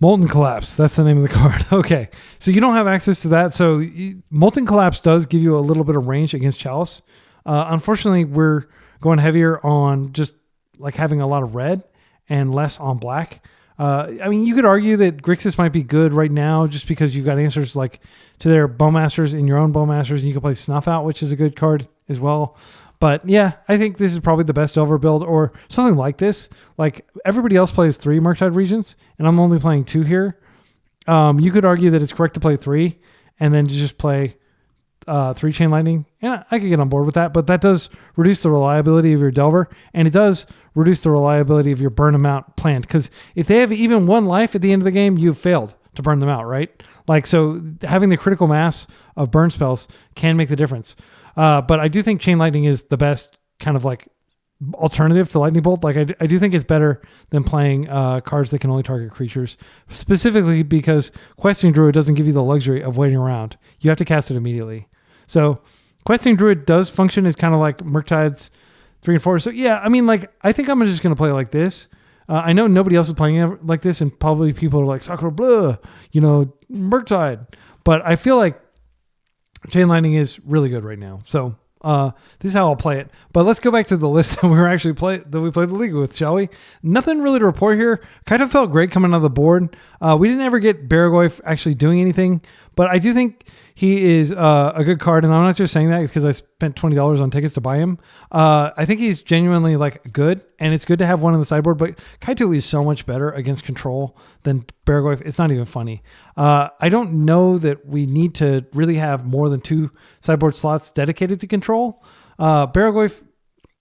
Molten Collapse. That's the name of the card. Okay. So you don't have access to that. So Molten Collapse does give you a little bit of range against Chalice. Unfortunately, we're going heavier on just like having a lot of red and less on black. I mean, you could argue that Grixis might be good right now just because you've got answers like to their Bowmasters in your own Bowmasters, and you can play Snuff Out, which is a good card as well. But yeah, I think this is probably the best Delver build or something like this. Like everybody else plays 3 Murktide Regents, and I'm only playing 2 here. You could argue that it's correct to play 3 and then to just play 3 Chain Lightning, and I could get on board with that, but that does reduce the reliability of your Delver, and it does reduce the reliability of your burn amount planned, because if they have even 1 life at the end of the game, you've failed to burn them out, right? Like, so having the critical mass of burn spells can make the difference. But I do think Chain Lightning is the best kind of like alternative to Lightning Bolt. Like I do think it's better than playing cards that can only target creatures, specifically because Questing Druid doesn't give you the luxury of waiting around. You have to cast it immediately. So Questing Druid does function as kind of like Murktide's 3 and 4. So yeah, I mean, like, I think I'm just going to play like this. I know nobody else is playing it like this, and probably people are like, Sakura Bleu, Murktide. But I feel like Chain Lightning is really good right now. So this is how I'll play it. But let's go back to the list that we played the league with, shall we? Nothing really to report here. Kind of felt great coming out of the board. We didn't ever get Beantalk actually doing anything, but I do think he is a good card, and I'm not just saying that because I spent $20 on tickets to buy him. I think he's genuinely like good, and it's good to have one on the sideboard, but Kaito is so much better against control than Beantalk. It's not even funny. I don't know that we need to really have more than 2 sideboard slots dedicated to control. Beantalk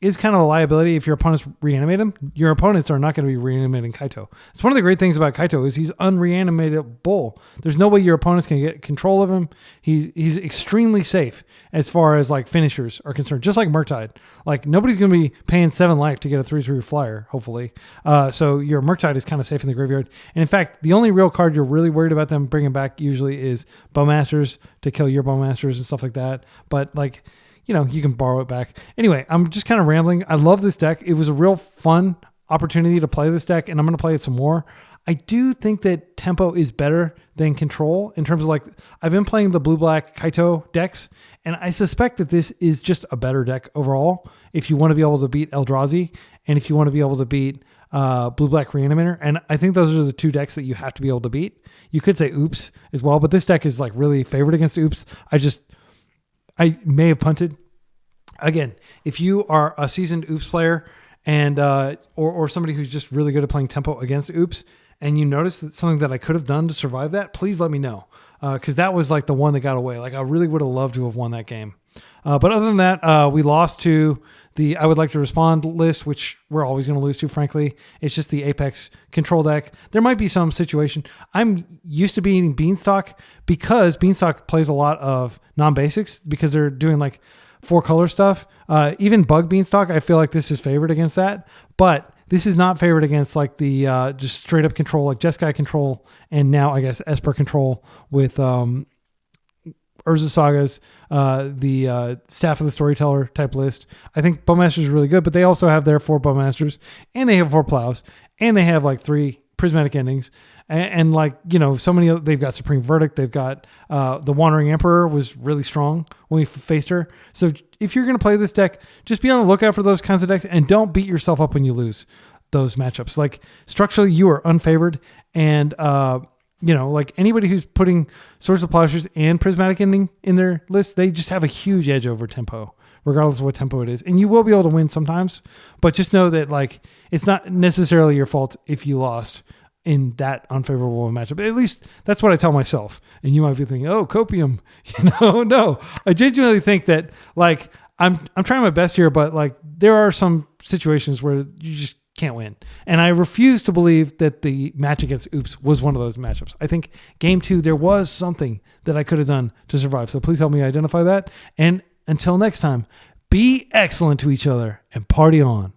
is kind of a liability if your opponents reanimate him. Your opponents are not going to be reanimating Kaito. It's one of the great things about Kaito is he's unreanimatable. There's no way your opponents can get control of him. He's extremely safe as far as like finishers are concerned, just like Murktide. Like nobody's going to be paying 7 life to get a 3/3 flyer, hopefully. So your Murktide is kind of safe in the graveyard. And in fact, the only real card you're really worried about them bringing back usually is Bowmasters to kill your Bowmasters and stuff like that. But like, you can borrow it back. Anyway, I'm just kind of rambling. I love this deck. It was a real fun opportunity to play this deck, and I'm going to play it some more. I do think that tempo is better than control in terms of like, I've been playing the blue-black Kaito decks, and I suspect that this is just a better deck overall if you want to be able to beat Eldrazi and if you want to be able to beat blue-black Reanimator. And I think those are the two decks that you have to be able to beat. You could say Oops as well, but this deck is like really favored against Oops. I may have punted. Again, if you are a seasoned Oops player and or somebody who's just really good at playing tempo against Oops, and you notice that something that I could have done to survive that, please let me know. Because that was like the one that got away. Like I really would have loved to have won that game. But other than that, we lost to the I would like to respond list, which we're always going to lose to, frankly. It's just the Apex control deck. There might be some situation. I'm used to being Beanstalk because Beanstalk plays a lot of non-basics because they're doing like 4-color stuff. Even Bug Beanstalk, I feel like this is favored against that. But this is not favored against like the just straight up control, like Jeskai control, and now I guess Esper control with Urza Saga's, the Staff of the Storyteller type list. I think Bowmasters is really good, but they also have their 4 Bowmasters, and they have 4 Plows, and they have like 3 Prismatic Endings, and like, you know, so many, they've got Supreme Verdict, they've got the Wandering Emperor was really strong when we faced her. So if you're going to play this deck, just be on the lookout for those kinds of decks, and don't beat yourself up when you lose those matchups. Like structurally, you are unfavored, and you know, like anybody who's putting Swords of Plowshares and Prismatic Ending in their list, they just have a huge edge over tempo, regardless of what tempo it is. And you will be able to win sometimes, but just know that like it's not necessarily your fault if you lost in that unfavorable matchup. At least that's what I tell myself. And you might be thinking, oh, copium, you know, no, I genuinely think that like I'm trying my best here, but like there are some situations where you just can't win. And I refuse to believe that the match against Oops was one of those matchups. I think game 2, there was something that I could have done to survive. So please help me identify that. And until next time, be excellent to each other and party on.